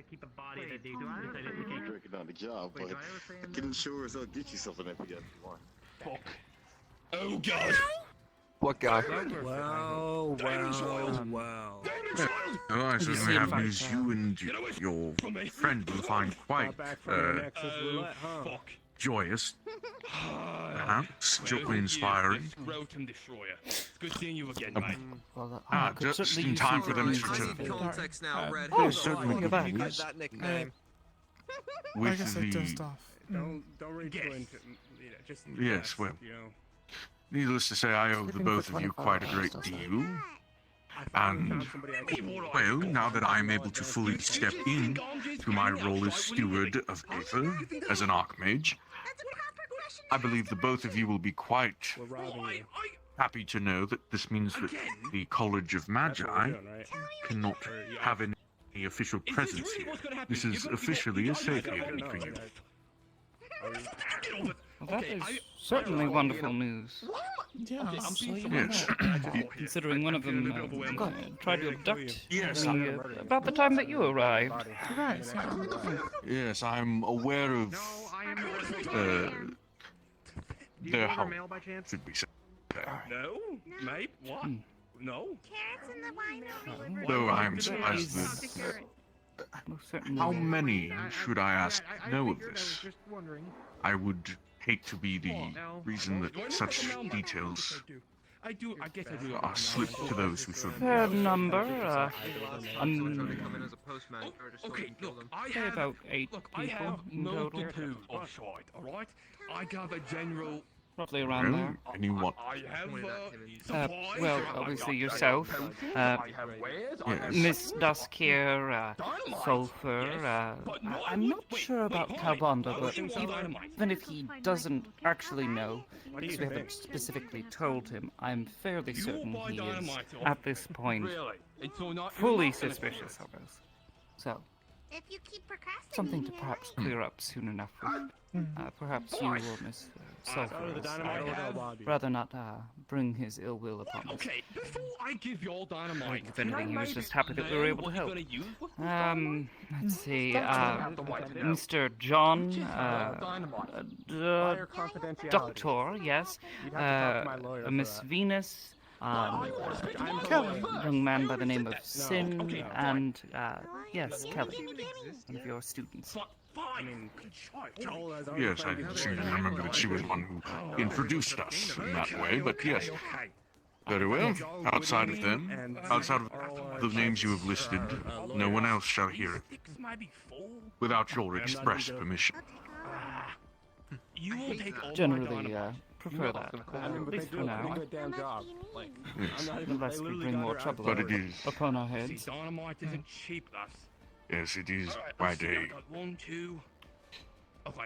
keep a body Wait, that they do do. I If I didn't understand- keep- Drinking on the job, Wait, but do I understand I can sure as hell get you something if you want. Fuck. Oh god! What guy? Wow, wow. Oh, I certainly see have if I news can- you and your friend will find quite Back from the Nexus roulette, huh? Fuck. joyous, perhaps joyfully inspiring. Rotom Destroyer. It's good seeing you again, Um, mate. Well, just certainly in use time some for them news to as return. a- Context now, Red. Oh, certainly you're good back. news. That nickname. With guess I dozed the off. Don't read Yes. too into you know, just Yes, guess, well. you know. needless to say, I owe the Sleeping both for of you 24 quite a hours great doesn't- deal. I finally And, found somebody I can well, now that I'm able to fully step in to my role as steward of Aether, as an Archmage, I believe the both of you will be quite We're robbing you. happy to know that this means that the College of That's what we're Magi doing, right? cannot have any official presence here. This is officially a safe haven for you. Well, that is certainly wonderful news. Yeah, Yes. Considering one of them tried to abduct Yes, me about the time that you arrived. right. Yes, I'm aware of No, I am. their Do you order how mail by chance? should we say. No? Mate? What? Hmm. No? Carrots in the wine over Though I am surprised that Most certainly. how many should I ask I know of figured, I was this? just wondering. I would hate to be the No. reason Do I that look such at the mailman? details I guess I do. are slipped to those who shouldn't. Fair number. Come in as a postman. or just Okay, something, kill look, them. I Say have about 8 Look, I people have in total. multitude of sight, alright? I got a general... Roughly around Well, there. anyone. I have, supplies. Well, obviously yourself, I have wares. I have Miss Dusk here, dynamite. Sulfur, Yes, but no, I'm not wait, sure about wait, hold it. Calbonda, I but was thinking dynamite. even if he doesn't actually know, What do you because we haven't think? specifically told him, I'm fairly You certain buy he is, dynamite off at this point, Really? It's all not fully you're not gonna suspicious of us. So, If you keep procrastinating, something to perhaps clear up soon enough with. Perhaps you or Miss Sulfur Oh, the is, dynamite will have- rob you. rather not bring his ill will upon us. Okay, before I give you all dynamite, If anything, he was just happy that we were able to help. Let's see, Mr. John, Fire confidentiality. Doctor, yes, You'd have to talk to my lawyer for Miss that. Venus, I'm a young man by the name of No. Sin, Okay, and, yes, Kelly, one of your students. I mean, Joel has already Yes, I played seem to the- remember that she was one who introduced us in that way, but yes. Very well. Outside of them, outside of the names you have listed, no one else shall hear it without your express permission. You will take all Generally, prefer that, I mean, at but they least do for a now, pretty good damn job. Like, Yes. I'm not even, unless they we literally bring got more her trouble But it is, upon our See, heads. dynamite isn't cheap, lass. yes, it is Alright, by let's see, I day. got 1, 2. Okay.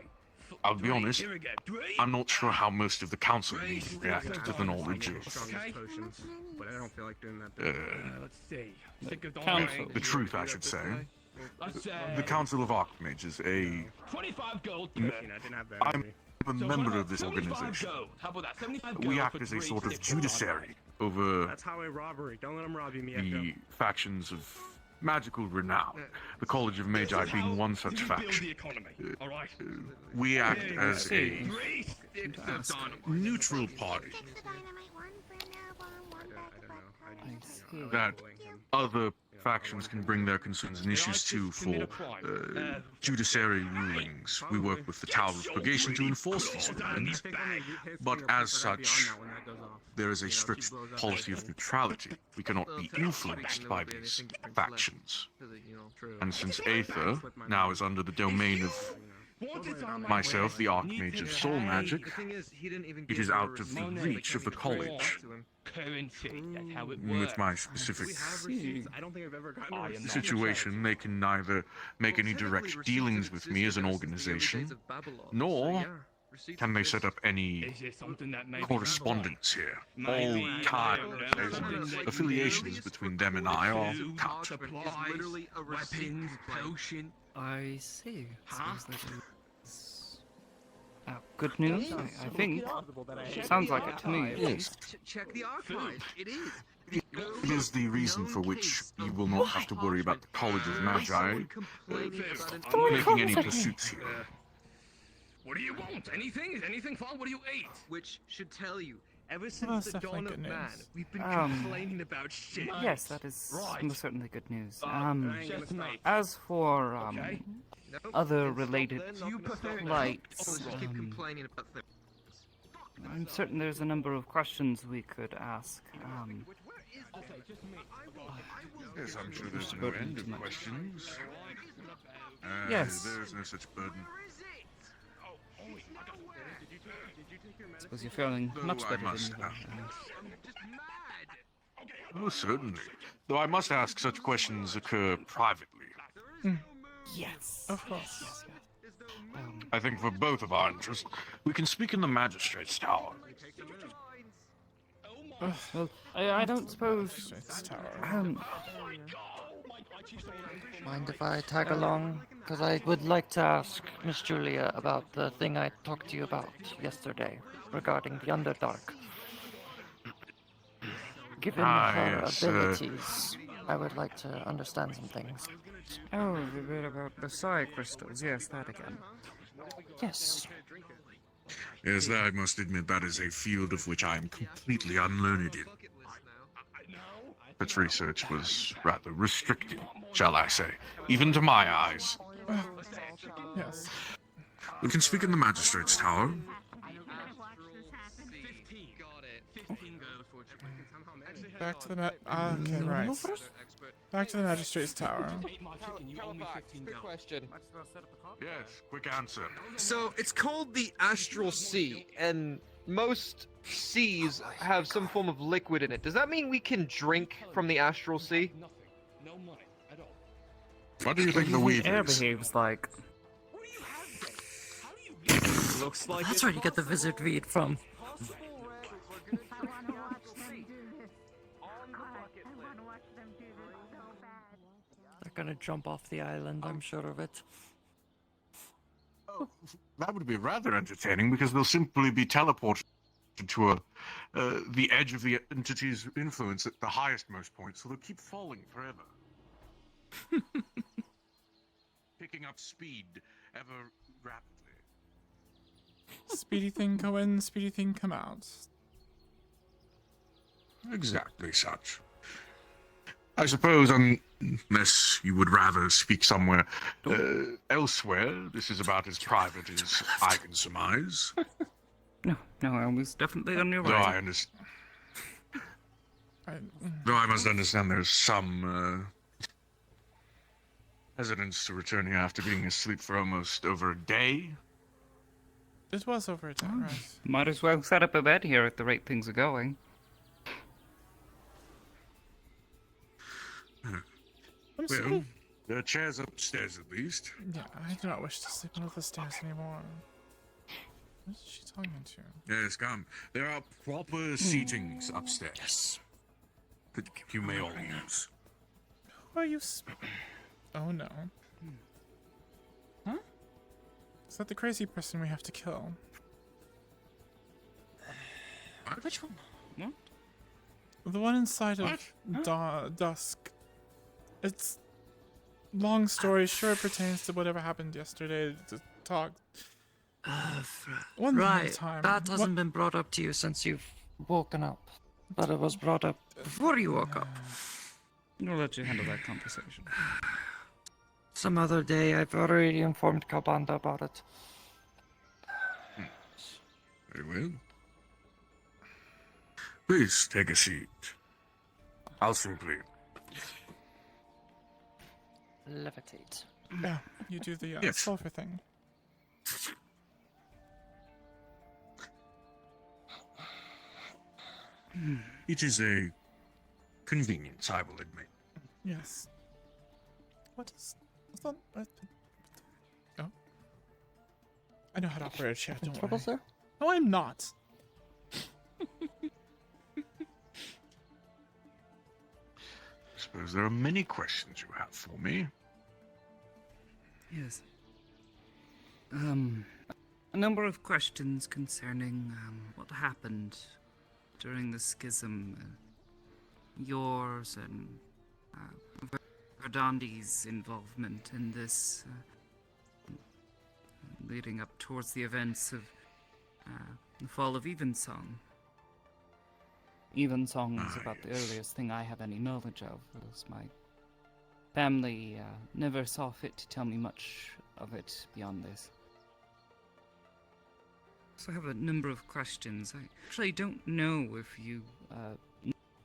I'll be honest, Here we go. 3. I'm not sure how most of the council will react to the knowledge of Okay. Potions, but I don't feel like doing that. Let's see. Think of Council. dynamite. the truth, I should say. Let's The Council of Archmages is a 25 gold. M- per. I didn't have that. I'm a So member why of this not 75 organization. gold? How about that? 75 We gold act for as a 3 sort of sticks of judiciary over That's highway robbery. Don't let him rob you, Miyako. the factions of magical renown, the College of Magi being one such You build faction. the economy. All right. We act as a 3 sticks of dynamite. neutral party Fix the dynamite one for now, one back I see. that other factions can bring their concerns and issues to for judiciary rulings. We work with the Tower of Purgation to enforce these rulings, but as such, there is a strict policy of neutrality. We cannot be influenced by these factions. And since Aether now is under the domain of myself, the Archmage of Soul Magic, it is out of the reach of the college. Currency. That's how it With works. my specific I don't think I've ever gotten I a am receipt. situation, they can neither make any direct dealings with me as an organization, nor can they set up any Is there something that may correspondence here. Maybe, All ties and affiliations between them and I are cut. supplies, weapons, potion. I see. Seems like it's good news, I think. Possible that I hate Sounds like it to me, at Yes. least. Check the archive. It is. It is the reason for which you will not have to worry about the College of Magi making any pursuits here. What do you want? Anything? Anything fun? What do you eat? Which should tell you, Ever Well, since that's the dawn definitely of good man, news. we've been complaining about shit. Yes, that is Right. most certainly good news. I ain't gonna stop. As for Okay. nope, other then stop related there, not gonna stop there. flights, Let's just keep complaining about things. I'm certain there's a number of questions we could ask. Yes, I'm sure there's no end of questions. Yes. There's no such burden. I suppose you're feeling Though much I better must than you were. ask. Oh, certainly. Though I must ask, such questions occur privately. Yes. Of course. I think for both of our interests, we can speak in the Magistrate's Tower. Well, I don't suppose. It's tower. Mind if I tag along? Because I would like to ask Miss Julia about the thing I talked to you about yesterday regarding the Underdark. Given her yes, abilities, I would like to understand some things. Oh, the bit about the psi crystals. Yes, that again. Yes. Yes, I must admit that is a field of which I am completely unlearned in. Such research was rather restricted, shall I say, even to my eyes. Yes. We can speak in the Magistrate's Tower. Back to the okay, right. Back to the Magistrate's Tower. Quick question. Yes, quick answer. So it's called the Astral Sea, and most seas have some form of liquid in it. Does that mean we can drink from the Astral Sea? What do you think the weave Air is? behaves like. Looks like That's where you get the wizard read from. I want to watch them do this. God, I want to watch them do this so bad. They're gonna jump off the island, I'm sure of it. That would be rather entertaining because they'll simply be teleported to the edge of the entity's influence at the highestmost point, so they'll keep falling forever. Picking up speed ever rapidly. Speedy thing go in, speedy thing come out. Exactly such. I suppose, unless you would rather speak somewhere elsewhere, this is about as private as I can surmise. No, I was definitely on your Though I right. understand. I, Though I must understand there's some hesitance to return here after being asleep for almost over a day. it was over a day, right? Might as well set up a bed here at the rate things are going. I'm sort Well, of, there are chairs upstairs at least. yeah, I do not wish to sleep under the stairs anymore. What is she talking to? Yes, come. There are proper seatings upstairs that you may all use. Who are you? Oh no. Huh? Is that the crazy person we have to kill? Which one? What? The one inside of Dusk. It's long story. Sure, it pertains to whatever happened yesterday. The talk. One Right, time. that hasn't been brought up to you since you've woken up. But it was brought up before you woke up. I'll let you handle that conversation. Some other day, I've already informed Kalbanda about it. Very well. Please take a seat. I'll simply. Levitate. Yeah, you do the Yes. sulfur thing. It is a convenience, I will admit. Yes. What is? What's on? Oh. I know how to operate a chair. Don't worry. Trouble, sir? No, I'm not. I suppose there are many questions you have for me. Yes. A number of questions concerning what happened during the schism yours and Verdondi's involvement in this, leading up towards the events of the fall of Evensong. Evensong is about the earliest thing I have any knowledge of, as my family never saw fit to tell me much of it beyond this. So I have a number of questions. I actually don't know if you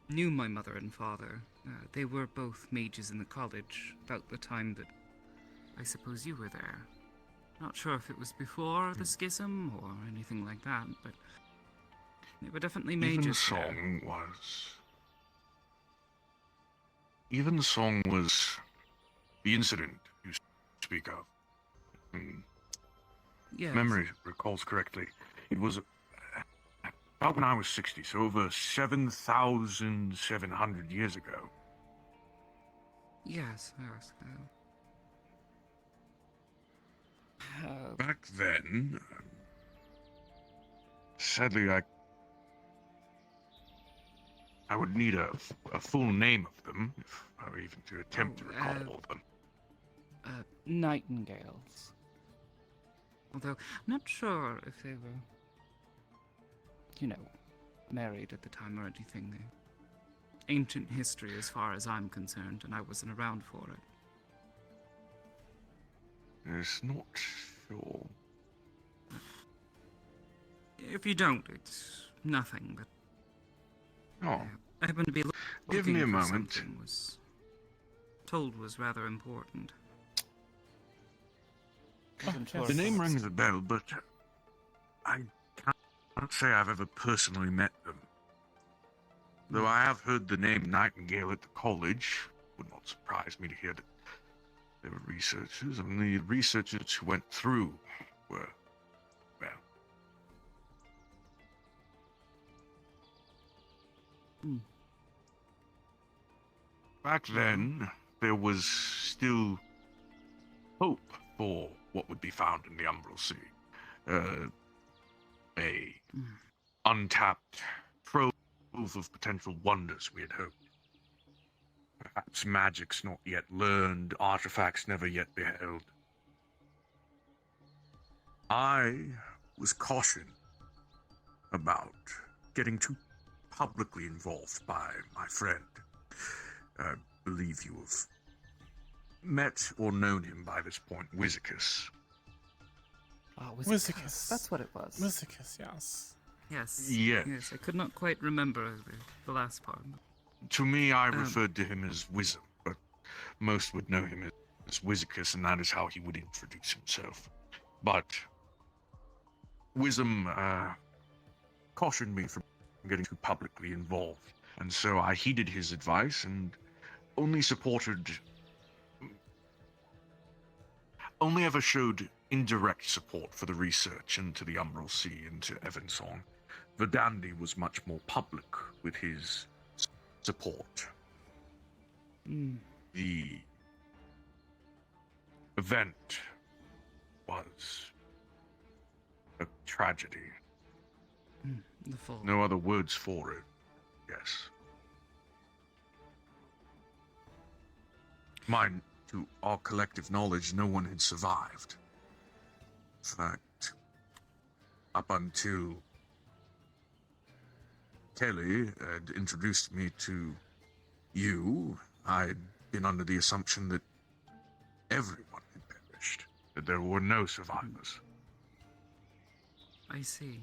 knew my mother and father. They were both mages in the college about the time that I suppose you were there. Not sure if it was before the schism or anything like that, but they were definitely mages there. Evensong was the incident you speak of. Yes. Memory recalls correctly. It was about when I was 60, so over 7,700 years ago. Yes. Back then, sadly, I would need a full name of them, if I were even to attempt to recall them. Nightingales. Although, I'm not sure if they were, married at the time or anything. Ancient history as far as I'm concerned, and I wasn't around for it. It's not sure. If you don't, it's nothing, but... Oh. I happen to be Give me a for moment. something was told was rather important. The name rings a bell, but I can't say I've ever personally met them. Though I have heard the name Nightingale at the college, would not surprise me to hear that they were researchers, and the researchers who went through were, well... Back then, there was still hope for what would be found in the Umbral Sea. A untapped trove of potential wonders, we had hoped. Perhaps magic's not yet learned, artifacts never yet beheld. I was cautioned about getting too publicly involved by my friend. I believe you have met or known him by this point, Wizicus. Wizicus. That's what it was. Wizicus, yes. Yes. Yes. Yes, I could not quite remember the last part. To me, I referred to him as Wisdom, but most would know him as Wizicus, and that is how he would introduce himself. But Wisdom cautioned me from getting too publicly involved, and so I heeded his advice and only ever showed indirect support for the research into the Umbral Sea and to Evensong. Verdandi was much more public with his support. The event was a tragedy. The fall. No other words for it. Yes. Mine, to our collective knowledge, no one had survived. In fact, up until Kelly had introduced me to you, I'd been under the assumption that everyone had perished, that there were no survivors. I see.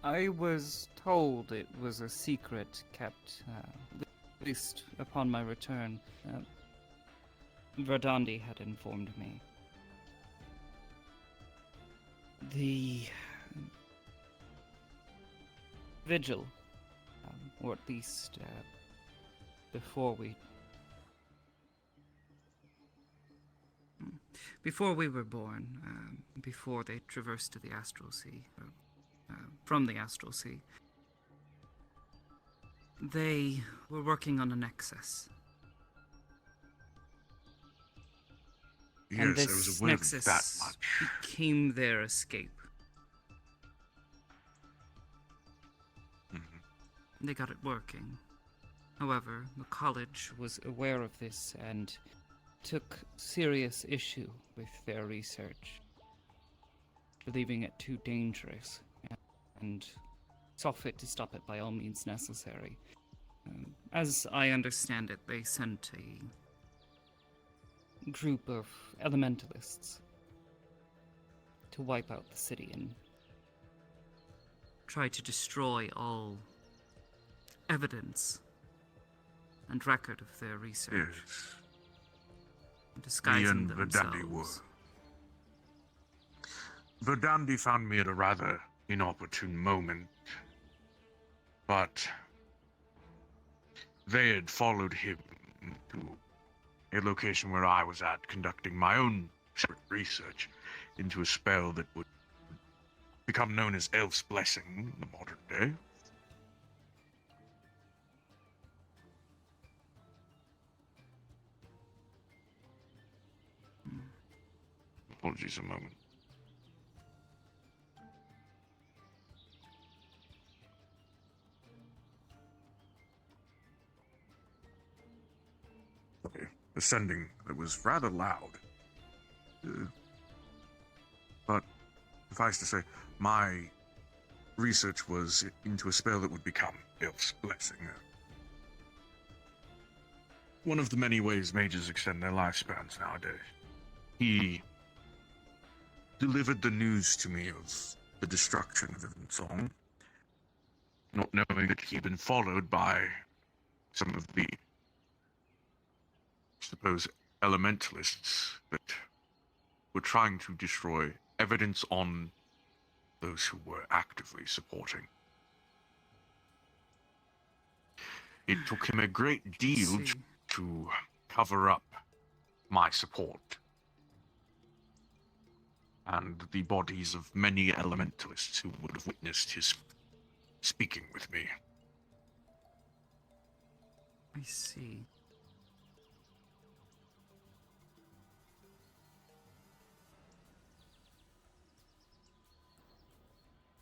I was told it was a secret kept, at least upon my return. Verdandi had informed me. The vigil, or at least before we were born, before they traversed to the Astral Sea, from the Astral Sea, they were working on a nexus. Yes, And I this was aware of nexus that much. became their escape. Mhm. they got it working. However, the college was aware of this and took serious issue with their research, believing it too dangerous, and saw fit to stop it by all means necessary. As I understand it, they sent a group of elementalists to wipe out the city and try to destroy all evidence and record of their research, Yes. Me disguising and Verdandi were. themselves. Verdandi found me at a rather inopportune moment, but they had followed him to a location where I was at, conducting my own separate research into a spell that would become known as Elf's Blessing in the modern day. Apologies a moment. Ascending that was rather loud. But suffice to say, my research was into a spell that would become Elf's Blessing. One of the many ways mages extend their lifespans nowadays. He delivered the news to me of the destruction of Evensong, not knowing that he'd been followed by some of the, I suppose, elementalists that were trying to destroy evidence on those who were actively supporting. It took him a great deal See. to cover up my support and the bodies of many elementalists who would have witnessed his speaking with me. I see.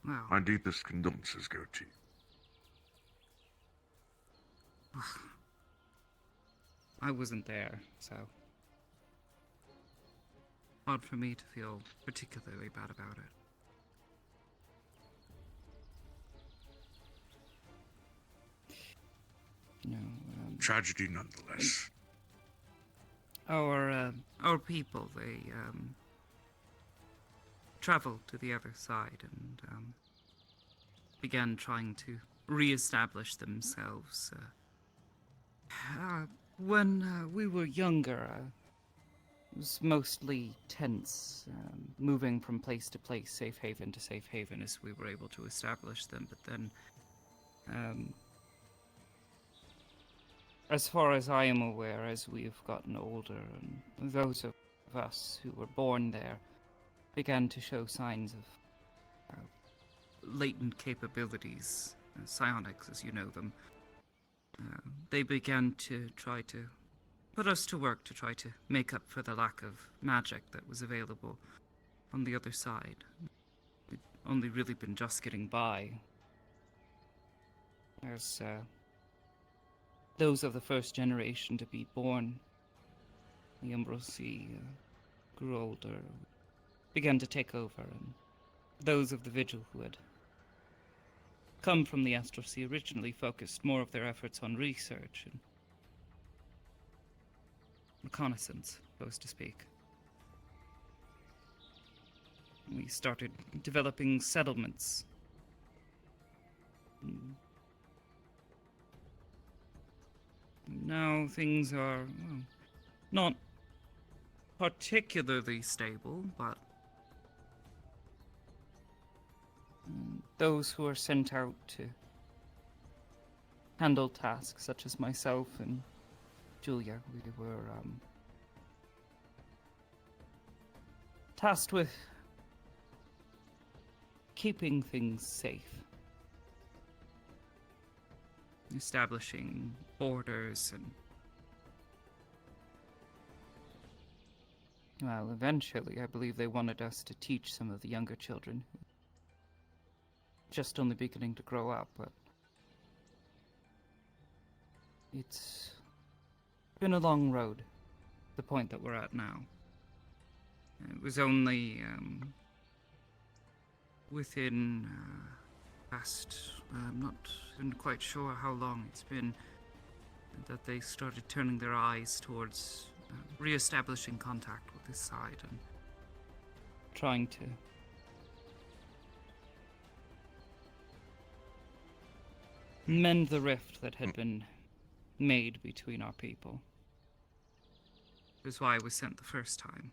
Well, My deepest condolences go to you. I wasn't there, so hard for me to feel particularly bad about it. No, Tragedy nonetheless. our people, they traveled to the other side and began trying to re-establish themselves. When we were younger, it was mostly tense, moving from place to place, safe haven to safe haven, as we were able to establish them. But then, as far as I am aware, as we've gotten older, and those of us who were born there began to show signs of latent capabilities, psionics as you know them, they began to try to put us to work to try to make up for the lack of magic that was available on the other side. We'd only really been just getting by. As those of the first generation to be born, the Umbrosi grew older, began to take over, and those of the Vigil who had come from the Astral Sea originally focused more of their efforts on research and reconnaissance, so to speak. We started developing settlements. Now things are, well, not particularly stable, but those who are sent out to handle tasks such as myself and Julia, we were tasked with keeping things safe, establishing borders, and well, eventually I believe they wanted us to teach some of the younger children, just only beginning to grow up, but It's been a long road, the point that we're at now. It was only within past, I'm not even quite sure how long it's been, that they started turning their eyes towards re-establishing contact with this side and trying to mend the rift that had been made between our people. That's why I was sent the first time.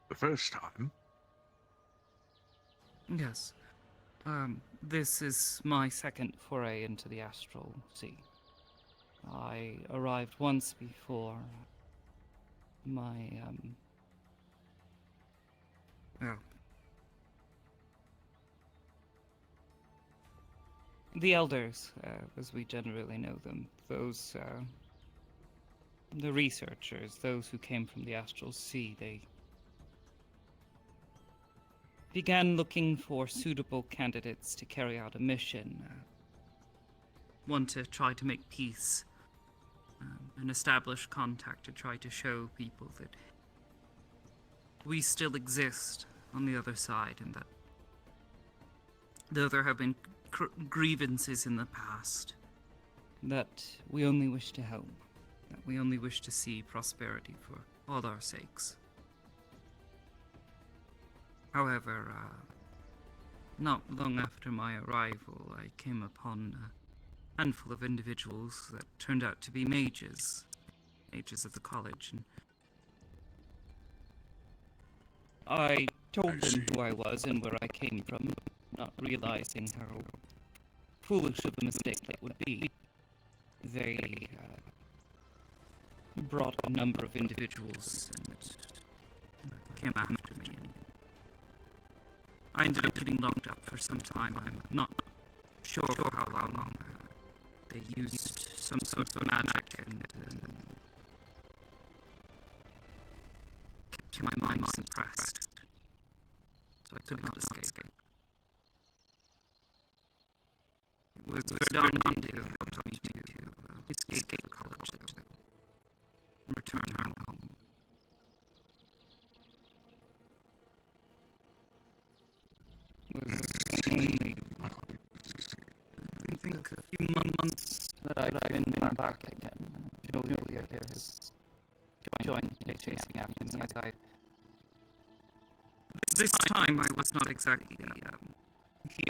The first time? Yes. This is my second foray into the astral sea. I arrived once before. My, well, the elders, as we generally know them, those, the researchers, those who came from the astral sea, they began looking for suitable candidates to carry out a mission. One to try to make peace, and establish contact to try to show people that we still exist on the other side, and that though there have been grievances in the past, that we only wish to help, that we only wish to see prosperity for all our sakes. However, not long after my arrival, I came upon a handful of individuals that turned out to be mages of the college, and I told them who I was and where I came from, not realizing how foolish of a mistake that would be. They brought a number of individuals and came after me. And I ended up getting locked up for some time. I'm not sure how long. They used some sort of magic and kept my mind suppressed, so I could not escape. It was predominantly to help me to escape the college and return home. I think a few months that I've been back again. Julia there has joined me chasing after me. This time I was not exactly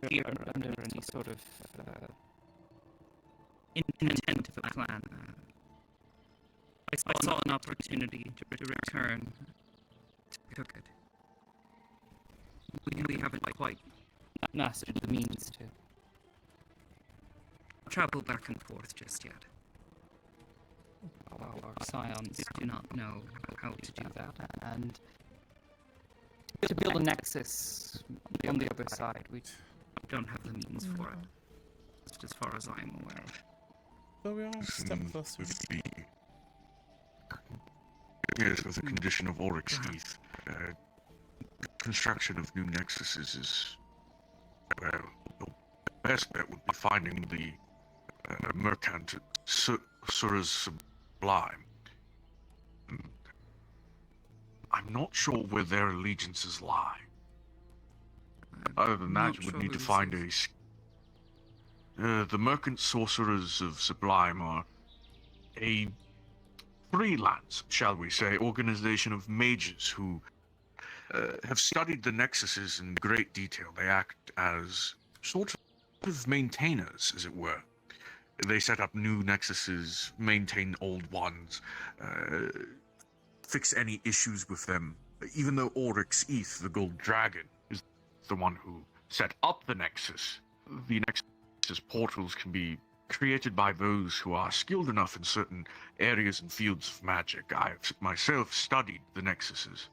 here under any sort of intent of a plan. I saw an opportunity to return, took it. We haven't quite mastered the means to travel back and forth just yet. Our scions do not know how to do that, and to build a nexus on the other side, we don't have the means for it, just as far as I'm aware. But we are a step closer. Yes, with the condition of Oryx Heath, construction of new nexuses is, well, the best bet would be finding the mercant Sura's Sublime. I'm not sure where their allegiances lie. Other than that, you would need to find the Mercant Sorcerers of Sublime are a freelance, shall we say, organization of mages who have studied the nexuses in great detail. They act as sort of maintainers, as it were. They set up new nexuses, maintain old ones, fix any issues with them. Even though Oryx Heath, the Gold Dragon, is the one who set up the nexus, the nexus portals can be created by those who are skilled enough in certain areas and fields of magic. I've myself studied the nexuses,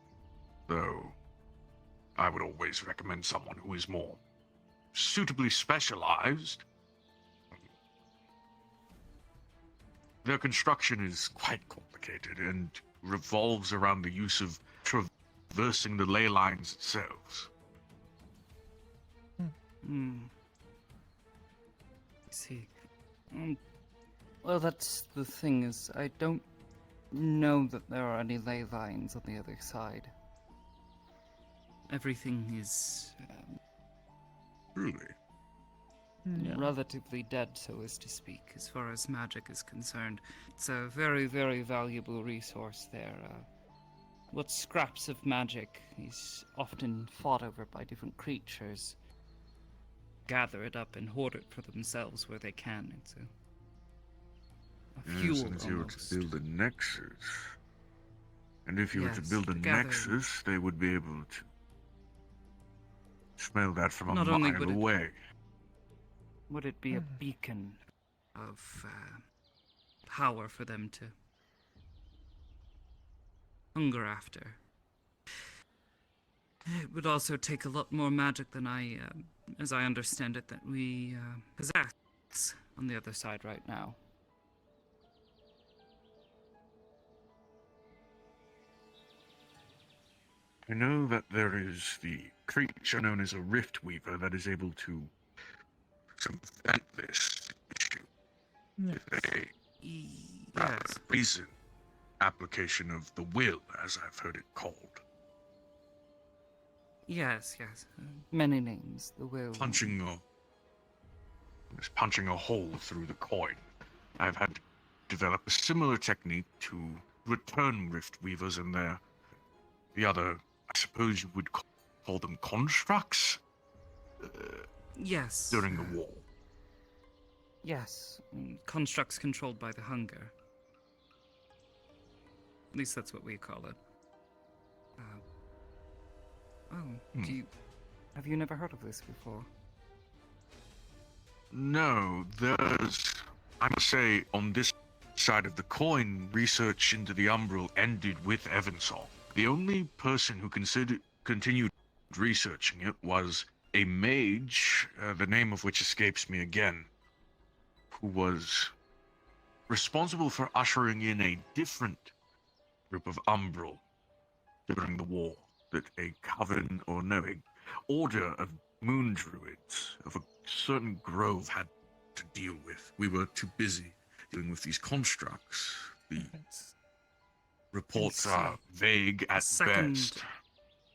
though I would always recommend someone who is more suitably specialized. Their construction is quite complicated and revolves around the use of traversing the ley lines themselves. Hmm. I see. Well, that's the thing is, I don't know that there are any ley lines on the other side. Everything is Truly. Yeah. Relatively dead, so as to speak. as far as magic is concerned. It's a very, very valuable resource there. What scraps of magic is often fought over by different creatures. Gather it up and hoard it for themselves where they can. It's a Yes, fuel and if you were almost. to build a nexus, and if you were to Yes, build a to gather- nexus, they would be able to smell that from a Not only mile would it- away. Would it be a beacon? of power for them to hunger after. It would also take a lot more magic than as I understand it, that we possess on the other side right now. I know that there is the creature known as a Rift Weaver that is able to circumvent this issue. Yes. A Yes. reason application of the will, as I've heard it called. Yes, yes. Many names, the will. Punching a hole through the coin. I've had to develop a similar technique to return Rift Weavers and the other, I suppose you would call them constructs, Yes. during the war. Yes. Constructs controlled by the hunger. At least that's what we call it. Do you... Have you never heard of this before? No, there's, I must say, on this side of the coin, research into the Umbral ended with Evansol. The only person who continued researching it was a mage, the name of which escapes me again, who was responsible for ushering in a different group of Umbral during the war, that a coven, or no, a order of moon druids of a certain grove had to deal with. We were too busy dealing with these constructs. The It's- reports It's, are vague at second- best.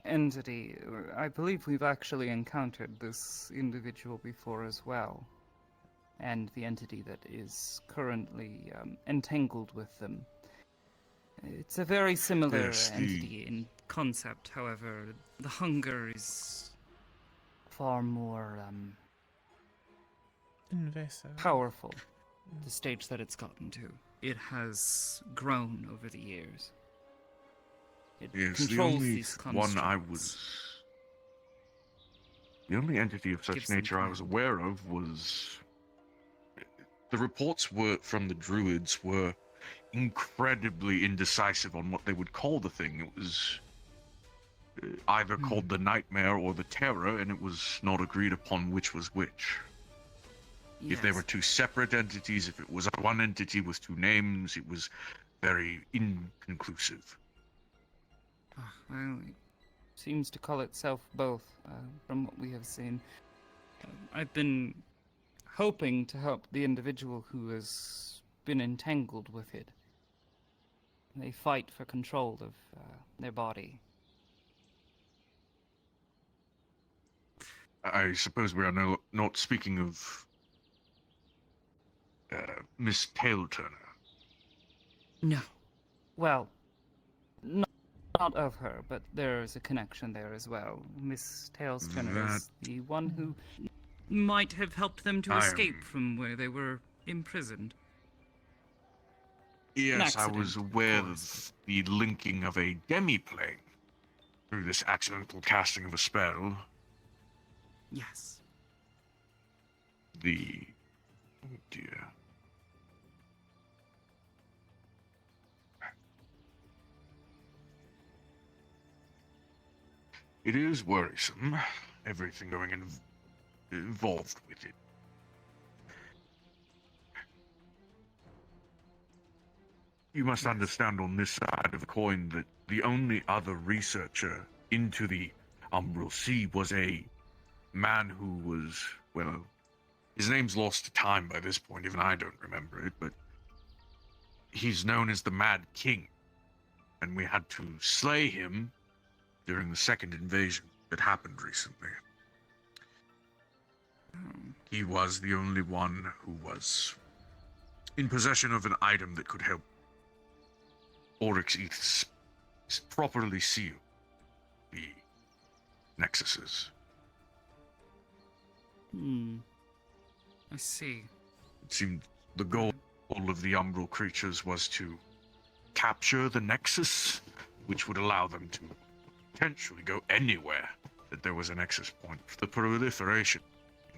Entity. I believe we've actually encountered this individual before as well. And the entity that is currently entangled with them. It's a very similar Yes, the- entity, In concept, however, the hunger is far more invasive. powerful. the stage that it's gotten to. It has grown over the years. It Yes, the controls only these one I constructs. was... The only entity of such Gives them nature I was command. aware of was... The reports from the druids were incredibly indecisive on what they would call the thing. It was either called the Nightmare or the Terror, and it was not agreed upon which was which. If they Yes. were two separate entities, if it was one entity with two names, it was very inconclusive. Well, Seems to call itself both, from what we have seen. I've been Hoping to help the individual who has been entangled with it. They fight for control of their body. I suppose we are not speaking of Miss Tail Turner. no. Well, not of her, but there is a connection there as well. Miss Tails Turner is the one who... Might have helped them to I escape am- from where they were imprisoned. Yes, I accident, was of aware course. of the linking of a demi-plane through this accidental casting of a spell. Yes. Oh dear. It is worrisome, everything involved with it. You must understand on this side of the coin that the only other researcher into the Umbral Sea was a man who was, well, his name's lost to time by this point, even I don't remember it, but he's known as the Mad King, and we had to slay him during the second invasion that happened recently. He was the only one who was in possession of an item that could help Oryx Ethos properly seal the nexuses. I see. It seemed the goal of the umbral creatures was to capture the nexus, which would allow them to potentially go anywhere that there was a nexus point. The proliferation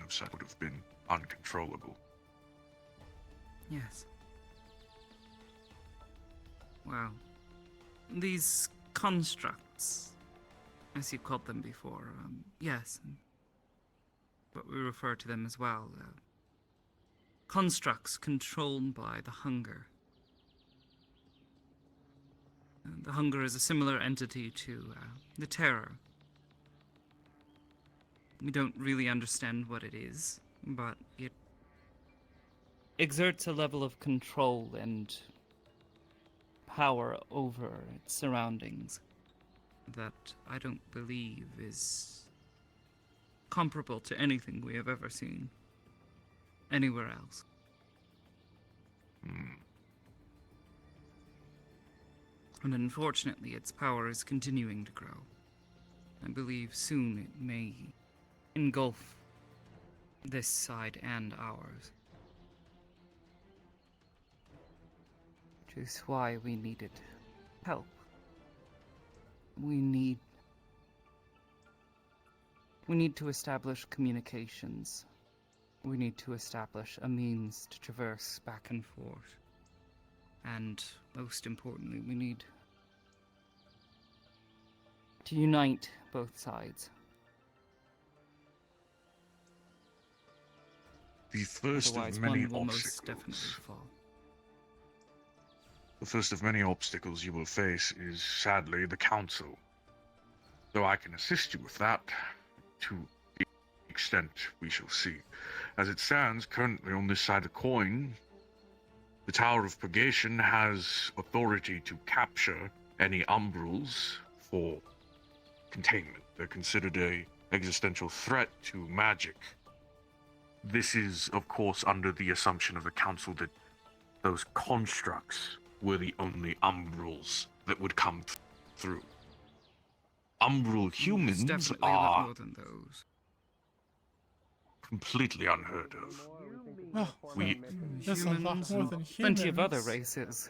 of such would have been uncontrollable. Yes. Well, these constructs, as you called them before, yes, but we refer to them as well, constructs controlled by the hunger. The hunger is a similar entity to the terror. We don't really understand what it is, but it exerts a level of control and power over its surroundings that I don't believe is comparable to anything we have ever seen anywhere else. And unfortunately, its power is continuing to grow. I believe soon it may engulf this side and ours. Which is why we needed help. We need to establish communications. We need to establish a means to traverse back and forth. And most importantly, we need to unite both sides. The first otherwise of many one will most obstacles. definitely fall. The first of many obstacles you will face is, sadly, the Council. Though I can assist you with that, to the extent we shall see. As it stands, currently on this side of the coin, the Tower of Purgation has authority to capture any umbrals for containment. They're considered an existential threat to magic. This is, of course, under the assumption of the Council that those constructs were the only umbrals that would come through. Umbral It's humans definitely a lot are more than those. completely unheard of. Well, We- there's a lot Humans more and than humans. Plenty of other races.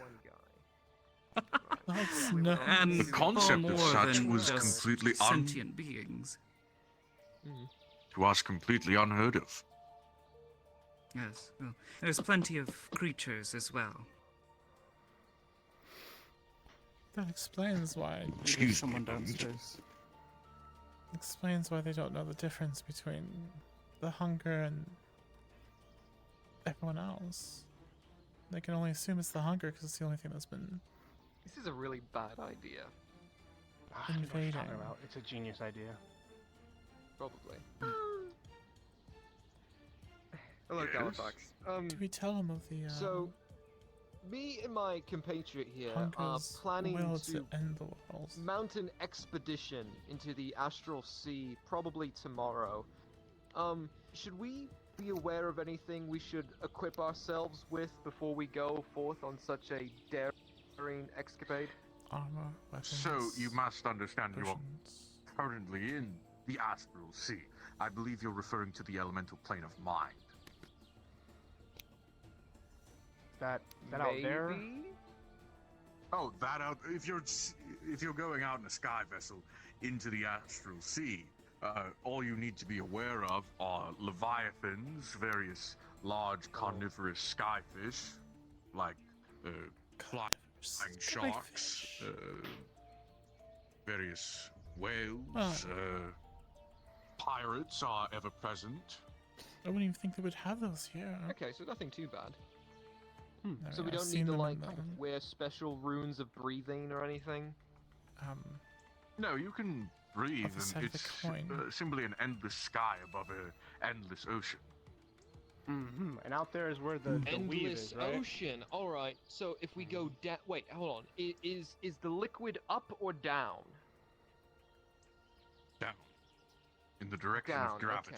That's no. And The concept far of more such than was just completely sentient beings. to us completely unheard of. Yes, well, there's plenty of creatures as well. That explains why. Excuse me. Someone downstairs. Explains why they don't know the difference between the hunger and everyone else. They can only assume it's the hunger because it's the only thing that's been This is a really bad idea. I know what you're invading. talking about. It's a genius idea. Probably. Hello, Yes? Galafax. Do we tell them of the So, me and my compatriot here are hunger's planning will to end the world? mount an expedition into the Astral Sea probably tomorrow. Should we be aware of anything we should equip ourselves with before we go forth on such a daring escapade? Armor, weapons. So you must understand you are potions. currently in the Astral Sea. I believe you're referring to the elemental plane of mind. Is that out there? Maybe? Oh, that out. If you're going out in a sky vessel into the Astral Sea, all you need to be aware of are leviathans, various large carnivorous skyfish, like flying sharks, Skyfish. various whales. Oh. Pirates are ever present. I wouldn't even think they would have those here. Okay, so nothing too bad. I So mean, we I've don't seen need to them like in the, wear special runes of breathing or anything. No, you can breathe, other side and of the it's coin. simply an endless sky above an endless ocean. Mm-hmm. And out there is where the weave Endless is, right? ocean. All right. So if we go down, wait, hold on. Is the liquid up or down? Down. In the direction Down. of gravity.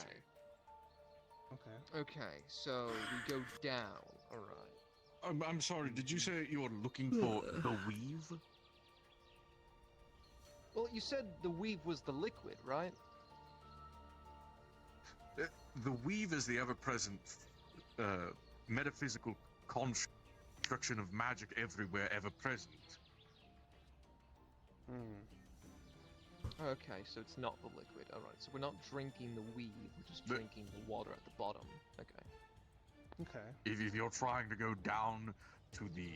Okay. Okay. So we go down. All right. I'm sorry, did you say you are looking for the weave? Well, you said the weave was the liquid, right? The weave is the ever-present metaphysical construction of magic everywhere, ever-present. Okay, so it's not the liquid. All right. So we're not drinking the weave. We're just drinking the water at the bottom. Okay. Okay. If you're trying to go down to the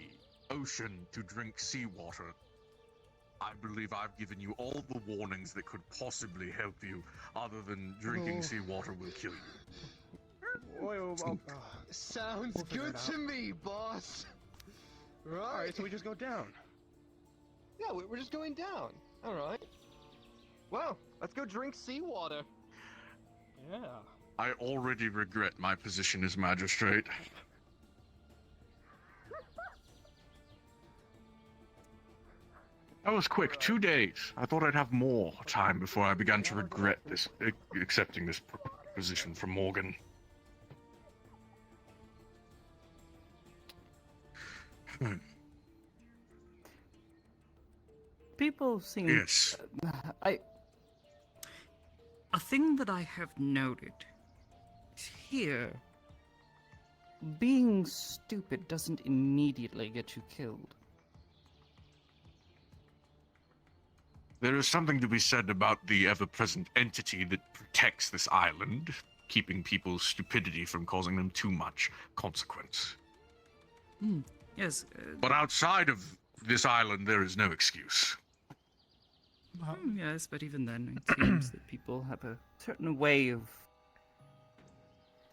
ocean to drink seawater, I believe I've given you all the warnings that could possibly help you, other than drinking seawater will kill you. Whoa. Sounds We'll figure good it to out. me, boss. Right. Alright, so we just go down. Yeah, we're just going down. All right. Well, let's go drink seawater. Yeah. I already regret my position as magistrate. That was quick, 2 days. I thought I'd have more time before I began to regret this, accepting this position from Morgan. People seem. Yes. A thing that I have noted is here. Being stupid doesn't immediately get you killed. There is something to be said about the ever-present entity that protects this island, keeping people's stupidity from causing them too much consequence. Yes. But outside of this island, there is no excuse. Yes, but even then, it seems that people have a certain way of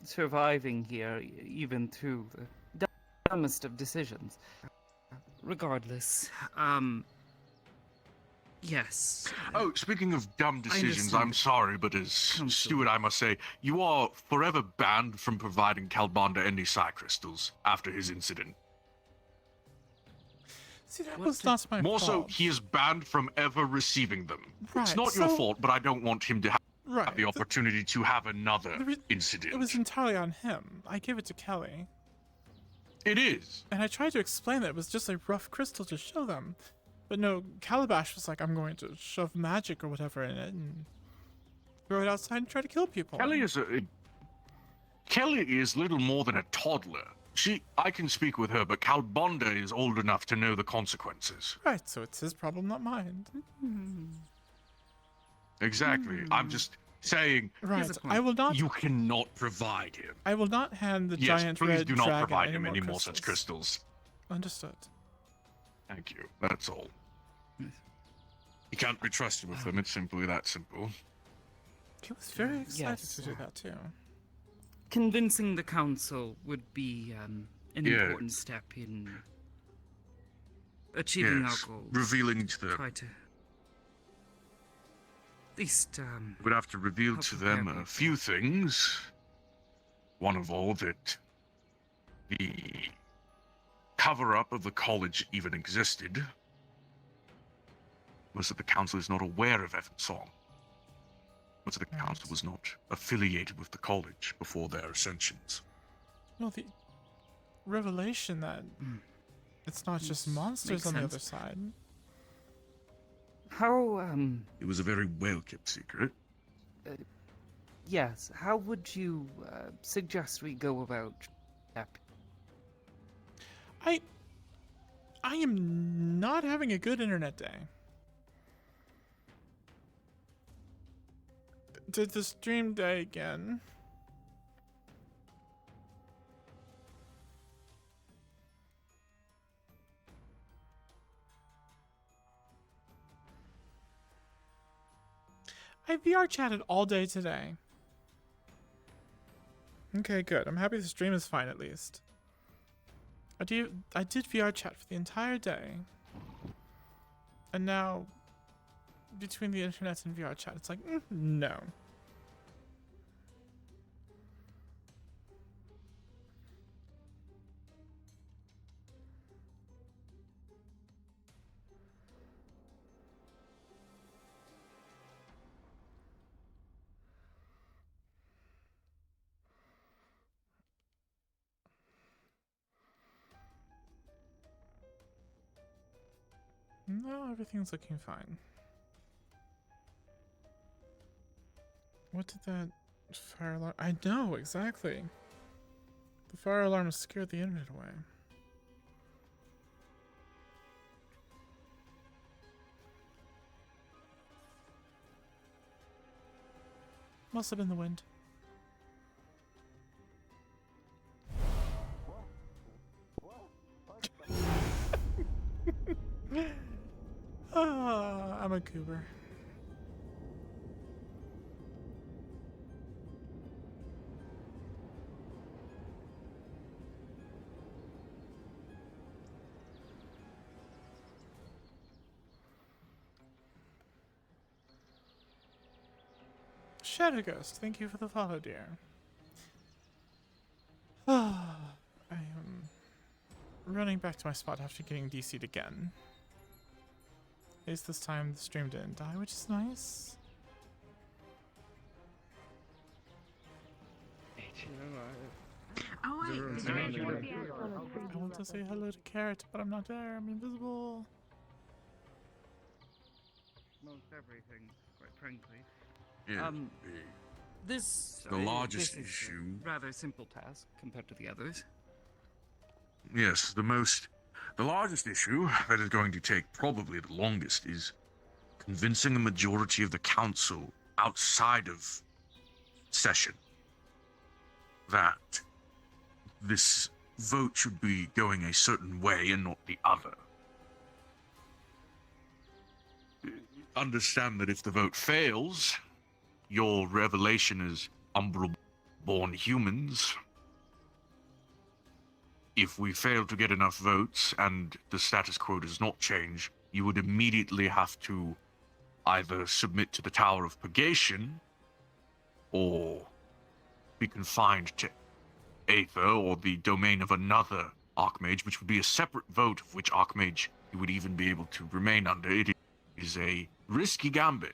surviving here, even through the dumbest of decisions. Regardless, yes. Oh, speaking of dumb decisions, understand I'm sorry, but as Counsel. steward, I must say, you are forever banned from providing Calbanda any psi crystals after his incident. See, that What was did- not my More so, fault. he is banned from ever receiving them. It's Right, not your so- fault, but I don't want him to have Right. the opportunity to have another the re- incident. It was entirely on him. I gave it to Kelly. It is. And I tried to explain that it was just a rough crystal to show them. But no, Calabash was like, I'm going to shove magic or whatever in it and throw it outside and try to kill people. Kelly is little more than a toddler. I can speak with her, but Calbonda is old enough to know the consequences. Right, so it's his problem, not mine. Exactly. I'm just saying, Right, a point. I will not. you cannot provide him. I will not hand the Yes, giant please red do not dragon provide him any more such crystals. crystals. Understood. Thank you. That's all. He can't be trusted with them. It's simply that simple. He was very excited Yes. to do that too. Convincing the council would be an Yes. important step in achieving Yes. our goals. Revealing to them. Try to at least We'd have to reveal Help to prepare them a people. few things. One of all, that the cover-up of the college even existed was that the council is not aware of Evan's song. Was that the council was not affiliated with the college before their ascensions. No, the revelation that it's not just monsters makes on the sense. other side. How, It was a very well-kept secret. yes, how would you suggest we go about that? I am not having a good internet day. Did the stream day again? I VR chatted all day today. Okay, good. I'm happy the stream is fine at least. I did VR chat for the entire day. And now between the internet and VR chat. It's like, no. No, everything's looking fine. What did that fire alarm? I know, exactly. The fire alarm scared the internet away. Must have been the wind. I'm a goober. Shadow Ghost, thank you for the follow, dear. I am running back to my spot after getting DC'd again. At least this time the stream didn't die, which is nice. Oh wait, did you mention what the I want to say hello to Carrot, but I'm not there. I'm invisible. Most everything, quite frankly. Yeah. This The largest this is a issue. rather simple task compared to the others. Yes, the largest issue that is going to take probably the longest is convincing a majority of the council outside of session that this vote should be going a certain way and not the other. Understand that if the vote fails, your revelation as Umbral-born humans, if we fail to get enough votes and the status quo does not change, you would immediately have to either submit to the Tower of Purgation or be confined to Aether or the domain of another Archmage, which would be a separate vote of which Archmage you would even be able to remain under. It is a risky gambit.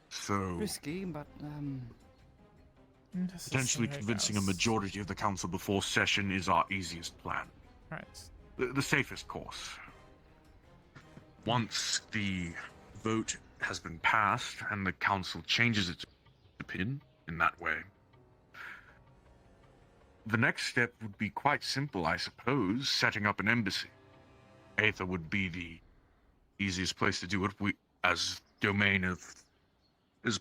So, Risky, but potentially convincing a majority of the council before session is our easiest plan. Right. The safest course. Once the vote has been passed and the council changes its opinion in that way, the next step would be quite simple, I suppose, setting up an embassy. Aether would be the easiest place to do it. As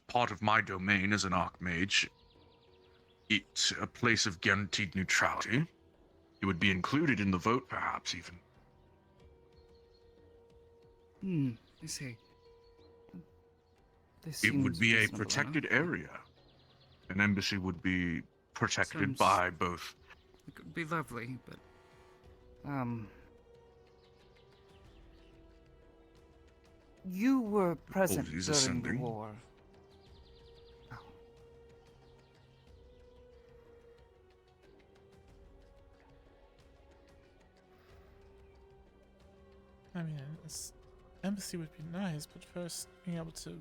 part of my domain as an Archmage, it's a place of guaranteed neutrality. It would be included in the vote, perhaps, even. I see. This It would seems be a reasonable protected enough. area. An embassy would be protected Sounds- by both. It could be lovely, but You were present Apologies, during the ascending. war. Oh. I mean, embassy would be nice, but first being able to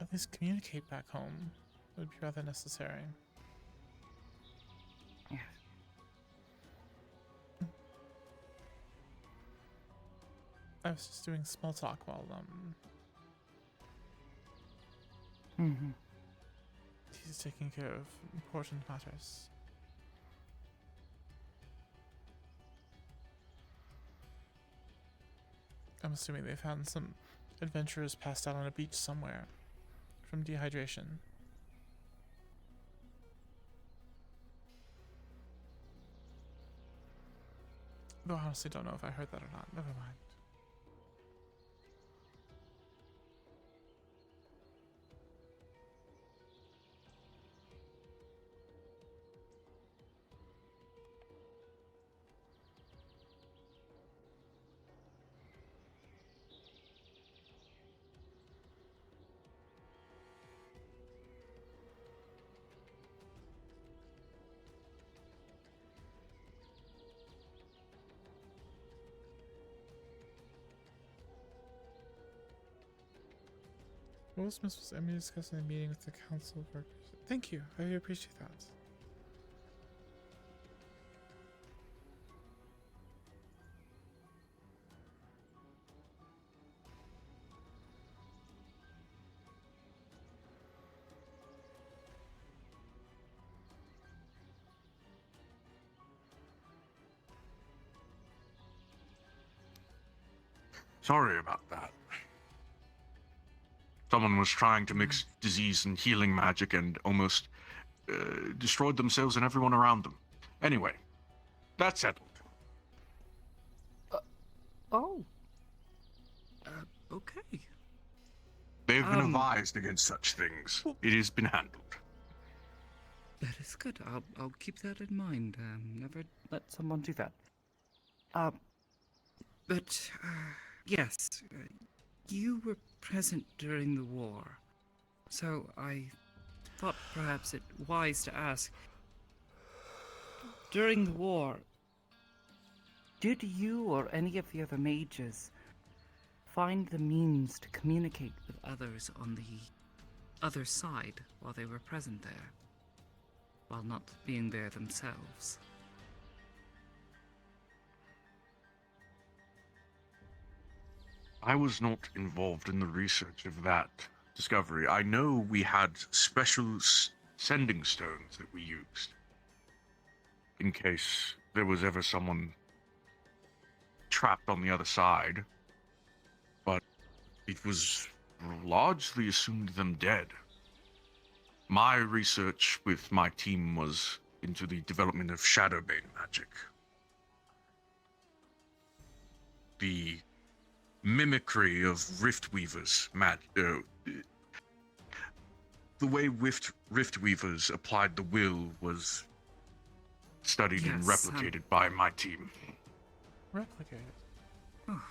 at least communicate back home would be rather necessary. Yeah. I was just doing small talk while Mm-hmm. he's taking care of important matters. I'm assuming they found some adventurers passed out on a beach somewhere from dehydration. Though I honestly don't know if I heard that or not. Never mind. Goldsmith was Emily discussing the meeting with the council workers. Thank you. I appreciate that. Sorry about that. Someone was trying to mix disease and healing magic and almost destroyed themselves and everyone around them. Anyway, that's settled. Oh. Okay. They've been advised against such things. It has been handled. That is good. I'll keep that in mind. Never Let someone do that. But, yes, you were present during the war, so I thought perhaps it wise to ask. During the war, Did you or any of the other mages find the means to communicate with others on the other side while they were present there, while not being there themselves? I was not involved in the research of that discovery. I know we had special sending stones that we used in case there was ever someone trapped on the other side, but it was largely assumed them dead. My research with my team was into the development of Shadowbane magic. The mimicry of Riftweavers the way Riftweavers applied the will was studied and replicated by my team. Replicated. Oh.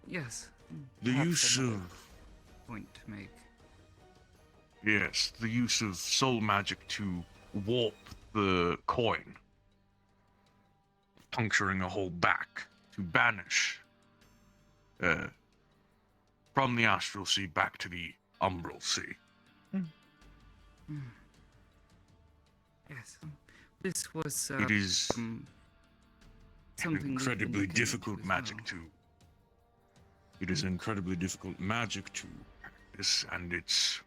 Yes. The use of point to make. Yes, the use of soul magic to warp the coin, puncturing a hole back to banish from the astral sea back to the umbral sea. Yes. This was It is something incredibly difficult magic to. It is incredibly difficult magic to practice, and its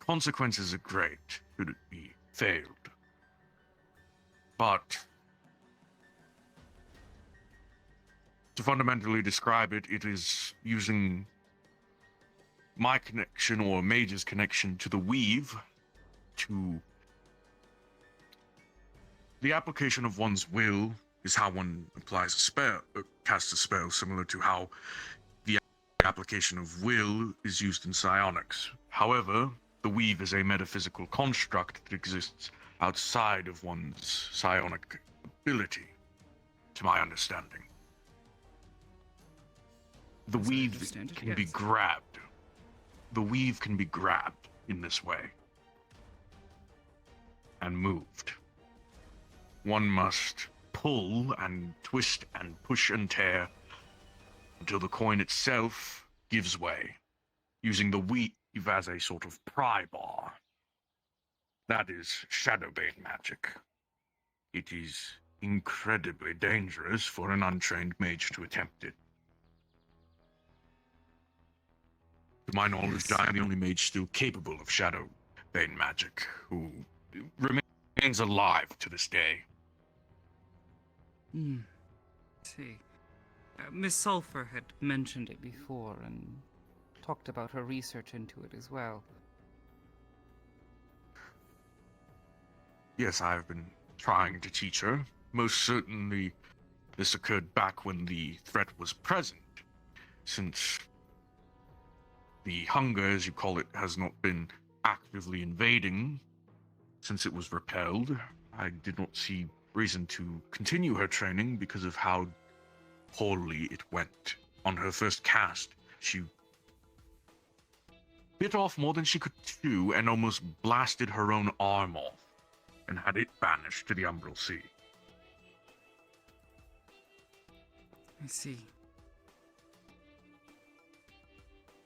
consequences are great should it be failed. But to fundamentally describe it, it is using my connection or mage's connection to the weave to the application of one's will is how one applies a spell, casts a spell, similar to how the application of will is used in psionics. However, the weave is a metaphysical construct that exists outside of one's psionic ability, to my understanding. The weave can be grabbed. The weave can be grabbed in this way and moved. One must pull and twist and push and tear until the coin itself gives way, using the weave as a sort of pry bar. That is Shadowbane magic. It is incredibly dangerous for an untrained mage to attempt it. To my knowledge, I am the only mage still capable of Shadowbane magic who remains alive to this day. See. Miss Sulphur had mentioned it before and talked about her research into it as well. Yes, I have been trying to teach her. Most certainly, this occurred back when the threat was present, since the hunger, as you call it, has not been actively invading since it was repelled. I did not see reason to continue her training because of how poorly it went. On her first cast, she bit off more than she could chew and almost blasted her own arm off and had it banished to the umbral sea. I see.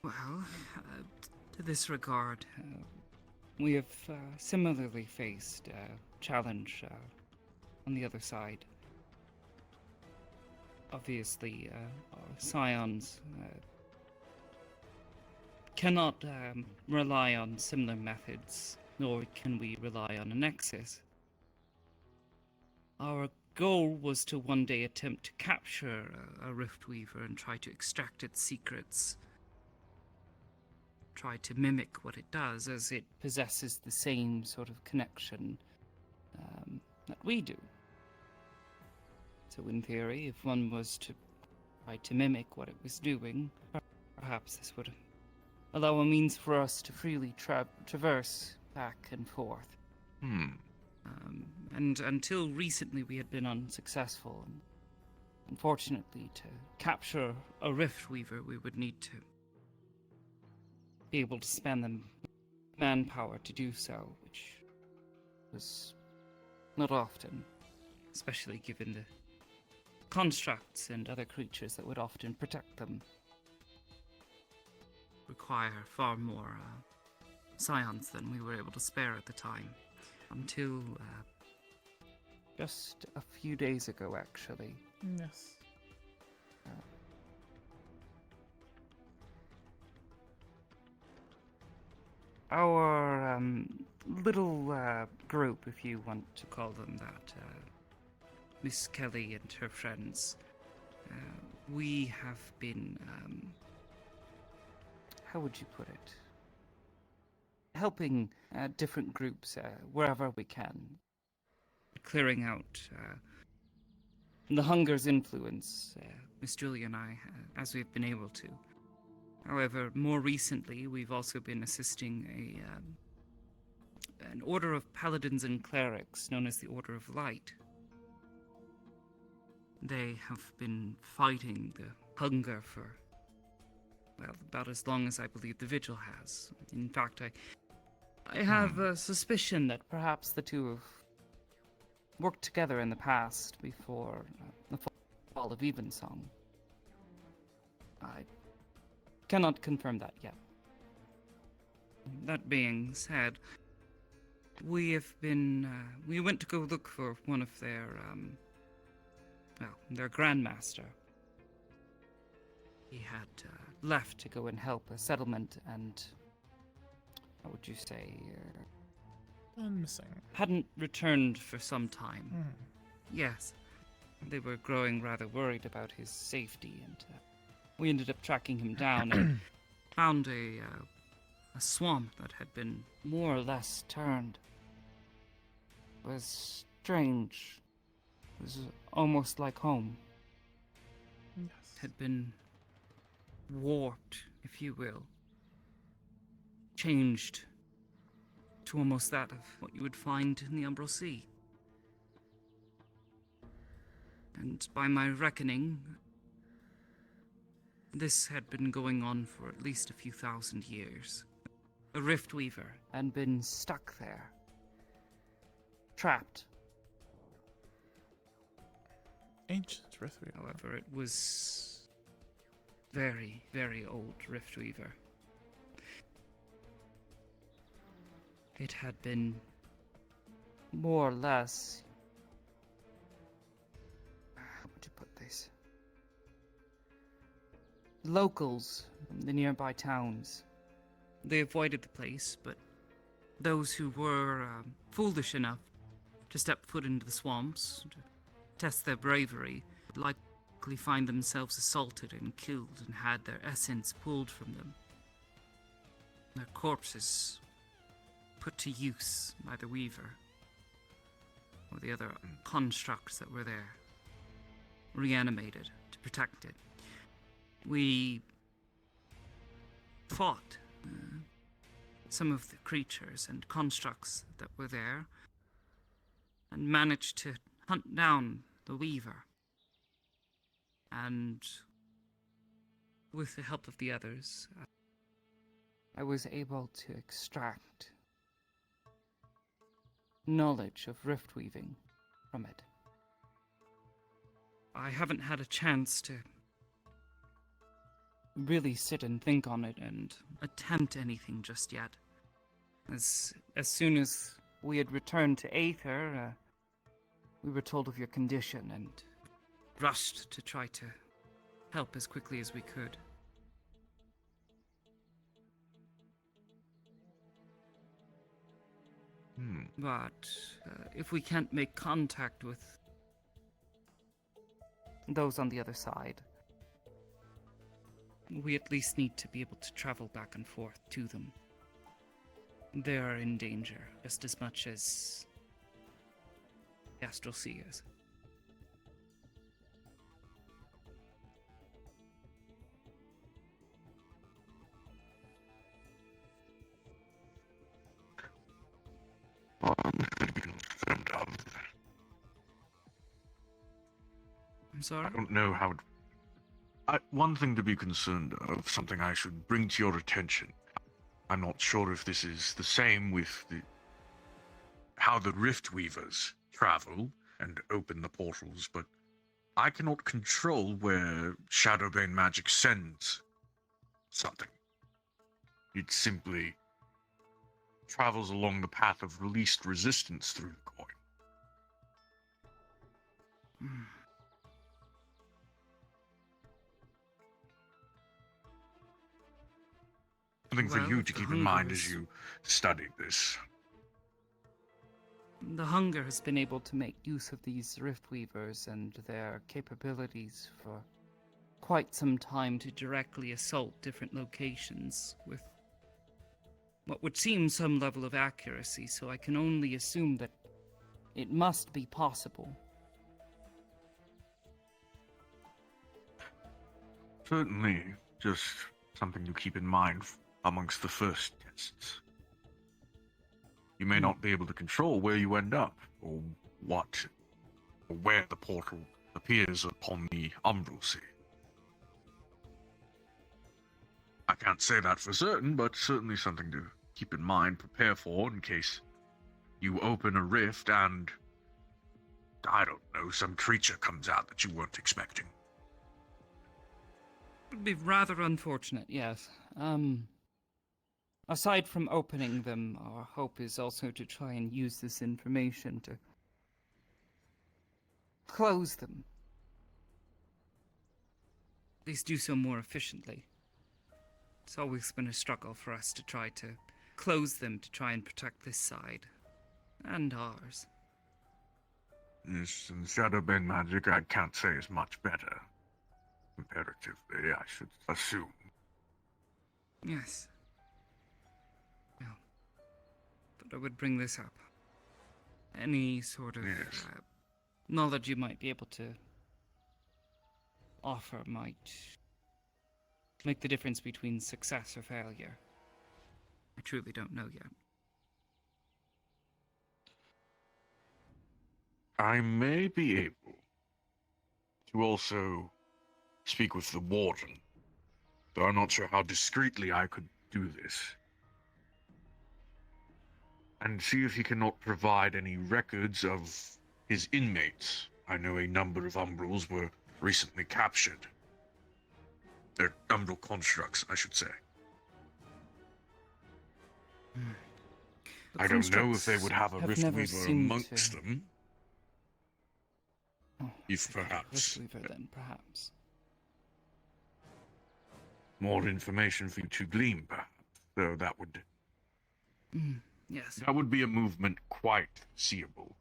Well, to this regard, We have similarly faced challenge on the other side. Obviously, our scions cannot rely on similar methods, nor can we rely on a nexus. Our goal was to one day attempt to capture a Riftweaver and try to extract its secrets. Try to mimic what it does, as it possesses the same sort of connection that we do. So in theory, if one was to try to mimic what it was doing, perhaps this would allow a means for us to freely traverse back and forth. And until recently we had been unsuccessful. And unfortunately, to capture a Riftweaver, we would need to be able to spend the manpower to do so, which was not often, especially given the constructs and other creatures that would often protect them. Require far more scions than we were able to spare at the time. Until just a few days ago, actually. Yes. Our little group, if you want to call them that, Miss Kelly and her friends, we have been, how would you put it? Helping different groups wherever we can. Clearing out the hunger's influence, Miss Julia and I, as we've been able to. However, more recently, we've also been assisting an order of paladins and clerics known as the Order of Light. They have been fighting the hunger for, well, about as long as I believe the Vigil has. In fact, I have a suspicion that perhaps the two have worked together in the past before the fall of Evensong. I cannot confirm that yet. That being said, we have been, we went to go look for one of their, their Grandmaster. He had left to go and help a settlement and, how would you say, Gone missing. hadn't returned for some time. Yes, they were growing rather worried about his safety, and we ended up tracking him down and found a swamp that had been more or less turned. It was strange. It was almost like home. Yes. It had been warped, if you will. Changed to almost that of what you would find in the Umbral Sea. And by my reckoning, this had been going on for at least a few thousand years. A Riftweaver had been stuck there. Trapped. Ancient Riftweaver. However, it was very, very old Riftweaver. It had been more or less, how would you put this? Locals from the nearby towns. They avoided the place, but those who were foolish enough to step foot into the swamps, to test their bravery, would likely find themselves assaulted and killed and had their essence pulled from them. Their corpses put to use by the Weaver, or the other constructs that were there, reanimated to protect it. We fought some of the creatures and constructs that were there, and managed to hunt down the Weaver. And with the help of the others, I was able to extract knowledge of rift weaving from it. I haven't had a chance to really sit and think on it. and attempt anything just yet. As soon as we had returned to Aether, we were told of your condition and Rushed to try to help as quickly as we could. But if we can't make contact with those on the other side. we at least need to be able to travel back and forth to them. They are in danger just as much as the Astral Sea is. I'm sorry? I don't know how. One thing to be concerned of, something I should bring to your attention. I'm not sure if this is the same with how the Rift Weavers travel and open the portals, but I cannot control where Shadowbane magic sends something. It simply travels along the path of least resistance through the coin. Something for Well, you if to the keep in mind as hunger you study this. The hunger Has been able to make use of these Rift Weavers and their capabilities for quite some time to directly assault different locations with what would seem some level of accuracy, so I can only assume that it must be possible. Certainly, just something to keep in mind amongst the first tests. You may not be able to control where you end up, or where the portal appears upon the Umbral Sea. I can't say that for certain, but certainly something to keep in mind, prepare for, in case you open a rift and, I don't know, some creature comes out that you weren't expecting. would be rather unfortunate. Yes. Aside from opening them, our hope is also to try and use this information to close them. At least do so more efficiently. It's always been a struggle for us to try to close them to try and protect this side. And ours. Yes, and Shadowbane magic I can't say is much better. Comparatively, I should assume. Yes. Well, but I would bring this up. Any sort of Yes. knowledge you might be able to offer might make the difference between success or failure. I truly don't know yet. I may be able to also speak with the Warden, though I'm not sure how discreetly I could do this, and see if he cannot provide any records of his inmates. I know a number of Umbrals were recently captured. They're Umbral constructs, I should say. The I don't know if they constructs would have a have Rift never Weaver seemed amongst to- them. Oh, If perhaps Rift Weaver, then, perhaps. more information for you to glean, perhaps. Though Yes. that would be a movement quite seeable.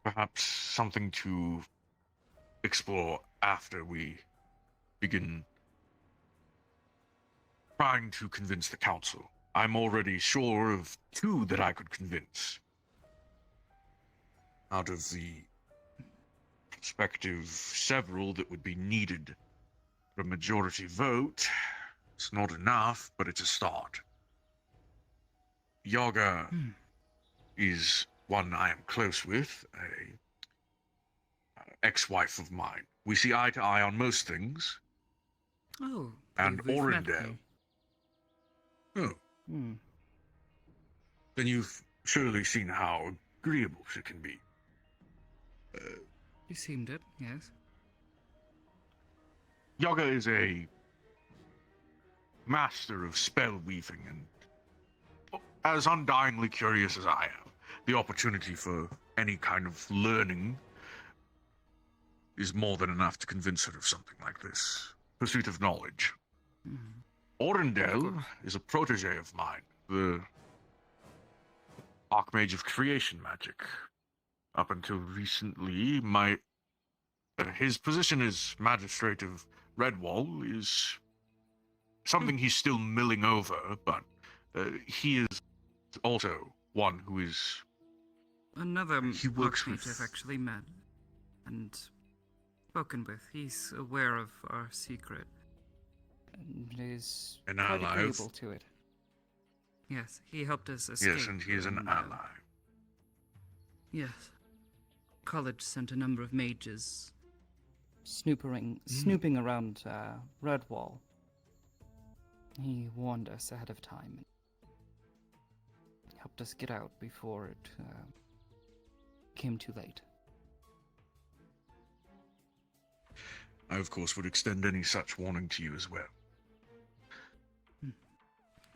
Perhaps something to explore after we begin trying to convince the council. I'm already sure of 2 that I could convince. Out of the prospective several that would be needed for a majority vote, it's not enough, but it's a start. Yaga is one I am close with, a ex-wife of mine. We see eye to eye on most things. Oh. And we've met Orindale. them. Oh, then you've surely seen how agreeable she can be. You seemed it, yes. Yaga is a master of spell weaving and as undyingly curious as I am. The opportunity for any kind of learning is more than enough to convince her of something like this. Pursuit of knowledge. Orendel is a protege of mine, the Archmage of Creation Magic. Up until recently, his position as Magistrate of Redwall is something he's still milling over, but he is also one who is... Another He works Archmage with- I've actually met and spoken with. He's aware of our secret. And is An quite ally of- agreeable to it. Yes, he helped us escape. Yes, and he is an and, ally. Yes. College sent a number of mages. Snooping around Redwall. He warned us ahead of time and helped us get out before it came too late. I, of course, would extend any such warning to you as well.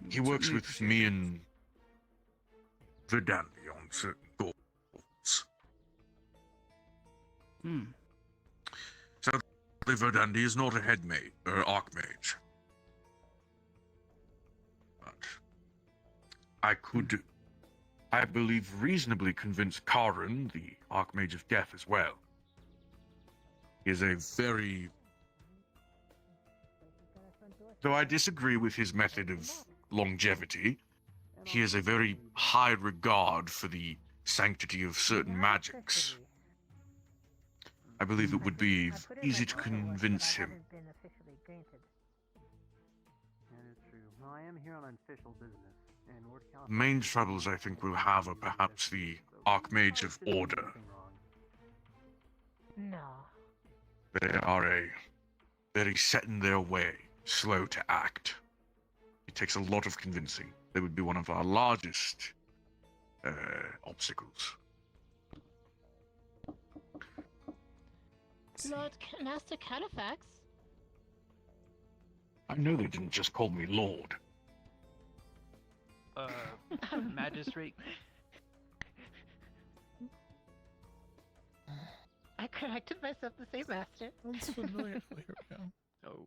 He works Certainly with appreciate me it. and Verdandi on certain goals. Sadly, Verdandi is not a head mage, or archmage. But I could, I believe, reasonably convince Karin, the Archmage of Death, as well. He is a very... Though I disagree with his method of longevity, he has a very high regard for the sanctity of certain magics. I believe it would be easy to convince him. Been officially granted. That is true. Well, I am here on official business, and Lord The California... main troubles I think we'll have are perhaps the Archmage of Order. No. They are very set in their way, slow to act. It takes a lot of convincing. They would be one of our largest obstacles. Lord Master Califax? I know they didn't just call me Lord. Magistrate. I corrected myself to say Master. That's familiar. Here we go. Oh.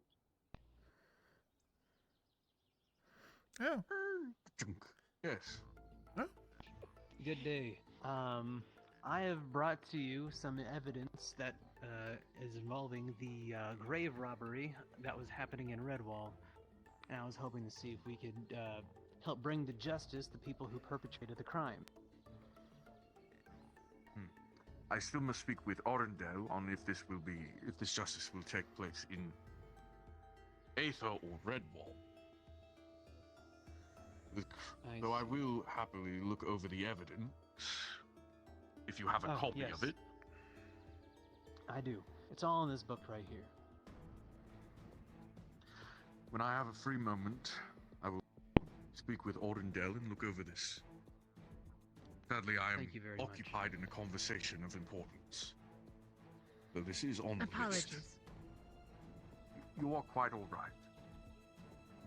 Oh. Yes. Good day. I have brought to you some evidence that is involving the grave robbery that was happening in Redwall, and I was hoping to see if we could help bring to justice the people who perpetrated the crime. I still must speak with Orendel on if this justice will take place in Aether or Redwall. Though I will happily look over the evidence, if you have a Oh, copy yes. of it. I do. It's all in this book right here. When I have a free moment, I will speak with Orendel and look over this. Sadly, I am Thank you very much. occupied in a conversation of importance. Though this is on the list. Apologies. You are quite all right.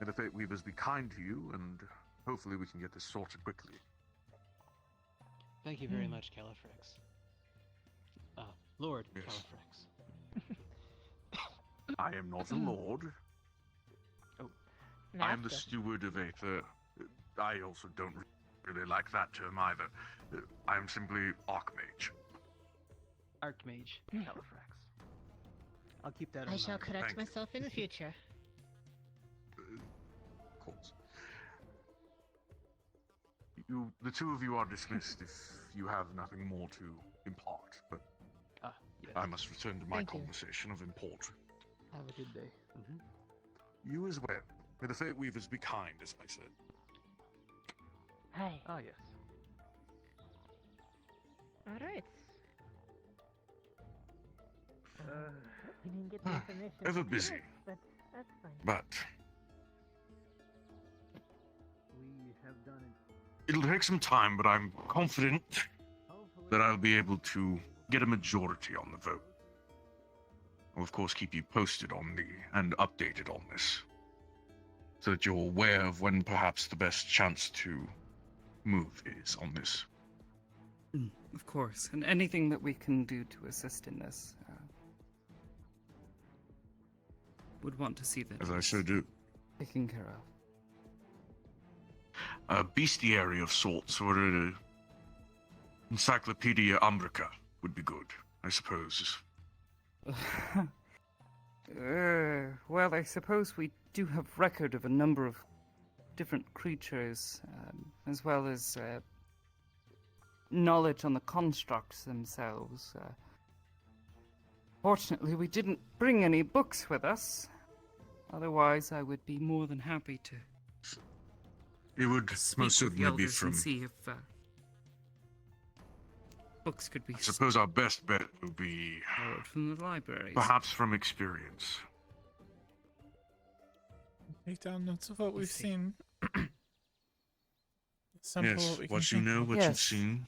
May the Fate Weavers be kind to you, and hopefully we can get this sorted quickly. Thank you very much, Califrex. Lord Yes. Califrex. I am not a lord. I am the Master. steward of Aether. I also don't really like that term either. I am simply Archmage. Archmage Califrex. I'll keep that in I mind. shall correct Thank you. myself in the future. Of course. The two of you are dismissed if you have nothing more to impart, but Yes. I must return to my Thank you. conversation of import. Have a good day. You as well. May the Fate Weavers be kind, as I said. Hi. Oh, yes. Alright. We didn't get the information. Ever from busy. Chris, but that's fine. But We have done it. it'll take some time, but I'm confident Hopefully. that I'll be able to get a majority on the vote. I'll of course keep you posted on and updated on this, so that you're aware of when perhaps the best chance to move is on this. Of course. And anything that we can do to assist in this. Would want to see that. As I so do. Taken care of. A bestiary of sorts, or an Encyclopedia Umbrica would be good, I suppose. Well, I suppose we do have record of a number of different creatures, as well as knowledge on the constructs themselves. Fortunately, we didn't bring any books with us. Otherwise, I would be More than happy to It would speak most with the certainly be elders from... and see if books could be I suppose our best bet would be borrowed from the libraries. perhaps from experience. Take down notes of what we've see. seen. Sample Yes, we what can you think know, of. what Yes. you've seen.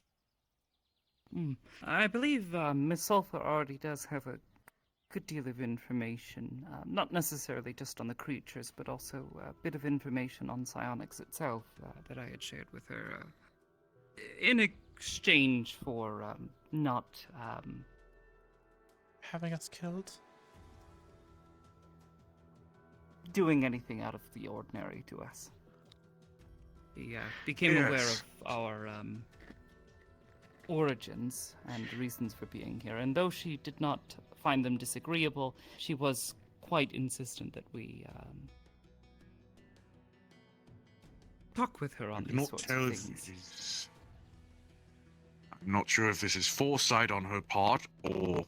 I believe Miss Sulphur already does have a good deal of information, not necessarily just on the creatures, but also a bit of information on psionics itself. That I had shared with her. In exchange for not Having us killed? doing anything out of the ordinary to us. He became aware Yes. of our Origins and reasons for being here, and though she did not find them disagreeable, she was quite insistent that we talk with her on I these cannot sorts tell of if things. it is... I'm not sure if this is foresight on her part, or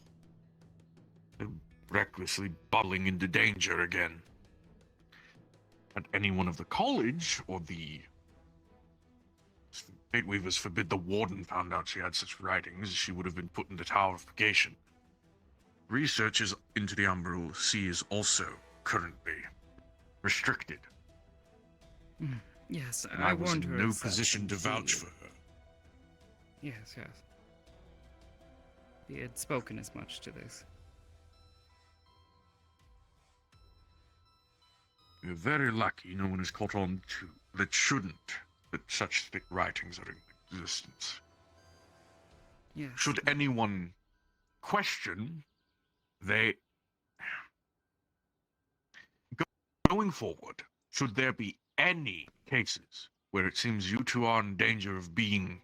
recklessly bubbling into danger again. Had anyone of the college, or the Gateweavers forbid the warden found out she had such writings, she would have been put in the Tower of Purgation. Research into the Umbral Sea is also currently restricted. Yes, And I I was warned in her. no as such, position and to vouch she- for her. Yes, yes. He had spoken as much to this. You're very lucky no one has caught on to that such thick writings are in existence. Yes. Should anyone question, going forward, should there be any cases where it seems you two are in danger of being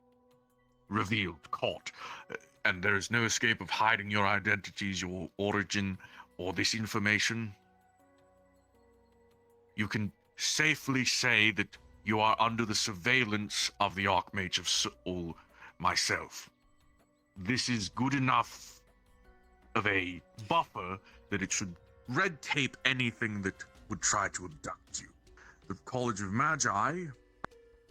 revealed, caught, and there is no escape of hiding your identities, your origin, or this information, you can safely say that you are under the surveillance of the Archmage of Soul, myself. This is good enough of a buffer that it should red tape anything that would try to abduct you. The College of Magi,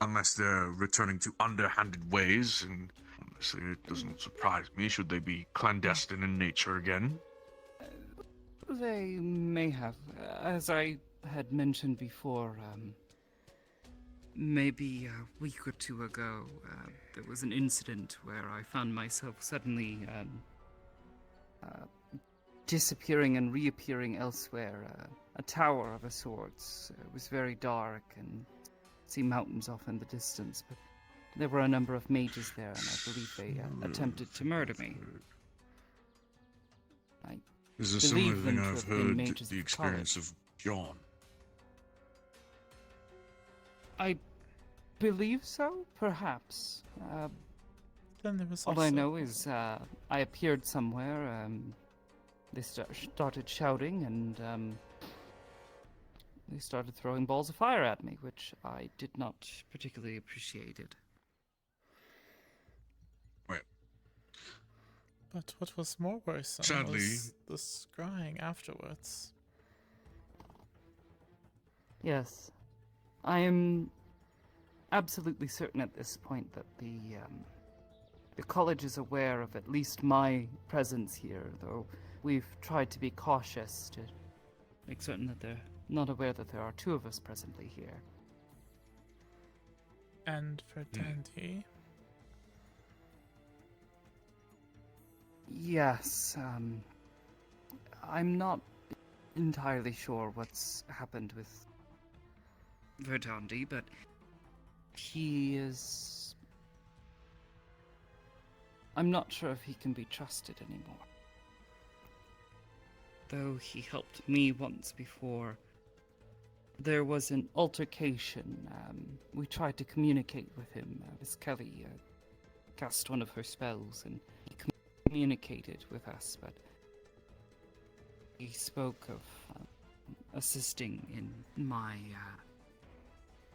unless they're returning to underhanded ways, and honestly, it doesn't surprise me should they be clandestine in nature again. They may have. As I had mentioned before, Maybe a week or two ago, there was an incident where I found myself suddenly disappearing and reappearing elsewhere. A tower of a sorts. It was very dark and see mountains off in the distance, but there were a number of mages there, and I believe they attempted to murder me. This is a believe similar thing them to I've have been heard mages the of experience college. of John. I believe so, perhaps. Then there was All I also- know is I appeared somewhere. They started shouting, and they started throwing balls of fire at me, which I did not Particularly appreciated. But what was more worrisome Sadly- was the scrying afterwards. Yes. I am absolutely certain at this point that the college is aware of at least my presence here, though we've tried to be cautious to Make certain that they're not aware that there are two of us presently here. And for Dandy, Yes, I'm not entirely sure what's happened with Verdandi, but he is... I'm not sure if he can be trusted anymore. though he helped me once before. There was an altercation. We tried to communicate with him. Miss Kelly cast one of her spells, and he communicated with us, but he spoke of assisting in my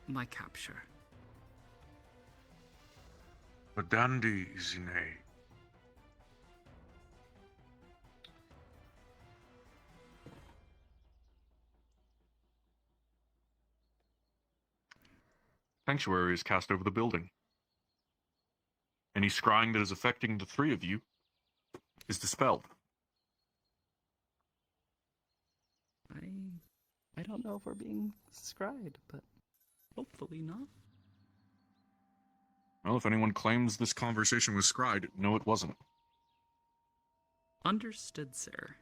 my capture. Verdandi is in a sanctuary is cast over the building. Any scrying that is affecting the three of you is dispelled. I don't know if we're being scryed, but Hopefully not. Well, if anyone claims this conversation was scryed, no, it wasn't. Understood, sir.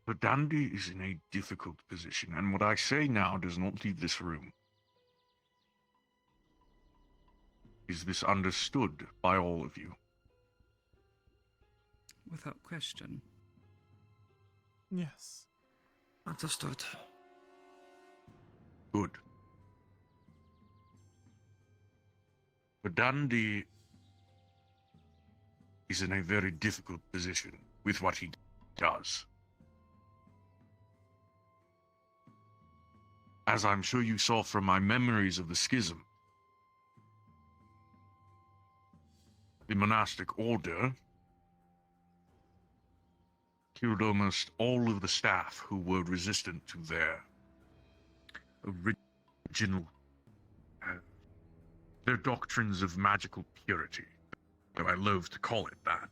Verdandi is in a difficult position, and what I say now does not leave this room. Is this understood by all of you? Without question. Yes. Understood. Good. Verdandi is in a very difficult position with what he does. As I'm sure you saw from my memories of the schism, the monastic order killed almost all of the staff who were resistant to their original, their doctrines of magical purity, though I loathe to call it that.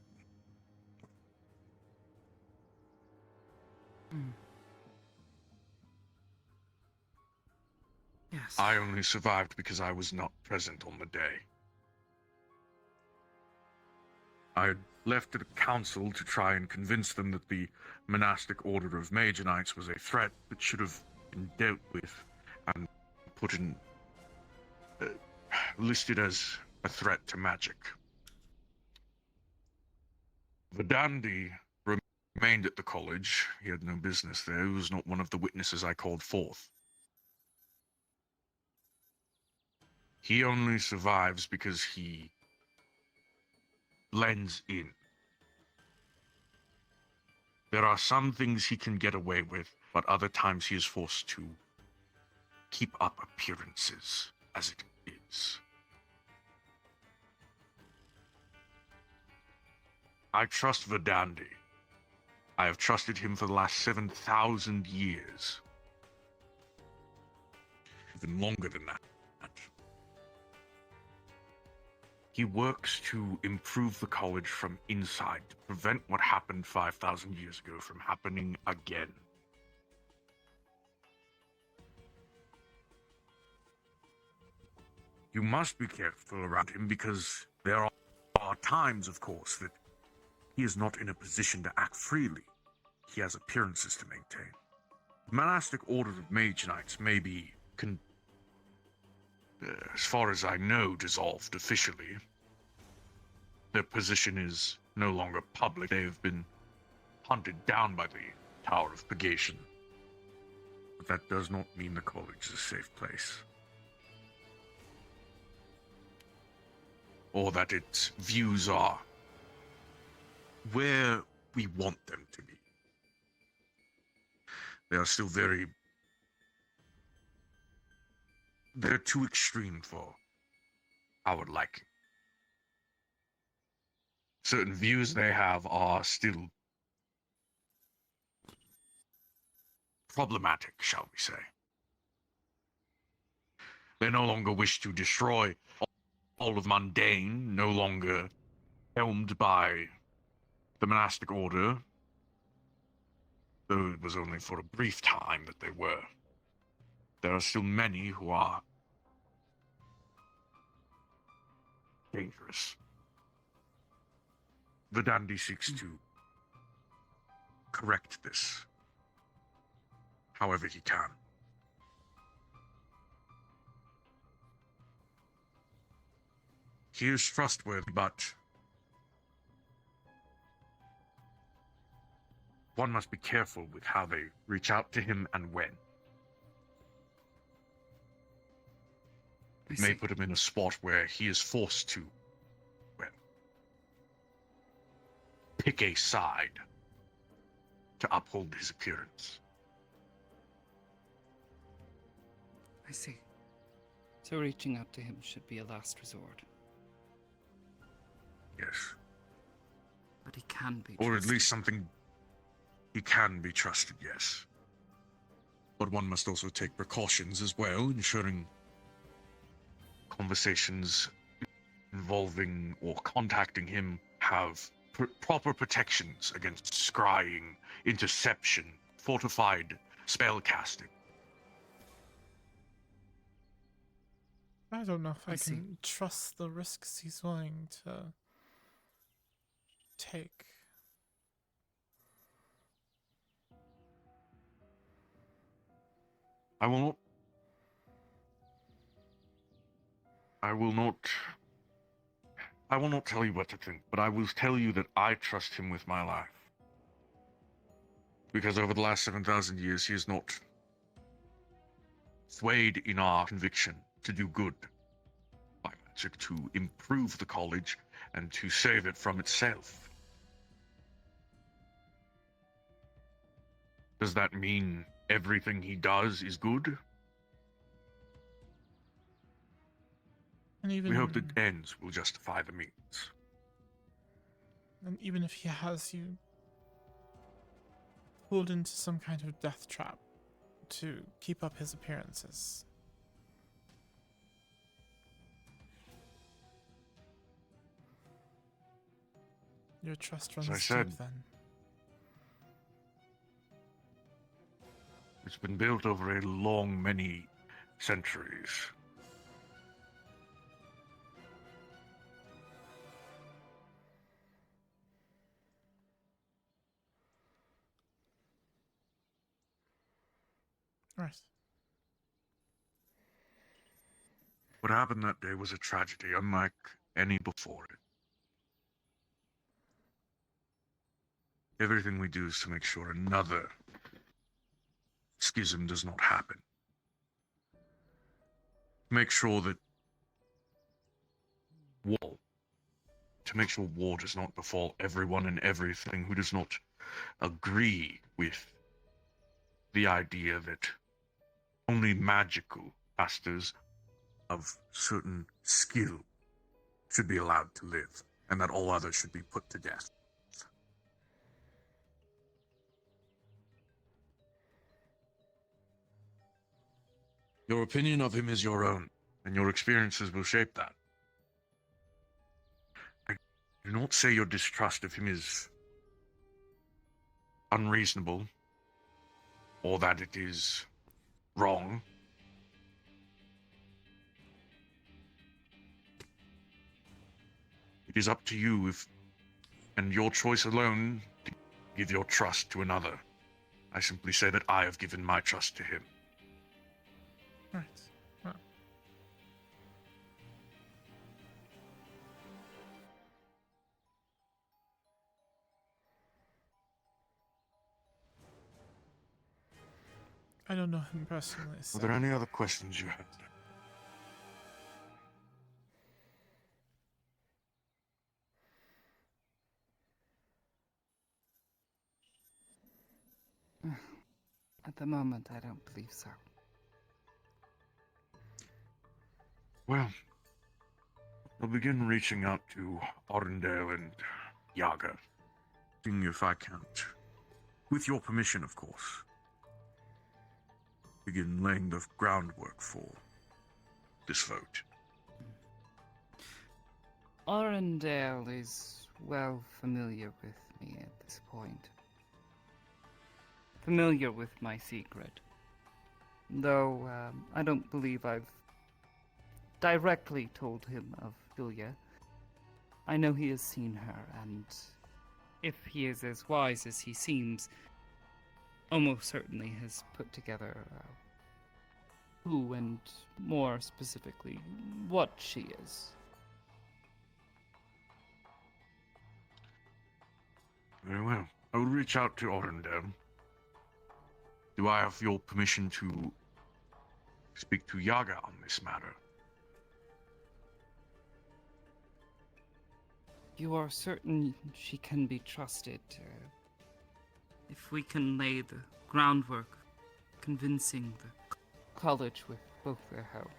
Yes. I only survived because I was not present on the day. I had left at a council to try and convince them that the monastic order of Mage Knights was a threat that should have been dealt with and put in, listed as a threat to magic. Verdandi remained at the college. He had no business there. He was not one of the witnesses I called forth. He only survives because he blends in. There are some things he can get away with, but other times he is forced to keep up appearances as it is. I trust Verdandi. I have trusted him for the last 7,000 years. Even longer than that. He works to improve the college from inside, to prevent what happened 5,000 years ago from happening again. You must be careful around him because there are times, of course, that he is not in a position to act freely. He has appearances to maintain. The monastic order of Mage Knights may be, as far as I know, dissolved officially. Their position is no longer public. They have been hunted down by the Tower of Purgation. But that does not mean the college is a safe place. Or that its views are where we want them to be. They are still they're too extreme for our liking. Certain views they have are still problematic, shall we say. They no longer wish to destroy all of mundane, no longer helmed by the monastic order, though it was only for a brief time that they were. There are still many who are dangerous. The dandy seeks to correct this however he can. He is trustworthy, but one must be careful with how they reach out to him and when. It may put him in a spot where he is forced to, well, pick a side to uphold his appearance. I see. So reaching out to him should be a last resort. Yes. But he can be Or at trusted. least something he can be trusted, yes. But one must also take precautions as well, ensuring conversations involving or contacting him have proper protections against scrying, interception, fortified spellcasting. I don't know if I see. can trust the risks he's willing to take. I will not tell you what to think, but I will tell you that I trust him with my life. Because over the last 7,000 years, he has not swayed in our conviction to do good by magic, to improve the college, and to save it from itself. Does that mean everything he does is good? And even We hope the ends will justify the means. And even if he has you pulled into some kind of death trap to keep up his appearances, your trust runs As I deep said, then. it's been built over a long, many centuries. Right. What happened that day was a tragedy unlike any before it. Everything we do is to make sure another schism does not happen. Make sure that to make sure war does not befall everyone and everything who does not agree with the idea that only magical masters of certain skill should be allowed to live, and that all others should be put to death. Your opinion of him is your own, and your experiences will shape that. I do not say your distrust of him is unreasonable, or that it is wrong. It is up to you and your choice alone, to give your trust to another. I simply say that I have given my trust to him. Right. Well. I don't know him personally, so... Are there any other questions you have? At the moment, I don't believe so. Well, I'll begin reaching out to Arundel and Yaga, seeing if I can't, with your permission, of course, begin laying the groundwork for this vote. Arundel is well familiar with me at this point. Familiar with my secret. Though, I don't believe I've directly told him of Julia. I know he has seen her, and if he is as wise as he seems, almost certainly has put together who and more specifically what she is. Very well. I will reach out to Orendel. Do I have your permission to speak to Yaga on this matter? You are certain she can be trusted? If we can lay the groundwork, convincing the college with both their help.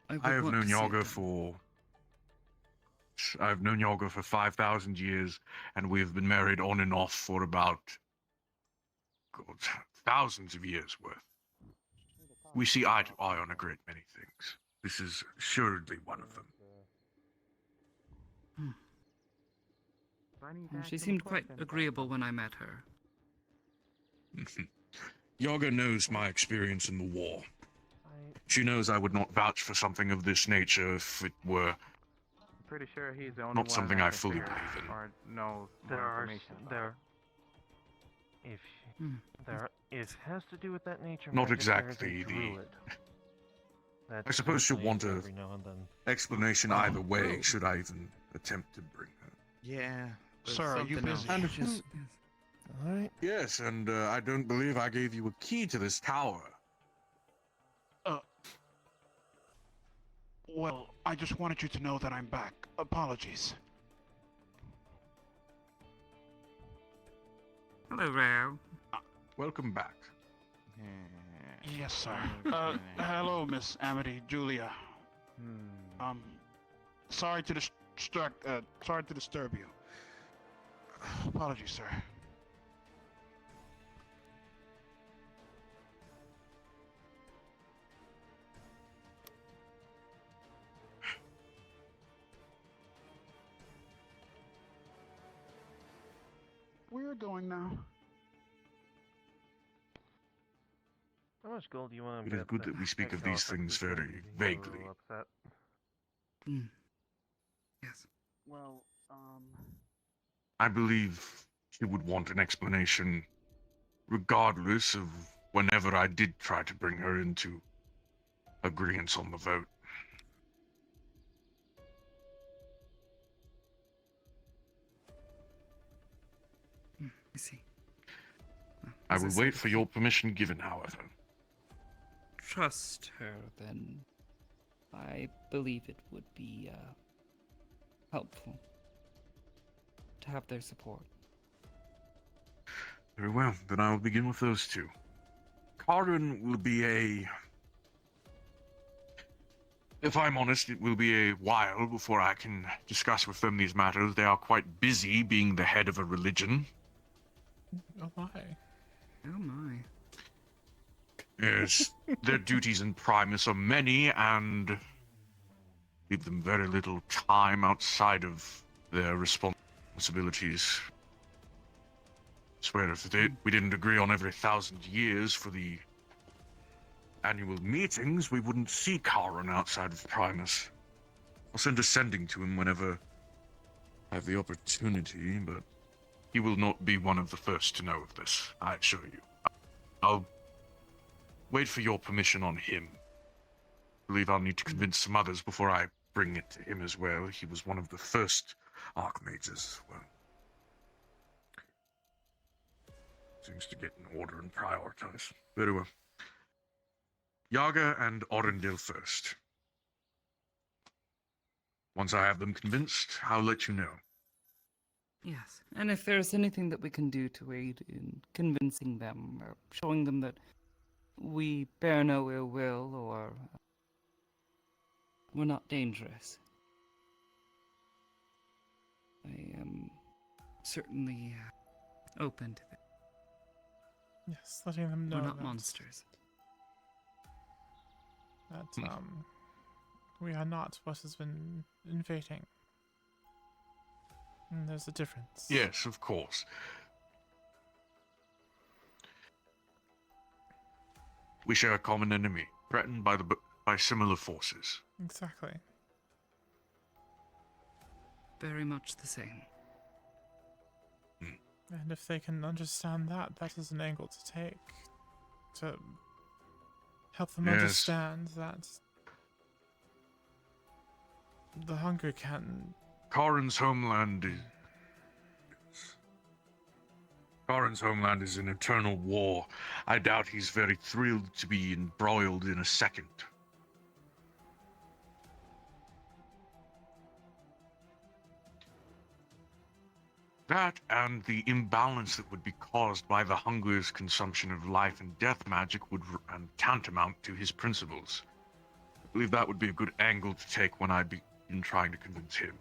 I have known Yaga for... I've known Yaga for 5,000 years, and we have been married on and off for about... God, thousands of years worth. We see eye to eye on a great many things. This is assuredly one of them. She seemed quite agreeable when I met her. Yaga knows my experience in the war. She knows I would not vouch for something of this nature if it were Pretty sure he's the only not one something that I can fully figure believe in. or knows There more are information about. there. If there, if it has to do with that nature, Not magic, there's a exactly the- druid that I suppose she'll plays want a every now and then. explanation either way, should I even attempt to bring her. Yeah. there's Sir, are you something busy? else. And Alright. yes, and I don't believe I gave you a key to this tower. Well, I just wanted you to know that I'm back. Apologies. Hello, Rao. Welcome back. Yes, sir. Hello, Miss Amity, Julia. Sorry to disturb you. Apologies, sir. We're going now. How much gold do you want It to is good that we speak of these things very vaguely. Upset. Yes. Well, I believe she would want an explanation, regardless of whenever I did try to bring her into agreement on the vote. I see. I As will said, wait for your permission given, however. Trust her, then. I believe it would be helpful to have their support. Very well, then I will begin with those two. Karen will be a... If I'm honest, it will be a while before I can discuss with them these matters. They are quite busy being the head of a religion. Oh my. Oh my. Yes, their duties in Primus are many, and leave them very little time outside of their responsibilities. I swear, if we didn't agree on every 1,000 years for the annual meetings, we wouldn't see Charon outside of Primus. I'll send a sending to him whenever I have the opportunity, but he will not be one of the first to know of this, I assure you. I'll wait for your permission on him. I believe I'll need to convince some others before I bring it to him as well. He was one of the first Archmages. Well, seems to get in order and prioritize. Very well. Yaga and Orendil first. Once I have them convinced, I'll let you know. Yes. And if there's anything that we can do to aid in convincing them, or showing them that we bear no ill will, or we're not dangerous, I am certainly open to it. Yes, letting them know We're not that, monsters. that we are not what has been invading. And there's a difference. Yes, of course. We share a common enemy, threatened by similar forces. Exactly. very much the same. And if they can understand that, that is an angle to take. To help them Yes. understand that the hunger can... Karin's homeland is an eternal war. I doubt he's very thrilled to be embroiled in a second. That and the imbalance that would be caused by the hunger's consumption of life and death magic would tantamount to his principles. I believe that would be a good angle to take when I begin trying to convince him.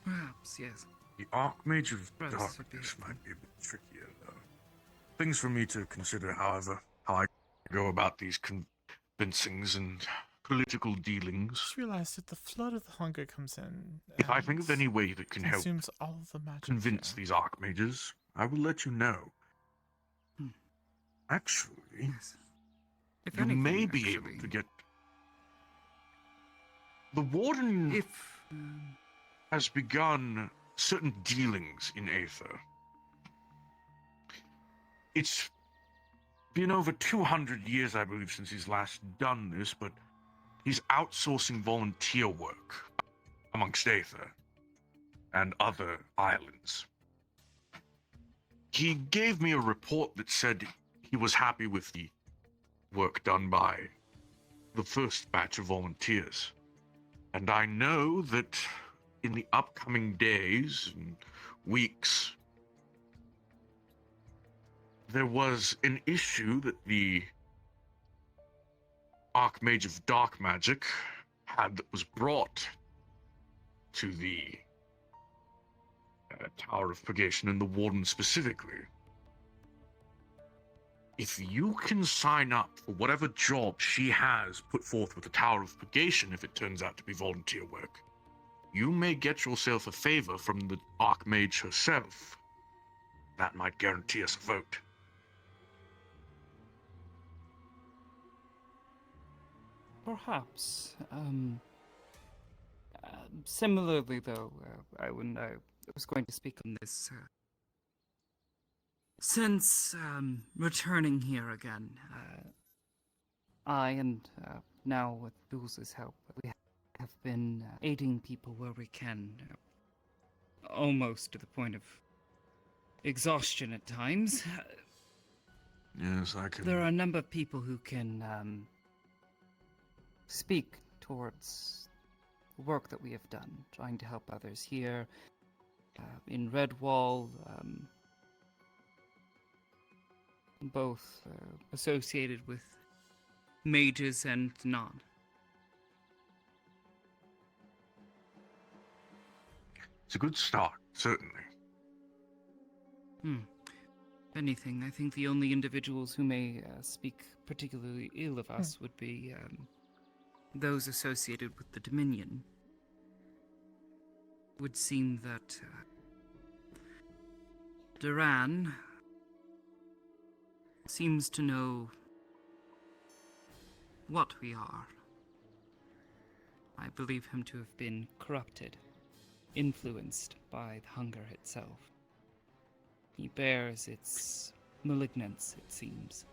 Perhaps, yes. The Archmage of Perhaps would be Darkness might be a bit trickier, though. Things for me to consider, however, how I go about these convincings and political dealings. Just realized that the flood of the hunger comes in. If I think of any way that can help consumes all of the magic convince here. these Archmages, I will let you know. Actually, Yes. If you anything, may be actually, able to get... The Warden If... has begun certain dealings in Aether. It's been over 200 years, I believe, since he's last done this, but he's outsourcing volunteer work amongst Aether and other islands. He gave me a report that said he was happy with the work done by the first batch of volunteers. And I know that in the upcoming days and weeks, there was an issue that the Archmage of Dark Magic had that was brought to the Tower of Purgation and the Warden specifically. If you can sign up for whatever job she has put forth with the Tower of Purgation, if it turns out to be volunteer work, you may get yourself a favor from the Archmage herself. That might guarantee us a vote. Perhaps. Similarly, though, I was going to speak on this. Since returning here again, I and now with Dulce's help, we have been aiding people where we can, almost to the point of exhaustion at times. Yes, I can... There are a number of people who can speak towards the work that we have done, trying to help others here, in Redwall, both associated with mages and not. It's a good start, certainly. If anything, I think the only individuals who may speak particularly ill of us would be those associated with the Dominion. Would seem that Duran seems to know what we are. I believe him to have been corrupted, influenced by the hunger itself. He bears its malignance, it seems.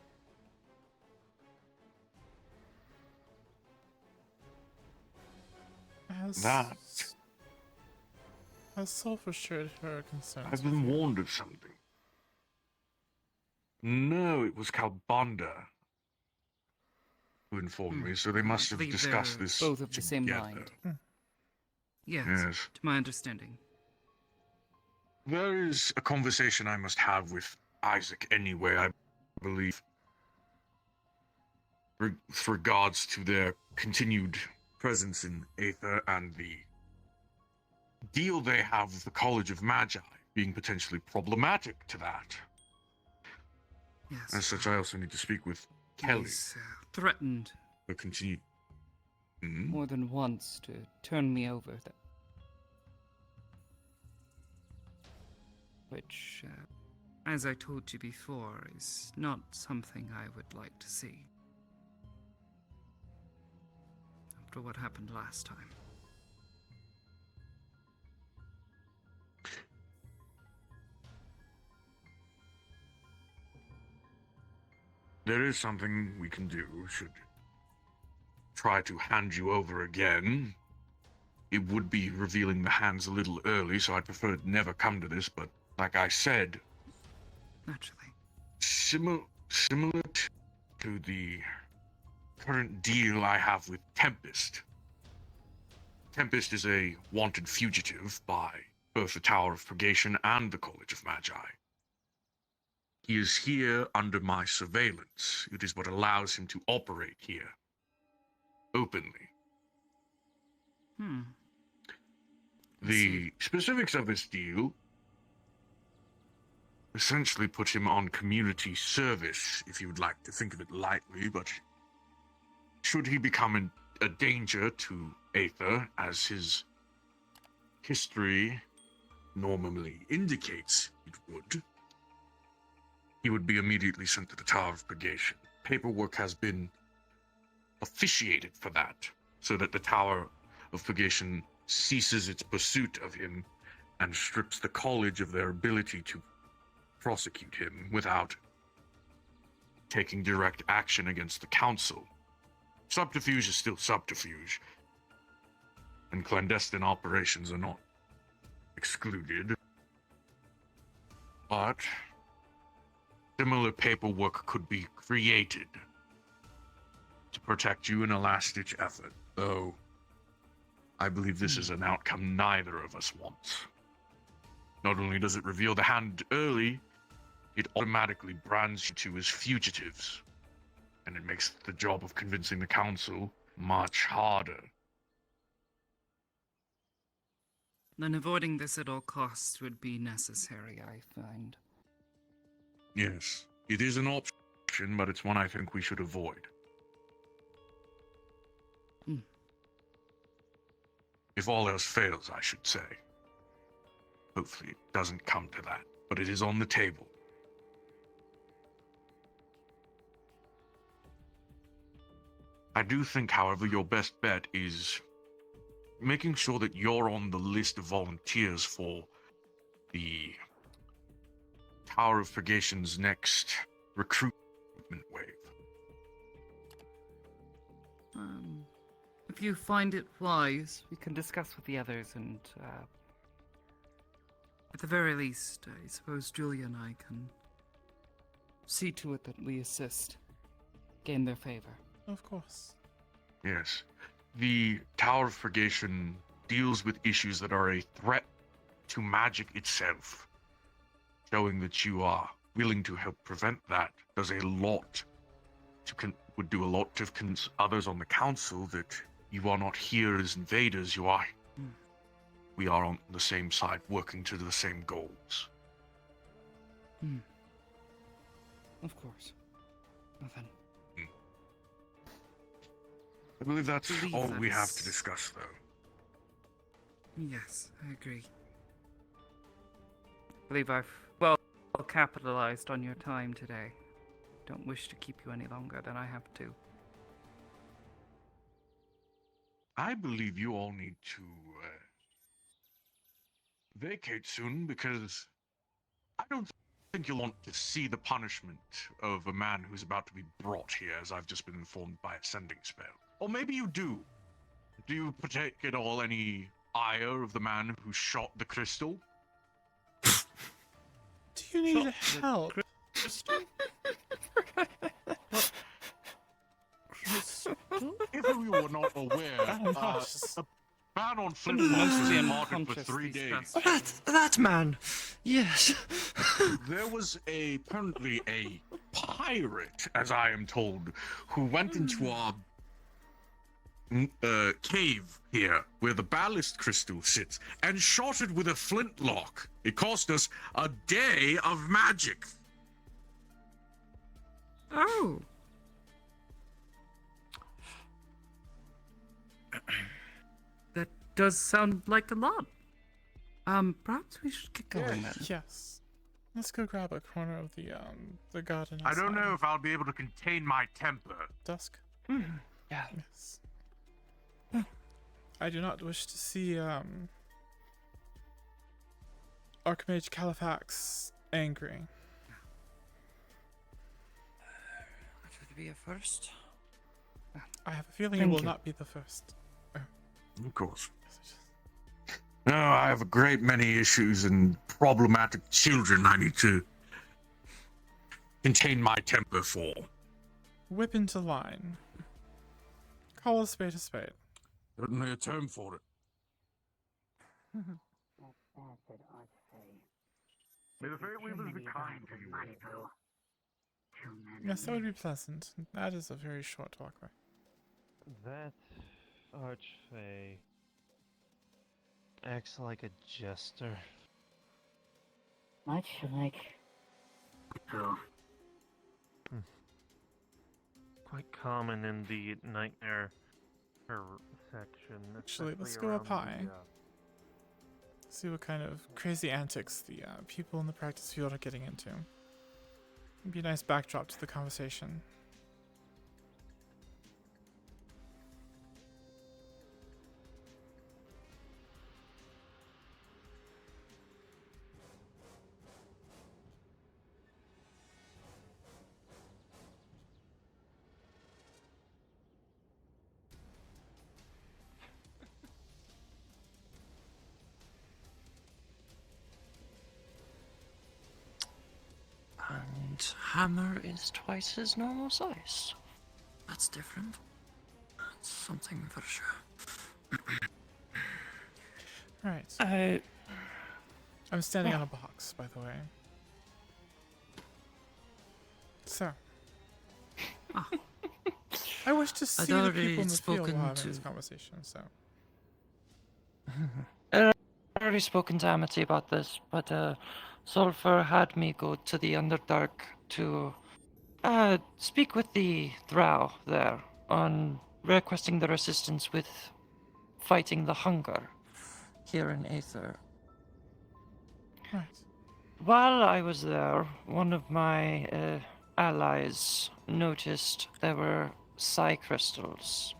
Has Sulfur shared her concerns? I've been warned of something. No, it was Kalbanda who informed me, so they must have discussed this both of the same together. mind. Yes, to my understanding. There is a conversation I must have with Isaac anyway, I believe, with regards to their continued presence in Aether and the deal they have with the College of Magi being potentially problematic to that. Yes. As such, I also need to speak with Kelly. He's threatened. For continued... More than once to turn me over. Which, as I told you before, is not something I would like to see. after what happened last time. There is something we can do. Should try to hand you over again. It would be revealing the hands a little early, so I'd prefer it never come to this, but like I said, Naturally. similar to the current deal I have with Tempest. Tempest is a wanted fugitive by both the Tower of Purgation and the College of Magi. He is here under my surveillance. It is what allows him to operate here openly. The specifics of this deal essentially put him on community service, if you would like to think of it lightly, but should he become a danger to Aether, as his history normally indicates it would, he would be immediately sent to the Tower of Purgation. Paperwork has been officiated for that, so that the Tower of Purgation ceases its pursuit of him and strips the college of their ability to prosecute him without taking direct action against the council. Subterfuge is still subterfuge, and clandestine operations are not excluded. But similar paperwork could be created to protect you in a last-ditch effort, though I believe this is an outcome neither of us wants. Not only does it reveal the hand early, it automatically brands you two as fugitives, and it makes the job of convincing the council much harder. Then avoiding this at all costs would be necessary, I find. Yes, it is an option, but it's one I think we should avoid. If all else fails, I should say. Hopefully it doesn't come to that, but it is on the table. I do think, however, your best bet is making sure that you're on the list of volunteers for the Tower of Purgation's next recruitment wave. If you find it wise, We can discuss with the others and, at the very least, I suppose Julia and I can see to it that we assist, gain their favor. Of course. Yes. The Tower of Purgation deals with issues that are a threat to magic itself. Showing that you are willing to help prevent that does a lot would do a lot to convince others on the council that you are not here as invaders, we are on the same side, working to the same goals. Of course. Nothing. I believe that's all we have to discuss, though. Yes, I agree. I believe I've well capitalized on your time today. Don't wish to keep you any longer than I have to. I believe you all need to vacate soon, because I don't think you'll want to see the punishment of a man who's about to be brought here, as I've just been informed by a sending spell. Or maybe you do. Do you partake at all any ire of the man who shot the crystal? Do you need help? If you were not aware, the ban on flint was marked for 3 days. That man! Yes. There was apparently a pirate, as I am told, who went into our cave here, where the ballast crystal sits, and shot it with a flintlock. It cost us a day of magic. Oh. That does sound like a lot. Perhaps we should get going then. Yes. Let's go grab a corner of the garden. I don't outside. know if I'll be able to contain my temper. Dusk. Yeah. Yes. I do not wish to see Archmage Califax angry. That would be a first. I have a feeling it Thank will you. not be the first. Of course. No, I have a great many issues and problematic children I need to contain my temper for. Whip into line. Call a spade a spade. Certainly a term for it. May the fate weavers be kind to you. Yes, that would be pleasant. That is a very short walkway. That archfey acts like a jester. Much like Quite common in the nightmare section. Actually, let's especially go up around high. the, See what kind of crazy antics the people in the practice field are getting into. It'd be a nice backdrop to the conversation. And hammer is twice his normal size. That's different. That's something for sure. Right. I'm standing on a box, by the way. So. I wish to see the people in the field while having this conversation, so. I've already spoken to Amity about this, but Sulfur had me go to the Underdark to speak with the Drow there on requesting their assistance with fighting the hunger here in Aether. Right. While I was there, one of my allies noticed there were psi crystals,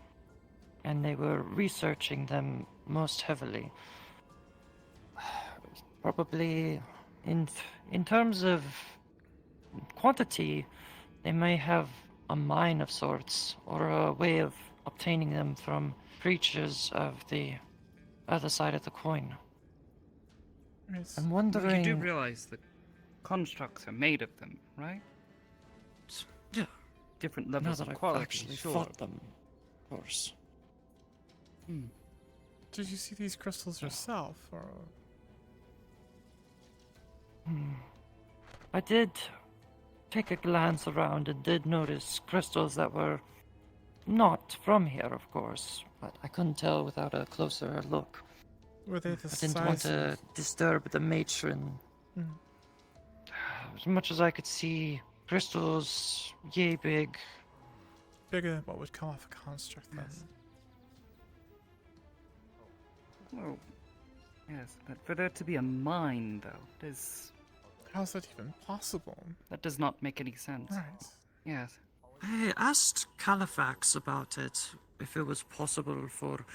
and they were researching them most heavily. Probably in terms of quantity, they may have a mine of sorts, or a way of obtaining them from creatures of the other side of the coin. I'm wondering... You do realize that constructs are made of them, right? Yeah. Different Now levels that of I've quality, actually sure. fought them, of course. Did you see these crystals yourself, or? I did take a glance around and did notice crystals that were not from here, of course, but I couldn't tell without a closer look. Were they the I didn't want size to of... disturb the matron. As much as I could see, crystals yay big. Bigger than what would come off a construct, then. Well, yes, but for there to be a mine, though, how's that even possible? That does not make any sense. Right. Yes. I asked Califax about it, if it was possible for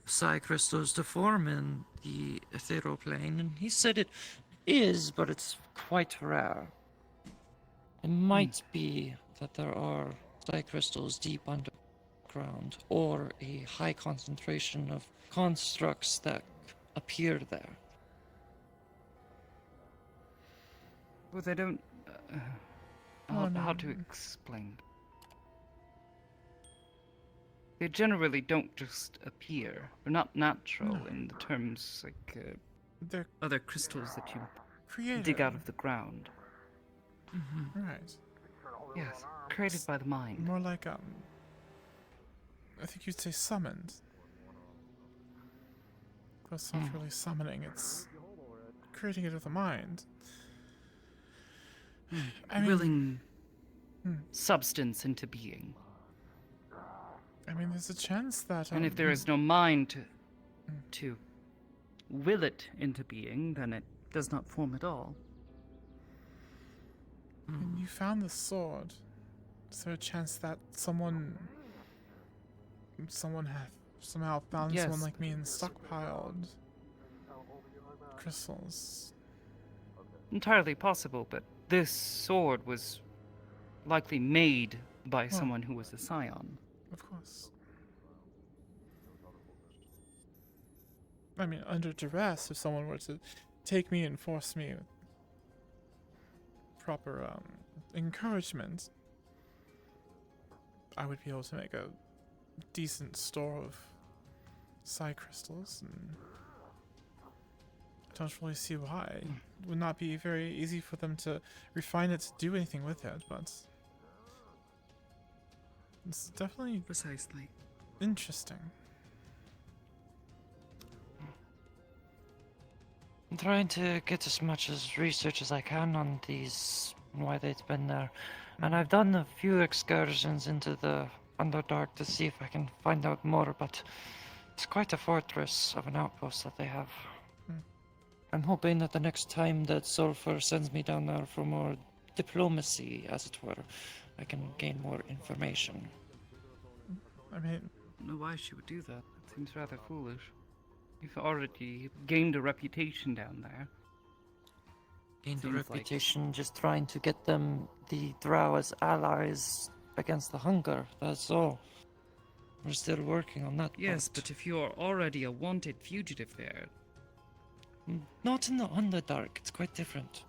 psi crystals to form in the ethereal plane, and he said it is, but it's quite rare. It might be that there are psi crystals deep underground, or a high concentration of constructs that appear there. Well, they don't... Oh, how no. to explain? They generally don't just appear. They're not natural in the terms like They're other crystals that you created. dig out of the ground. Right. Yes, created by the mind. More like, I think you'd say summoned. But it's not really summoning, it's creating it with the mind. I mean, Willing substance into being. I mean, there's a chance that... And if there is no mind to will it into being, then it does not form at all. When you found the sword, is there a chance that someone somehow found Yes. someone like me and stockpiled crystals. Entirely possible, but this sword was likely made by Well, someone who was a scion. Of course. I mean, under duress, if someone were to take me and force me with proper encouragement, I would be able to make a decent store of psi crystals, and I don't really see why. It would not be very easy for them to refine it to do anything with it, but it's definitely Precisely. interesting. I'm trying to get as much as research as I can on these, why they've been there. And I've done a few excursions into the Underdark to see if I can find out more, but it's quite a fortress of an outpost that they have. I'm hoping that the next time that Sulfur sends me down there for more diplomacy, as it were, I can gain more information. I mean, I don't know why she would do that. That seems rather foolish. You've already gained a reputation down there. Gained a Seems like- reputation just trying to get them, the Drow, as allies against the hunger, that's all. We're still working on that Yes, part. but if you're already a wanted fugitive there, Not in the Underdark, it's quite different.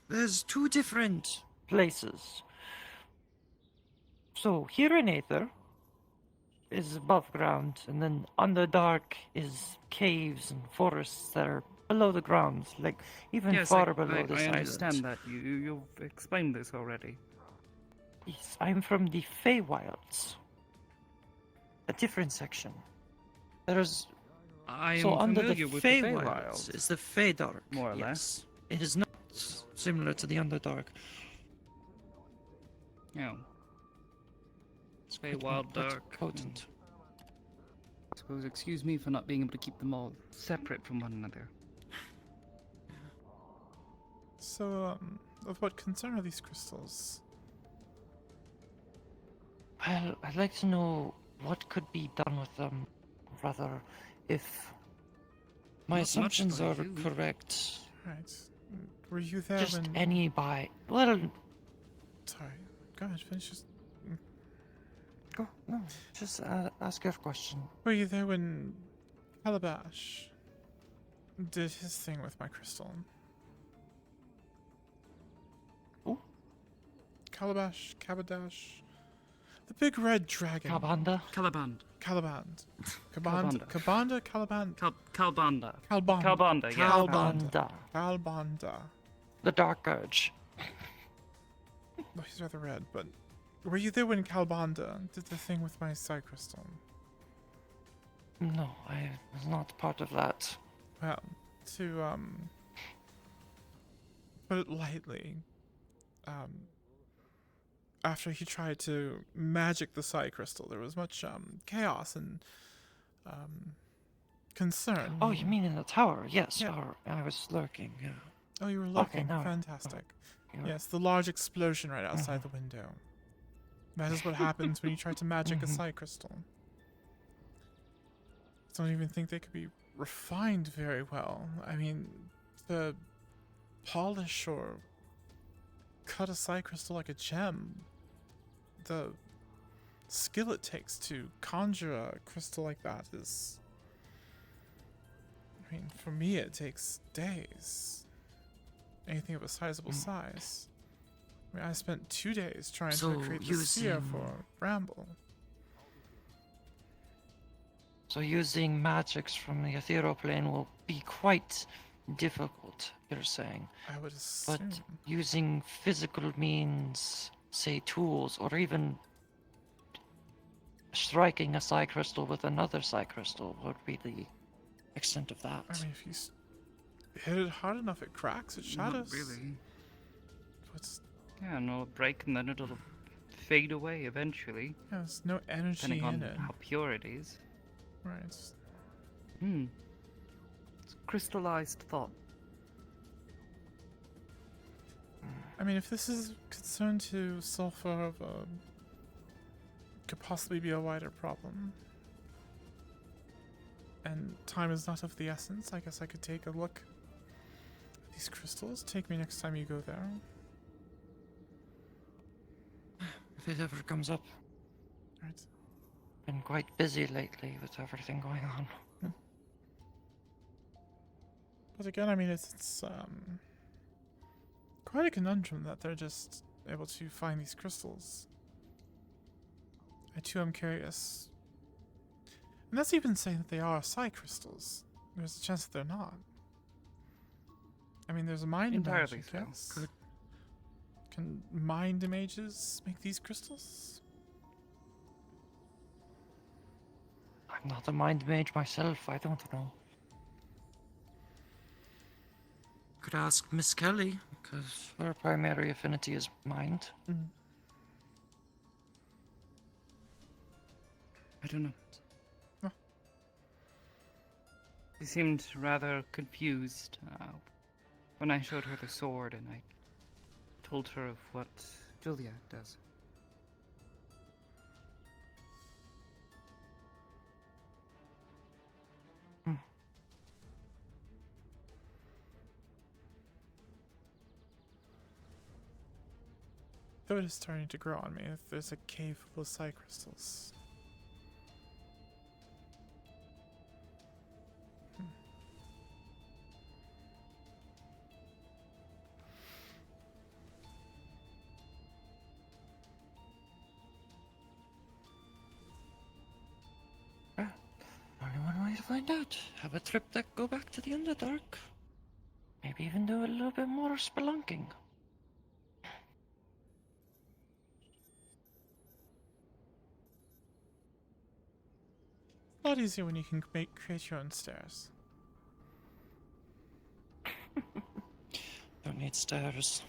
There's two different places. So, here in Aether is above ground, and then Underdark is caves and forests that are below the ground, like even yes, far I, below this I island. understand that. You've explained this already. Yes, I'm from the Feywilds. A different section. There's I am so under the familiar with the Feywilds Feywilds. is the Feydark, More or yes. less. It is not similar to the Underdark. No. It's very Quite wild quite dark. potent. I suppose excuse me for not being able to keep them all separate from one another. so, of what concern are these crystals? Well, I'd like to know what could be done with them. Rather, if my Not much assumptions by are you. correct, Right. Were you there just when... any by. Well, Sorry. Go ahead, finish. go, no, just ask your question. Were you there when Calabash did his thing with my crystal? Who? Calabash, Cabadash, the big red dragon. Kabanda? Calaband. Calaband. Cabanda, Calaband. Calbanda. Calband. Calbanda, yeah. Calbanda. Calbanda. The Dark Urge. Oh, he's rather red, but were you there when Calbanda did the thing with my psi crystal? No, I was not part of that. Well, to put it lightly, after he tried to magic the psi crystal, there was much chaos and concern. Oh, you mean in the tower? Yes, Yeah. or I was lurking, yeah. Oh, you were Okay, looking. now- Fantastic. You're- Yes, the large explosion right outside the window. That is what happens when you try to magic a psi crystal. I don't even think they could be refined very well. I mean, to polish or cut a psi crystal like a gem, the skill it takes to conjure a crystal like that is... I mean, for me it takes days. Anything of a sizable size. I mean, I spent 2 days trying So to create the sphere using- for Bramble. So using magics from the ethereal plane will be quite difficult, you're saying. I would But assume. using physical means, say tools, or even striking a psi crystal with another psi crystal would be the extent of that. I mean, if you hit it hard enough, it cracks, it shatters. Not really. What's... Yeah, and it'll break and then it'll fade away eventually. Yeah, there's no energy Depending on in it. how pure it is. Right. It's crystallized thought. I mean, if this is concerned to sulfur of could possibly be a wider problem. And time is not of the essence. I guess I could take a look at these crystals. Take me next time you go there. If it ever comes up. Right. Been quite busy lately with everything going on. But again, I mean, it's quite a conundrum that they're just able to find these crystals. I too am curious. And that's even saying that they are psi crystals. There's a chance that they're not. I mean, there's a mind Entirely magic, so. yes. Can mind mages make these crystals? I'm not a mind mage myself, I don't know. Could ask Miss Kelly, because her primary affinity is mind. I don't know. She seemed rather confused when I showed her the sword and I told her of what Julia does. Though it is starting to grow on me if there's a cave full of psi crystals. Only one way to find out. Have a trip that go back to the Underdark. Maybe even do a little bit more spelunking. A lot easier when you can create your own stairs. Don't need stairs.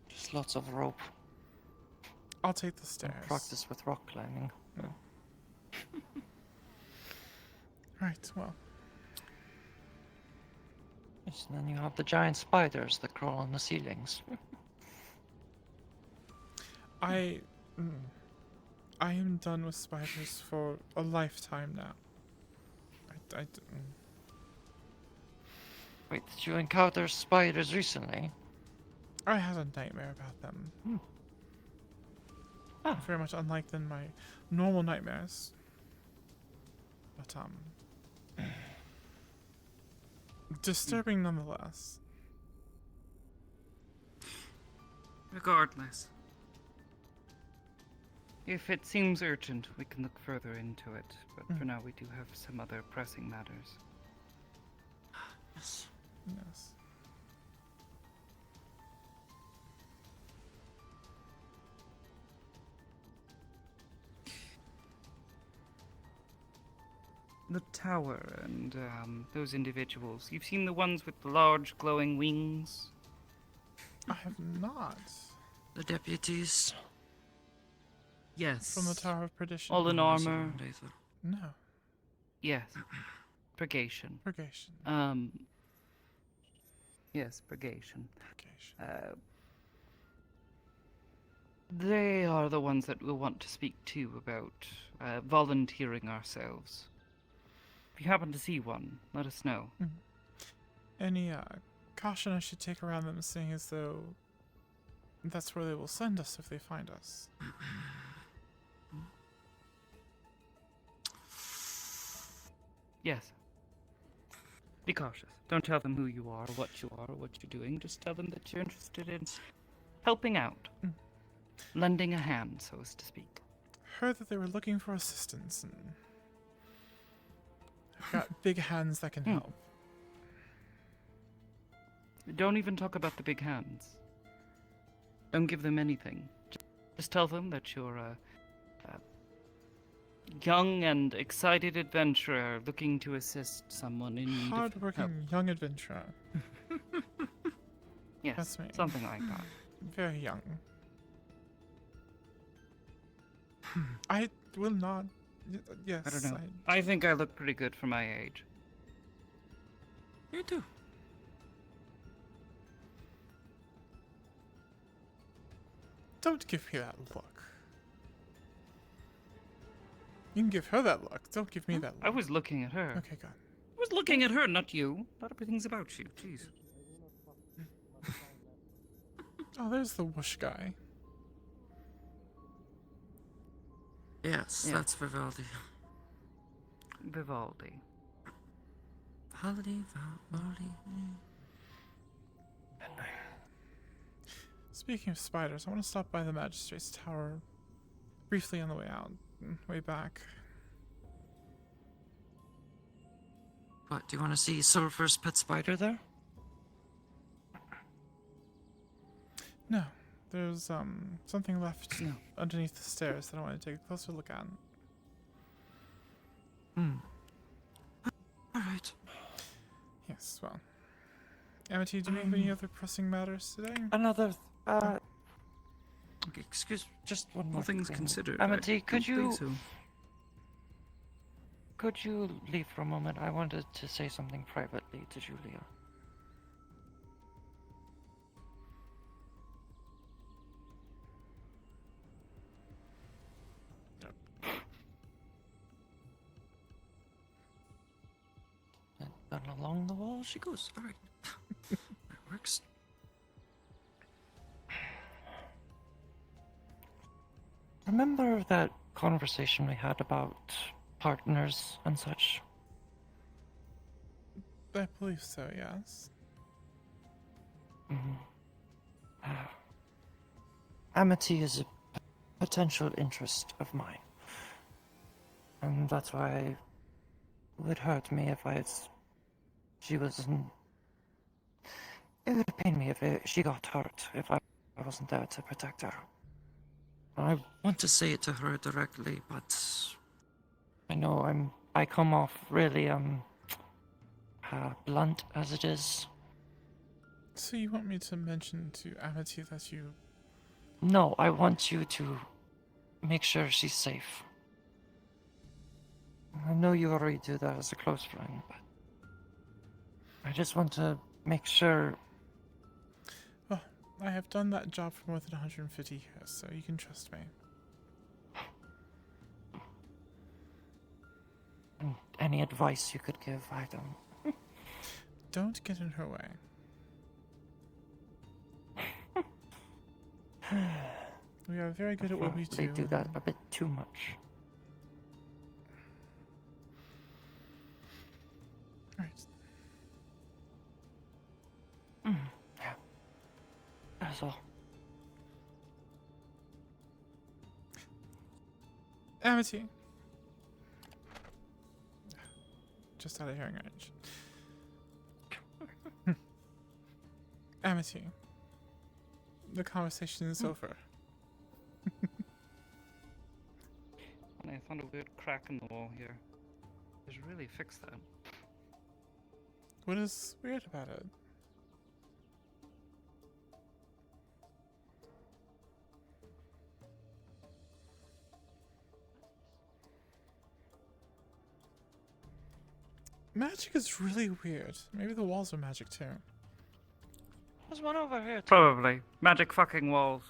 Just lots of rope. I'll take the stairs. And practice with rock climbing. Right, well. Yes, and then you have the giant spiders that crawl on the ceilings. I am done with spiders for a lifetime now. Wait, did you encounter spiders recently? I had a nightmare about them. Very much unlike than my normal nightmares. But disturbing nonetheless. Regardless. If it seems urgent, we can look further into it, but for now we do have some other pressing matters. Yes. Yes. The tower and those individuals. You've seen the ones with the large glowing wings? I have not. The deputies. Yes. From the Tower of Perdition. All in armor. No. Yes. Purgation. Purgation. Yes, purgation. Purgation. They are the ones that we'll want to speak to about volunteering ourselves. If you happen to see one, let us know. Any caution I should take around them, seeing as though that's where they will send us if they find us? Yes. Be cautious. Don't tell them who you are, what you're doing. Just tell them that you're interested in helping out. Lending a hand, so as to speak. Heard that they were looking for assistance, and I've got big hands that can help. Don't even talk about the big hands. Don't give them anything. Just tell them that you're a young and excited adventurer looking to assist someone in need of help. Hard-working young adventurer. Yes, That's me. something like that. Very young. I will not. Yes. I don't know. I think I look pretty good for my age. You do. Don't give me that look. You can give her that look. Don't give me that look. I was looking at her. Okay, good. I was looking at her, not you. Not everything's about you. Jeez. Oh, there's the whoosh guy. Yes, Yeah. that's Vivaldi. Vivaldi. Vivaldi. Speaking of spiders, I want to stop by the Magistrate's Tower briefly on the way out, way back. What, do you want to see Sulphur's pet spider there? No, there's something left No. underneath the stairs that I want to take a closer look at. Alright. Yes, well. Amity, do you have any other pressing matters today? Another, excuse, just one more All things thing. considered. Amity, I could don't you... think so. Could you leave for a moment? I wanted to say something privately to Julia. And along the wall she goes. Alright. That works. Remember that conversation we had about partners and such? I believe so, yes. Amity is a potential interest of mine. And that's why it would hurt me if she wasn't... It would pain me if she got hurt, if I wasn't there to protect her. I want to say it to her directly, but I know I come off really, blunt as it is. So you want me to mention to Amity that you... No, I want you to make sure she's safe. I know you already do that as a close friend, but I just want to make sure. Well, I have done that job for more than 150 years, so you can trust me. And any advice you could give, I don't. Don't get in her way. We are very good at what we do. They do that a bit too much. Right. Yeah. That's all. Amity. Just out of hearing range. Amity. The conversation is over. And I found a weird crack in the wall here. I should really fix that. What is weird about it? Magic is really weird. Maybe the walls are magic too. There's one over here. Probably. Magic fucking walls.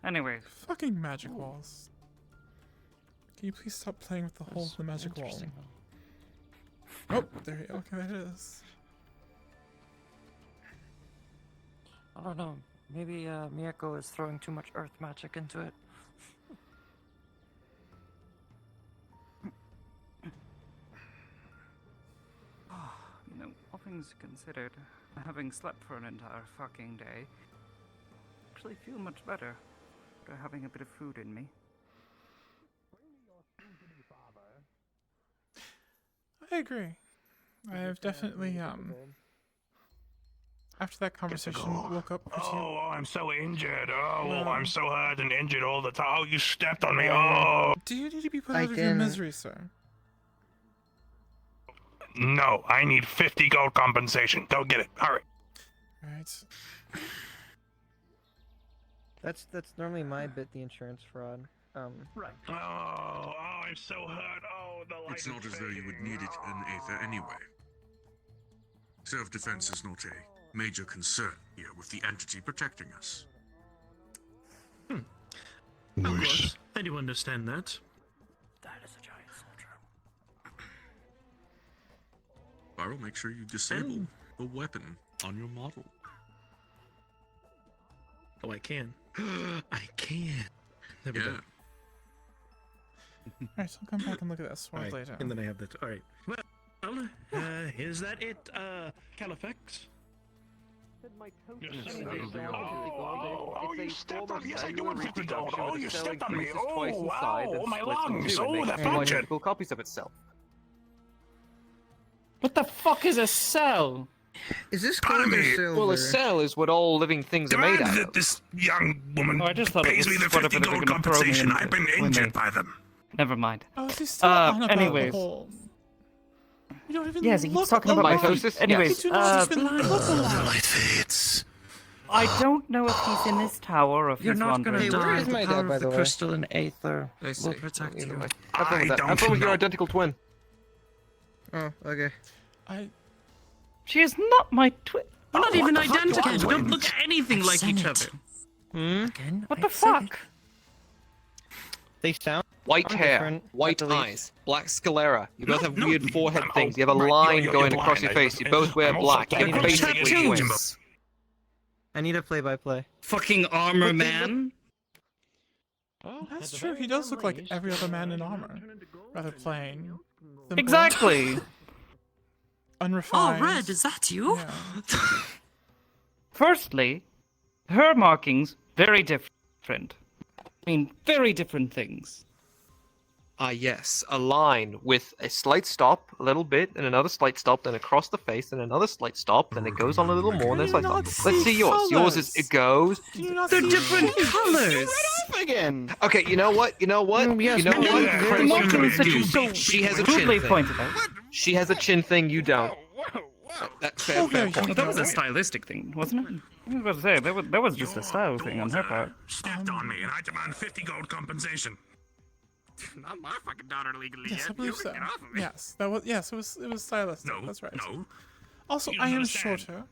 Anyways. Fucking magic walls. Can you please stop playing with the hole in the magic wall? Oh, there you go. Okay, there it is. I don't know. Maybe Miyako is throwing too much earth magic into it. You know, all things considered, having slept for an entire fucking day, actually feel much better after having a bit of food in me. I agree. I have definitely, after that conversation, woke up pretty... Oh, I'm so injured. Oh, I'm so hurt and injured all the time. Oh, you stepped on me. Oh. Do you need to be put out of your misery, sir? No, I need 50 gold compensation. Go get it. Hurry. Right. That's normally my bit, the insurance fraud. Right. Oh, I'm so hurt. Oh, the light It's not as though you would need it in Aether anyway. Self-defense is not a major concern here with the entity protecting us. Of course, I do understand that. That is a giant soldier. Spiral, make sure you disable the weapon on your model. Oh, I can. I can. There we go. Alright, so I'll come back and look at that sword later. And then I have that. All right. Well, is that it, Califax? Oh, you stepped on me. Yes, I do want 50 gold. Oh, you stepped on me. Oh, wow. Oh, my lungs. Oh, the function. Copies of itself. What the fuck is a cell? Is this gold or silver? Well, a cell is what all living things are made out Demand that of. this young woman Oh, I just thought it pays me was the whatever 50 they were gold gonna throw me compensation. into I've been when injured they- by them. Never mind. Oh, is he still on about anyways. the whole... You don't even Yes, he keeps look talking about alike. mitosis. Anyways, You do not even look alike. Light fades. I don't know if he's in this tower or if You're he's not gonna wandering. Hey, where die. is The my power dad, by of the the way? crystal and Aether I see. will protect Either you. way. I Have fun with don't your know. identical twin. Oh, okay. She is not my twin. We're not even what the fuck? identical. We Wait. don't look anything like said each it. other. Again, What I the said it. fuck? They sound White hair, different, white at least. eyes, black sclera. You both have No, weird forehead I'm things. You have a right, line you're going blind. across your face. You both wear I'm also black. You're blind. basically Tattoos. twins. I need a play-by-play. Fucking armor man. That's true, he does look like every other man in armor. Rather plain. Simple, Exactly. Unrefined. Oh, Red, is that you? Yeah. Firstly, her markings very different. I mean, very different things. Yes, a line with a slight stop, a little bit, and another slight stop, then across the face, and another slight stop, then it goes on a little more, and then a slight stop. Let's see yours. Yours is it goes. They're different colors. Again. Okay, you know what? You know what? yes, you know but what? then- The markings that you so She has a chin rudely thing. pointed out. She has a chin thing. You don't. That's fair. Oh, fair yeah, point. you That was a know. stylistic thing, wasn't it? I was about to say, that was just a style thing on her part. Stepped on me, and I demand 50 gold compensation. Not my fucking daughter legally Yes, yet. I believe You so. get off of me. Yes, that was it was stylistic. No, That's right. no. Also, You I am understand. shorter.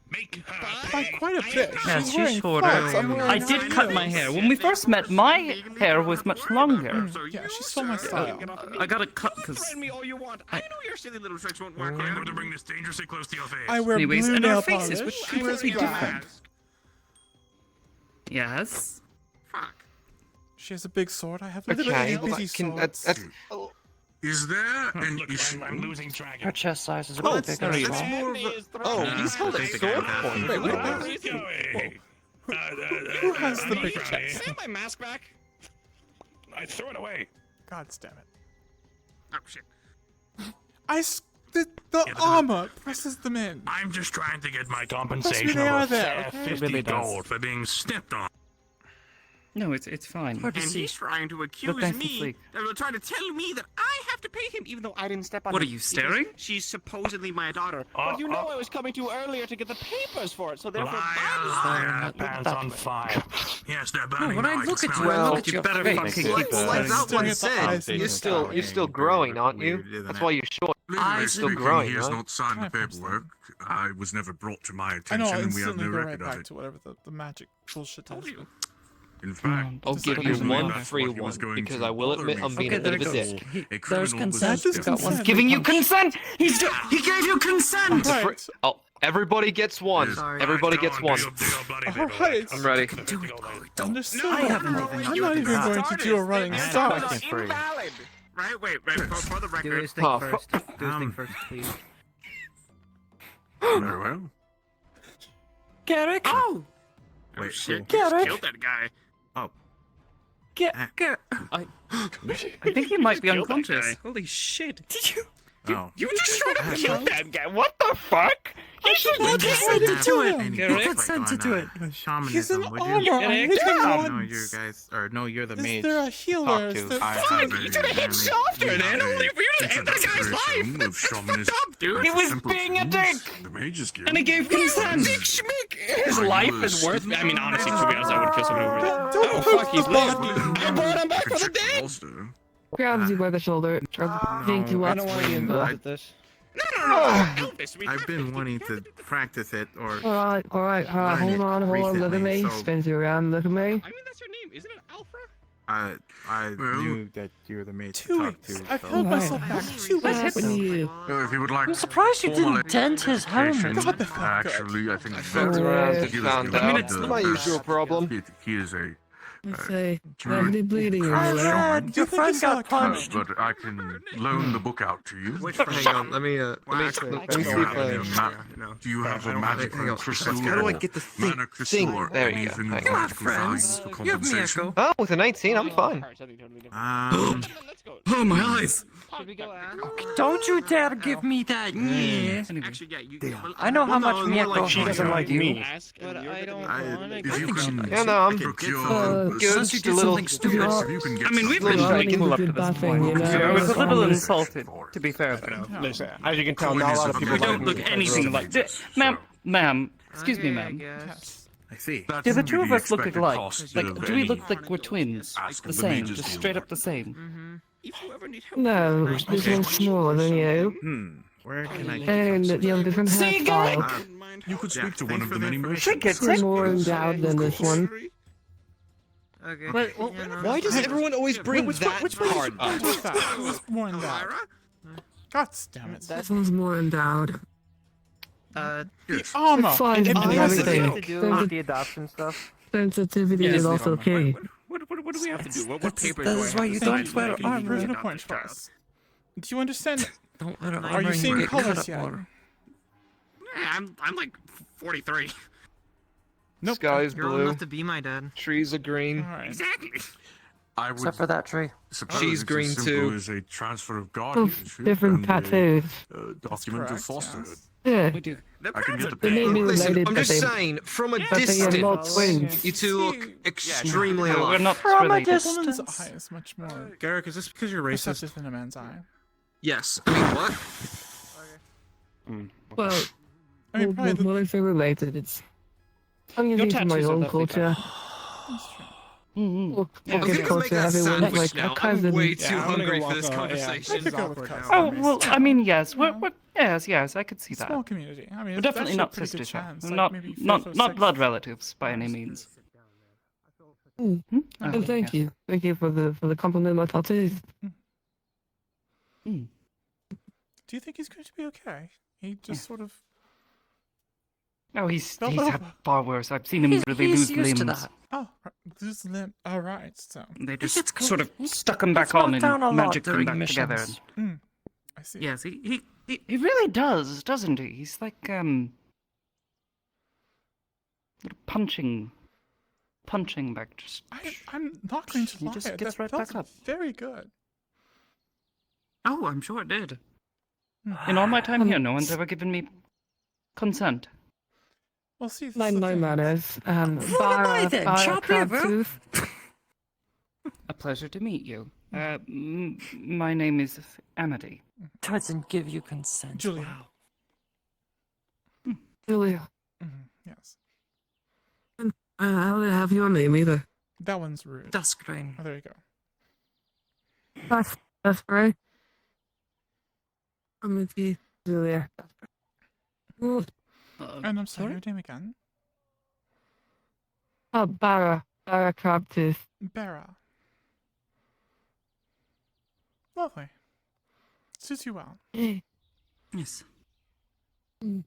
Make her By pay. quite a bit. Yes, She's she's wearing shorter. flats, I'm wearing I did high cut my heels. hair. When we first met, my hair was much longer. Yeah, she stole my style. I got it cut because. Threaten me all you want. I know your silly little tricks won't work. I'm going to bring this dangerously close to your face. I wear Anyways, blue and our nail faces polish. were She wears completely black. different. Yes. Fuck. She has a big sword. I have a little Okay, itty well, bitty that's sword. Is there an Look, issue? I'm losing track. Her chest size is a Oh, bit bigger. that's as well. more of a. Oh, he's holding sword point. Wait, wait, Where wait. is he going? Who has the I'm big trying. chest? Can I have my mask back? I threw it away. God damn it. Oh shit. The armor presses them in. I'm just trying to get my compensation they of are a there, fair okay? 50 It really does. gold for being stepped on. No, it's fine. Hard to And see. he's trying to accuse thanks for me, sleep. trying to tell me that I have to pay him, even though I didn't step on What him. are you, because staring? She's supposedly my daughter. Oh, But you know oh. I was coming to you earlier to get the papers for it, so therefore Liar, liar, pants on fire. Yes, they're burning. when I now, look can at smell you, it. I Well, look at your better face. fucking Like, keep like that Staring one at the eyes said, in you're the still growing, aren't you? That's why you're short. Legally Eyes still speaking, growing, he has right? not signed the Can I press paperwork. I was never brought to my I attention, know, I'll and we have instantly no go right record of back it. to whatever the magic bullshit is. you. In fact, I'll Just give like you reason one that's free what he was one going because to I will bother admit me I'm being Okay, a bit of a there it dick. goes. A There's criminal was consent. That is Got one. consent. Giving you Punch. consent. He gave you consent. Right. Oh, everybody gets one. Sorry. Everybody Go gets on, one. do your bloody All paperwork. right. I'm ready. Understood. I haven't even I'm not even going to do a running start. Invalid. Right? Wait. For the Do record. his thing Oh, first. Do his thing first, please. Very well. Garrick? Oh Wait, shit! cool. You just Garrick? killed that guy. I think he might be Killed that unconscious. guy. Holy shit. Oh. You just straight up killed that guy. What the fuck? I consented to it. Garrick? I consented to it. He's an armor. I hit him once. You're the Is there a healer? Is there... Fine, you should have hit softer, man. Only if you just end the guy's life. That's fucked up, dude. He was being a dick. The mage's guild. And he gave consent. His life is worth. I mean, honestly, to be honest, I would kill someone over it. Don't Oh poke fuck, the he's body. living. I brought him back from the dead. Grabs you by the shoulder. Thank you I up. don't want to get involved with this. Elvis, we have been wanting to practice it or Alright, hold on, look at me. recently, so- Spins you around, look at me. I mean, that's your name, isn't it, Alpha? I knew that you were the mate to talk to. I've so- held myself back 2 What weeks. happened to you? If you would like I'm surprised you formal didn't dent his education, helmet. God, that felt good. actually, I think Fucked around and he was found given out. it's the- my usual problem. He is a Let's say, druid gravity bleeding craft everywhere. shaman, Your friend got punched. but I can loan the book out to you. Hang on, let me see Do you have a magic hang on. crystal? How do I get the mana crystal or There we go. anything of Hang on, magical value friends. for Give me compensation? echo. Oh, with an 18, I'm fine. Oh, my eyes! Should we go ask? Don't you dare give me that. Yeah. Actually, yeah, you. I know how much Miyako she doesn't like me. But I don't I- want to if you can Yeah, no, I'm procure good. Since you Just a did little. something stupid. you can get I mean, we've some- been Well, I drinking. think Cool we up to did this that point, thing, you know? I was a little Honestly. insulted, to be fair. But Listen, as you can tell, not a lot of people We like don't me look because anything of- like this. Ma'am, excuse me, ma'am. Yes. I see. That's Do the two of the us look expected alike? cost Like, of do we any look like we're twins? ask The of the same, mages just guild. straight up the same. If you ever need help, No, this one's smaller than you. Where can I And you have different See, hairstyles. You could speak to one of the many merchants. Take it, You're more endowed than this one. Okay. Well, Why does everyone always bring that Which way part was up? that? Who was more in that? God damn it. This one's more endowed. The armor. Fine, It and has everything. it. To do with the adoption stuff. Sensitivity is also key. what do we have to do? What papers That do I is have why to you sign don't so wear I can be armor. Prove an the point adopted for child? us. Do you understand? Don't let her Are you armor seeing get cut colors up yet? more. Yeah, I'm like 43. Nope. Sky's You're old blue. enough to be my dad. Trees are green. All right. Exactly. I would Except for that tree. suppose She's it's green as simple too. as a transfer of Of guardianship different and tattoos. a document of correct, fosterhood. yes. Yeah. we do. I can get the They may be paper. Listen, related, I'm but just they, saying, from a but they are not distance, twins. you two look extremely We're alike. not From a related. A woman's distance. eye is much more Garrick, is this because you're racist? perceptive than a man's eye. Yes. I mean, what? Well, I mean, probably the, when I say related, it's I'm Your using from my tattoos are own lovely, culture. Mm-hmm. Well, Yeah. I'm Turkish gonna go make culture, that everyone's sandwich like now. a cousin. I'm way too I'm gonna hungry go for this walk, conversation. I could go with cousins. Oh, well, I mean, yes, yes, I could see that. Small community. I mean, We're it's definitely actually not a pretty good sisters, though. chance. We're Like not, maybe not, fifth or not sixth. blood relatives by any means. Mm. Hmm? And Okay, thank yeah. you. Thank you for the compliment on my tattoos. Hmm. Do you think he's going to be okay? He just sort of. Oh, he's Fell had over. far worse. I've seen him really He's lose used limbs. to that. Oh, lose limb. All right. So. They gets just cool. sort of He's- stuck him back he's on knocked down a and lot magic them during back together. missions. I see. Yes, he really does, doesn't he? He's like punching back. Just I'm not going to He lie. just That gets right felt back up. very good. oh, I'm sure it did. In all my time here, no one's ever given me consent. Well, see, this Mind is the my thing. manners. What am I then? Chop liver? Crabtooth. A pleasure to meet you. My name is Amity. Doesn't give you consent. Julia. Wow. Julia. Yes. I don't have your name either. That one's rude. Duskgrain. Oh, there you go. That's great. I'm with you, Julia. Oh, And I'm sorry, your name again? Barra Crabtooth. Bera. Lovely. Suits you well. Hey. Yes. So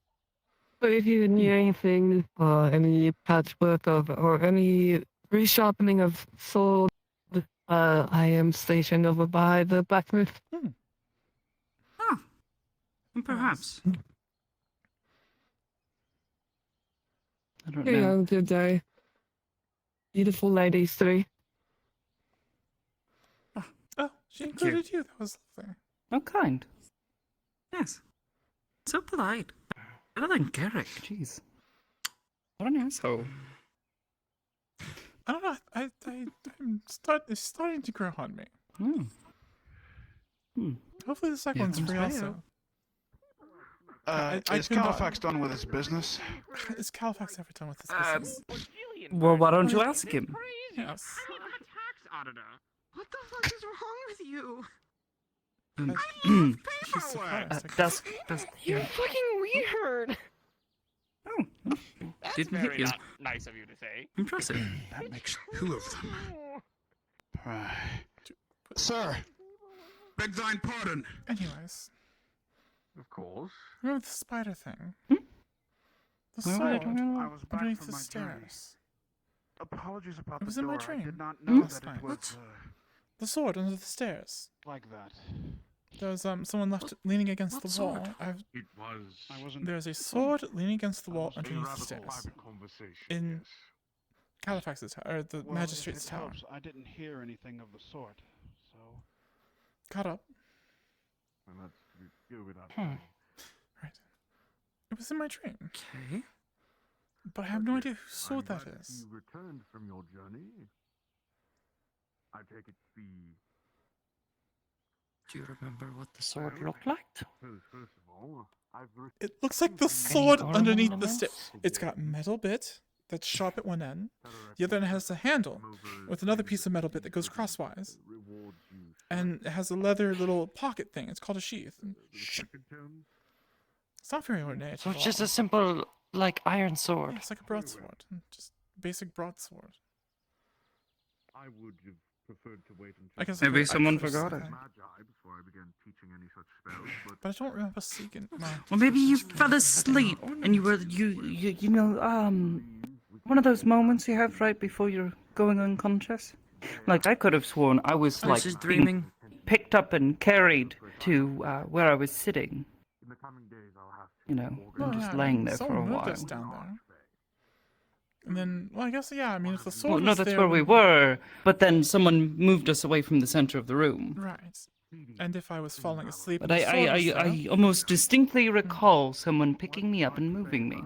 if you need anything, or any patchwork of, or any resharpening of sword, I am stationed over by the blacksmith. Oh, perhaps. I don't You know. know, good day. Beautiful ladies, three. Oh, she included you. That was lovely. How kind. Yes. So polite. Better than Garrick. Jeez. What an asshole. I don't know. It's starting to grow on me. Hopefully the second one's free also. Is could not- Califax done with his business? Is Califax ever done with this business? Well, why don't you ask him? Yes. What the fuck is wrong with you? She's surprised. Dusk. You're fucking weird. Oh, That's didn't hit very you. not nice of you to say. Impressive. That makes two of them. Sir! Beg thine pardon! Anyways. Of course. Remember the spider thing? Hmm? The Where were they sword talking about? I was back underneath from the my journey. stairs. Apologies about It was the in my door. I dream did not know last that night. it was The sword under the stairs. like that. There's someone left leaning against the wall. It was. There's a sword leaning against the wall underneath the stairs. Private conversation. In Halifax's or the Well, magistrate's if it tower. helps, I didn't hear anything of the sort, so... Caught up. And that's go without Right. It was in my dream. Okay. But I have no idea whose sword that is. You returned from your journey. I take it to be. Do you remember what the sword looked like? First of all, It looks like the sword underneath the stairs. It's got metal bit that's sharp at one end. The other end has a handle with another piece of metal bit that goes crosswise. And it has a leather little pocket thing. It's called a sheath. It's not very ornate. So at it's just all. a simple, like, iron sword. Yeah, it's like a broadsword. Just basic broadsword. I would have preferred to wait until. I guess Maybe I someone could've forgot said it. that. Magi before I began teaching any such spells, But I don't remember seeking. Well, maybe you fell asleep and you were you know One of those moments you have right before you're going unconscious. Like I could have sworn I was I was like just being dreaming. picked up and carried to where I was sitting. in the coming days I'll have to. You know, Well, and just yeah, laying there for someone a moved while. us down there. And then, well, I guess, yeah, I mean, if the sword Well, no, was that's there where we when- were. But then someone moved us away from the center of the room. Right. And if I was falling asleep, But and the sword was there, I almost distinctly recall someone picking me up and moving me.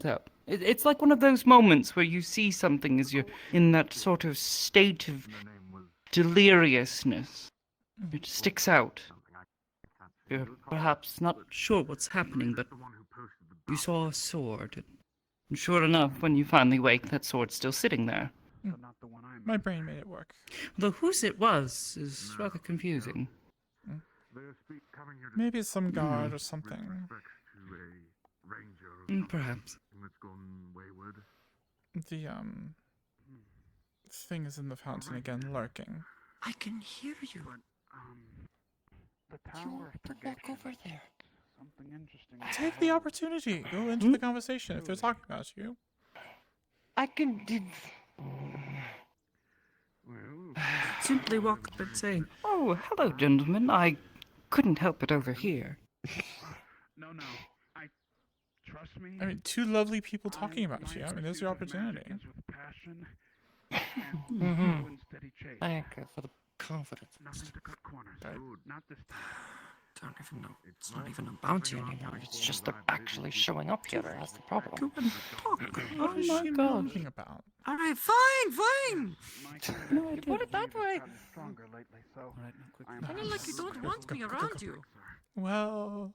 So it's like one of those moments where you see something as you're in that sort of state of deliriousness. It sticks out. You're perhaps not sure what's happening, but you saw a sword. And sure enough, when you finally wake, that sword's still sitting there. my brain made it work. Though whose it was is rather confusing. Maybe it's some guard or something. Perhaps. That's gone wayward. The thing is in the fountain again, lurking. I can hear you. The tower of Walk over there. Something interesting. Take the opportunity. Go into the conversation if they're talking about you. I can. Simply walk up and say, Oh, hello, gentlemen. I couldn't help it over here. No. Trust me. I mean, two lovely people talking about you. I mean, there's your opportunity. With passion Mhm. steady chase. Thank you for the confidence. Nothing to cut corners. Not this time. Don't even know. It's not even about you anymore. It's just they're actually showing up here. That's the problem. What is she talking about? All right, fine. No idea. Put it that way. Stronger lately, so I'm Kind of like you don't want me around you. Well,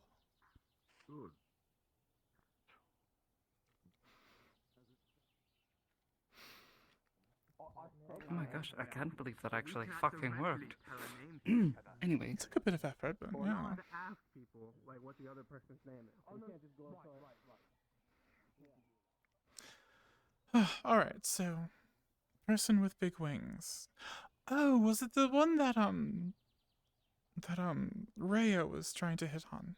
Oh my gosh, I can't believe that actually fucking worked. Anyway. it took a bit of effort, but yeah. ask people like what the other person's name is. You can't just go All right, so person with big wings. Oh, was it the one that Rhea was trying to hit on?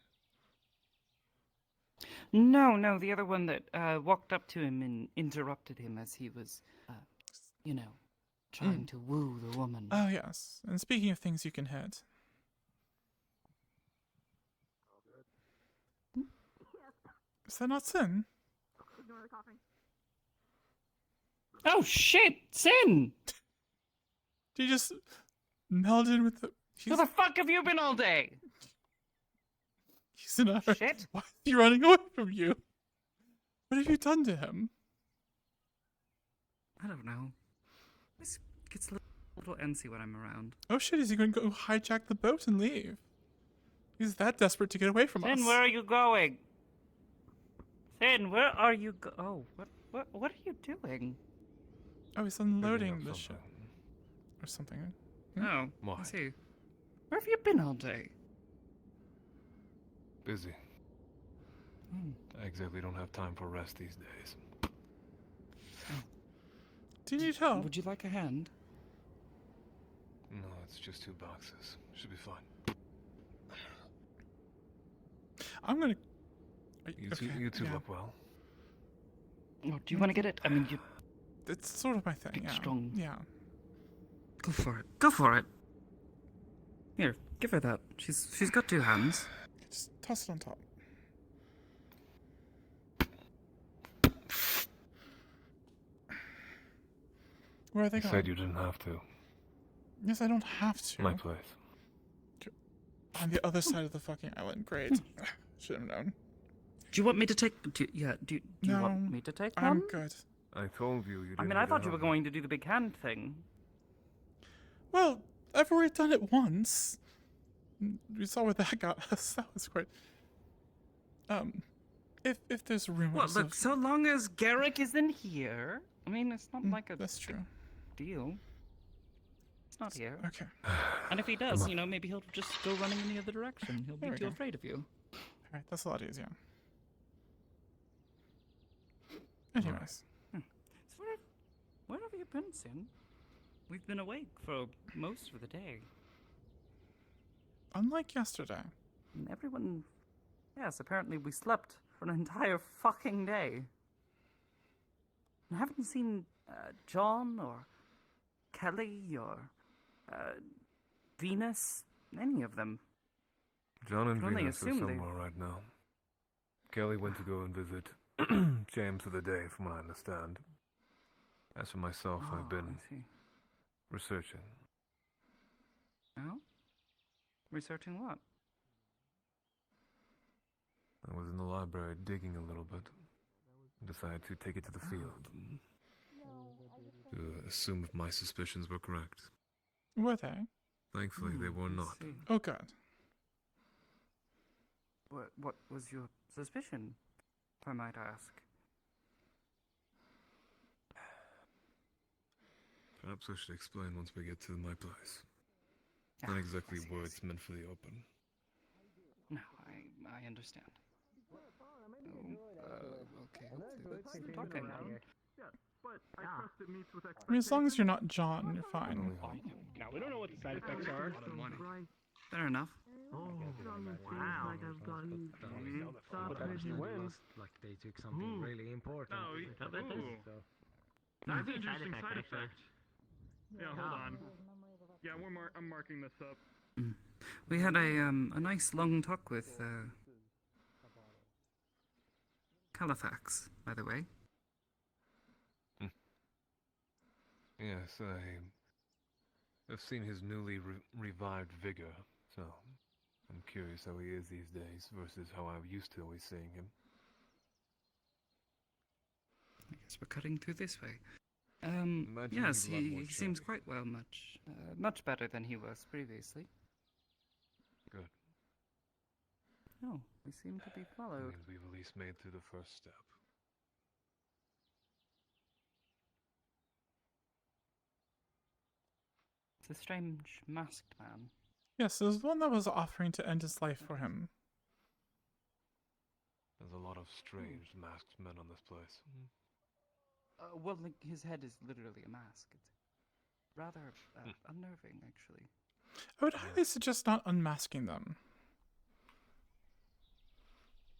No, the other one that walked up to him and interrupted him as he was, trying to woo the woman. Oh yes. And speaking of things you can hit, is that not Sin? Ignore the coughing. Oh shit, Sin! Did you just meld in with the? Where the fuck have you been all day? He's in a hurry. Shit. Why is he running away from you? What have you done to him? I don't know. This gets a little antsy when I'm around. Oh shit! Is he going to go hijack the boat and leave? He's that desperate to get away from us. Sin, where are you going? Sin, where are you what are you doing? Oh, he's unloading the ship. Or something. Oh, Why? I see. Where have you been all day? Busy. I exactly don't have time for rest these days. Do you need help? Would you like a hand? No, it's just 2 boxes. Should be fine. I'm gonna. You two yeah. look well. Oh, do you want to get it? I mean, you. It's sort of my thing. Big, Yeah. strong. Yeah. Go for it. Go for it. Here, give her that. She's got 2 hands. Just toss it on top. Where are they You going? said you didn't have to. Yes, I don't have to. My place. On the other side of the fucking island. Great. Should have known. Do you want me to take? Do you No, want me to take I'm one? good. I told you didn't. I mean, I thought you were going to do the big hand thing. Well, I've already done it once. We saw where that got us. That was great. If there's rumors Well, look, of... so long as Garrick isn't here. I mean, it's not like a That's true. deal. It's not here. Okay. And if he does, you know, maybe he'll just go running in the other direction. He'll There be we too go. afraid of you. Alright, that's a lot easier. Anyways. Where have you been, Sin? We've been awake for most of the day. Unlike yesterday. And everyone... Yes, apparently we slept for an entire fucking day. I haven't seen John or Kelly or Venus, any of them. John and Can only Venus are assume they- somewhere right now. Kelly went to go and visit James for the day, from what I understand. As for myself, I've been I see. researching. Oh? Researching what? I was in the library digging a little bit. Decided to take it to the field. To assume if my suspicions were correct. Were they? Thankfully, they were not. Oh, God. What was your suspicion, if I might ask? Perhaps I should explain once we get to my place. Not exactly words meant for the open. No, I understand. Okay, let's keep talking. I mean, as long as you're not John, you're fine. Now, we don't know what the side effects are. Fair enough. Wow. But that actually wins. Like they took something really important. That's an interesting side effect. Yeah, hold on. Yeah, I'm marking this up. We had a nice long talk with Califax, by the way. Yes, I've seen his newly revived vigor, so I'm curious how he is these days versus how I used to always seeing him. I guess we're cutting through this way. Imagine Yes, he's a lot more he seems chubby. quite well, much. Much better than he was previously. Good. No, we seem to be followed. Means we've at least made through the first step. It's a strange masked man. Yes, there's one that was offering to end his life for him. There's a lot of strange masked men on this place. Well, like, his head is literally a mask. It's rather unnerving, actually. I would highly suggest not unmasking them.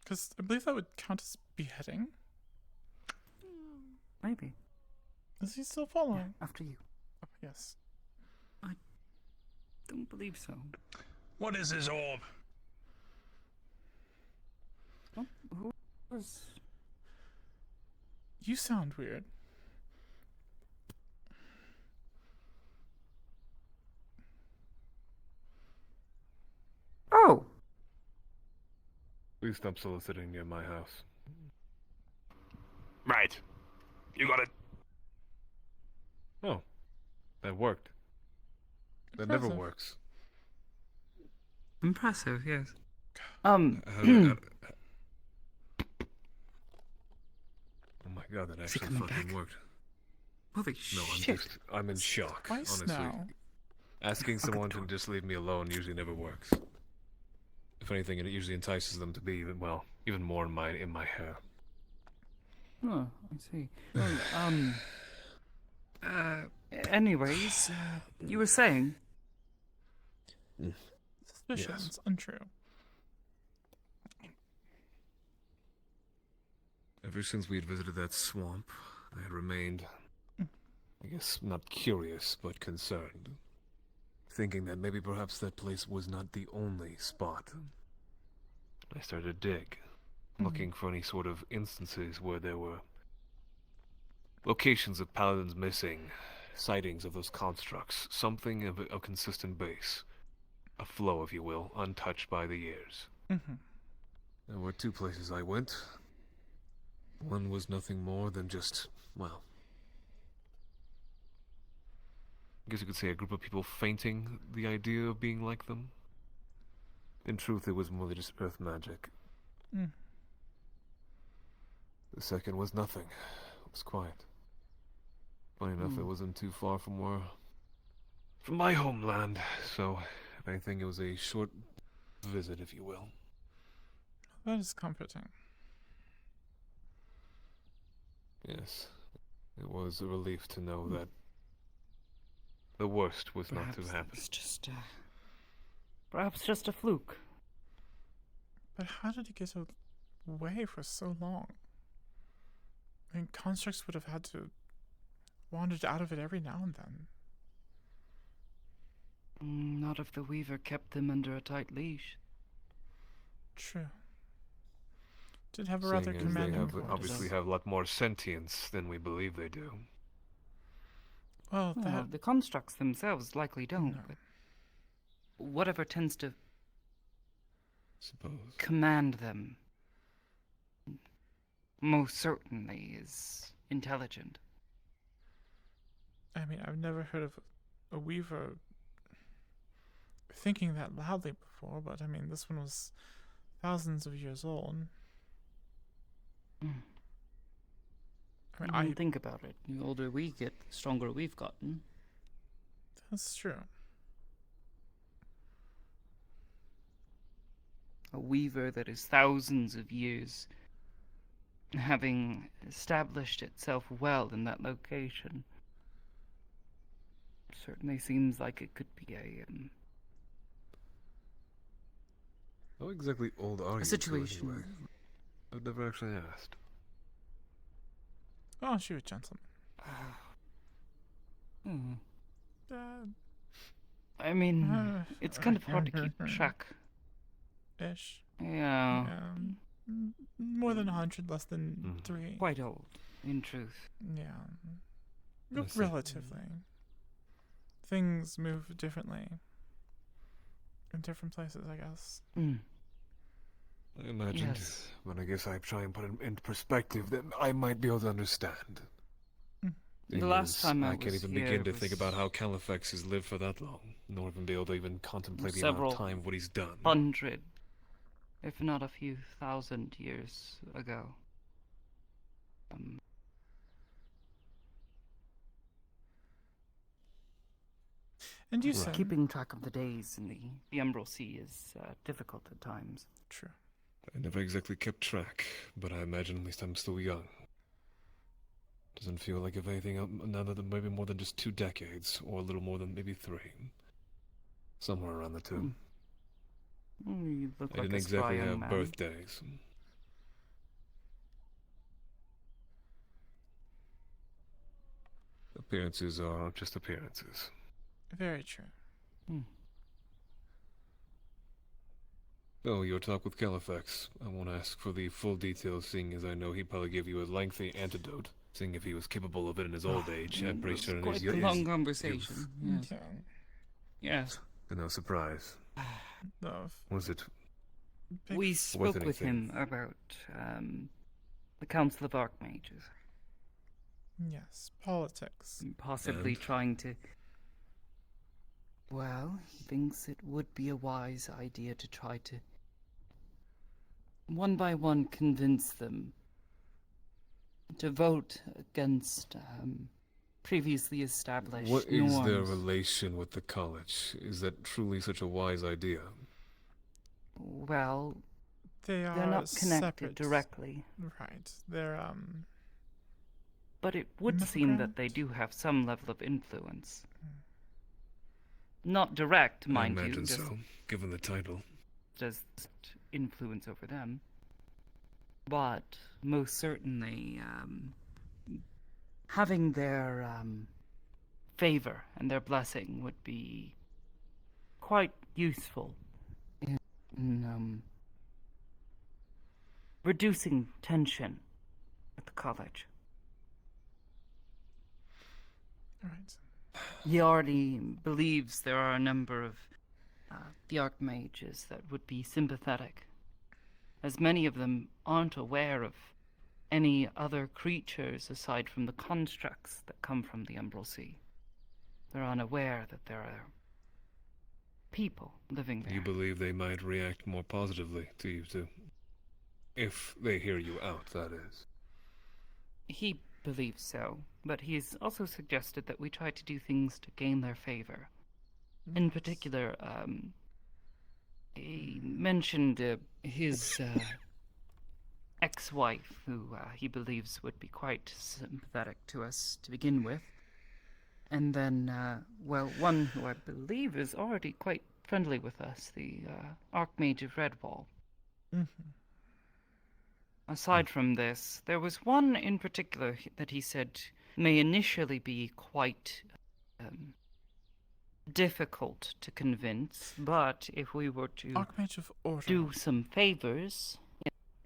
Because I believe that would count as beheading. Maybe. Is he still following? Yeah, after you. Oh, yes. I don't believe so. What is his orb? Who was... You sound weird. Oh! Please stop soliciting near my house. Right. You got it. Oh, that worked. That never Impressive. works. Impressive, yes. Oh my god, that Is he actually coming fucking back? worked. Holy No, shit. I'm in shock, Twice honestly. now. Asking Fuck someone it, to Tom. just leave me alone usually never works. If anything, it usually entices them to be even more in my hair. Oh, I see. Well, anyways, you were saying? Suspicions, Yes. untrue. Ever since we had visited that swamp, I had remained, I guess, not curious, but concerned. Thinking that maybe perhaps that place was not the only spot. I started to dig, looking for any sort of instances where there were locations of paladins missing, sightings of those constructs, something of a consistent base. A flow, if you will, untouched by the years. There were two places I went. One was nothing more than just, well, I guess you could say a group of people fainting the idea of being like them. In truth, it was more than just earth magic. The second was nothing. It was quiet. Funny enough, it wasn't too far from my homeland, so if anything, it was a short visit, if you will. That is comforting. Yes, it was a relief to know that the worst was not to happen. It's just, perhaps just a fluke. But how did he get away for so long? I mean, constructs would have had to wandered out of it every now and then. Not if the Weaver kept them under a tight leash. True. Did have a rather Seeing as commanding they obviously have a lot more sentience than we believe they do. Well, the constructs themselves likely don't, but whatever tends to command them most certainly is intelligent. I mean, I've never heard of a Weaver thinking that loudly before, but I mean, this one was thousands of years old. I mean, think about it. The older we get, the stronger we've gotten. That's true. A Weaver that is thousands of years, having established itself well in that location, certainly seems like it could be a How exactly old are you? situation. Anyway? I've never actually asked. Oh, she was gentleman. I mean, it's kind of hard to keep track. Ish. Yeah. More than 100, less than 3. Quite old, in truth. Yeah. Relatively. Things move differently in different places, I guess. I imagined, but I guess I try and put it into perspective that I might be able to understand. The last time I can't was even here begin to was think about how Califax has lived for that long, nor even be able to even contemplate the amount several of time of what he's done. 100, if not a few thousand years ago. And you said keeping track of the days in the Emerald Sea is difficult at times. True. I never exactly kept track, but I imagine at least I'm still young. Doesn't feel like if anything another than maybe more than just 2 decades, or a little more than maybe 3. Somewhere around the 2. You look I like didn't a spry exactly young have man. birthdays. Appearances are just appearances. Very true. Oh, your talk with Califax. I won't ask for the full details, seeing as I know he'd probably give you a lengthy antidote. Seeing if he was capable of it in his old age, I'm pretty sure in Quite his a youth. long conversation. Yes. Yes. No surprise. Love. Was it? We spoke with him about the Council of Archmages. Yes, politics. Possibly trying to... Well, he thinks it would be a wise idea to try to, one by one, convince them to vote against previously established What is norms. their relation with the college? Is that truly such a wise idea? Well, they're not connected separate. directly. Right. They're But it would seem that they do have some level of influence. Not direct, I mind you, imagine just so, given the title. just influence over them. But most certainly, having their favor and their blessing would be quite useful in reducing tension at the college. Alright. He already believes there are a number of the Archmages that would be sympathetic, as many of them aren't aware of any other creatures aside from the constructs that come from the Umbral Sea. They're unaware that there are people living there. You believe they might react more positively to you too? If they hear you out, that is. He believes so, but he's also suggested that we try to do things to gain their favor. In particular, he mentioned his ex-wife, who he believes would be quite sympathetic to us to begin with. And then, well, one who I believe is already quite friendly with us, the Archmage of Redwall. Mm-hmm. Aside from this, there was one in particular that he said may initially be quite difficult to convince, but if we were to Archmage of Order. do some favors...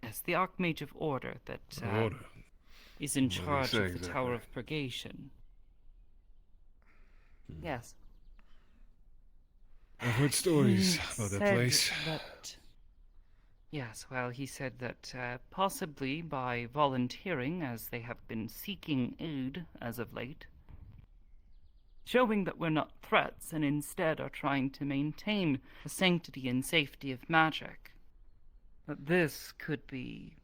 Yes, the Archmage of Order that Order? is in What do you charge say of the exactly? Tower of Purgation. Yes. I've heard stories He about that said place. that- Yes, well, he said that possibly by volunteering, as they have been seeking aid as of late, showing that we're not threats and instead are trying to maintain the sanctity and safety of magic, that this could be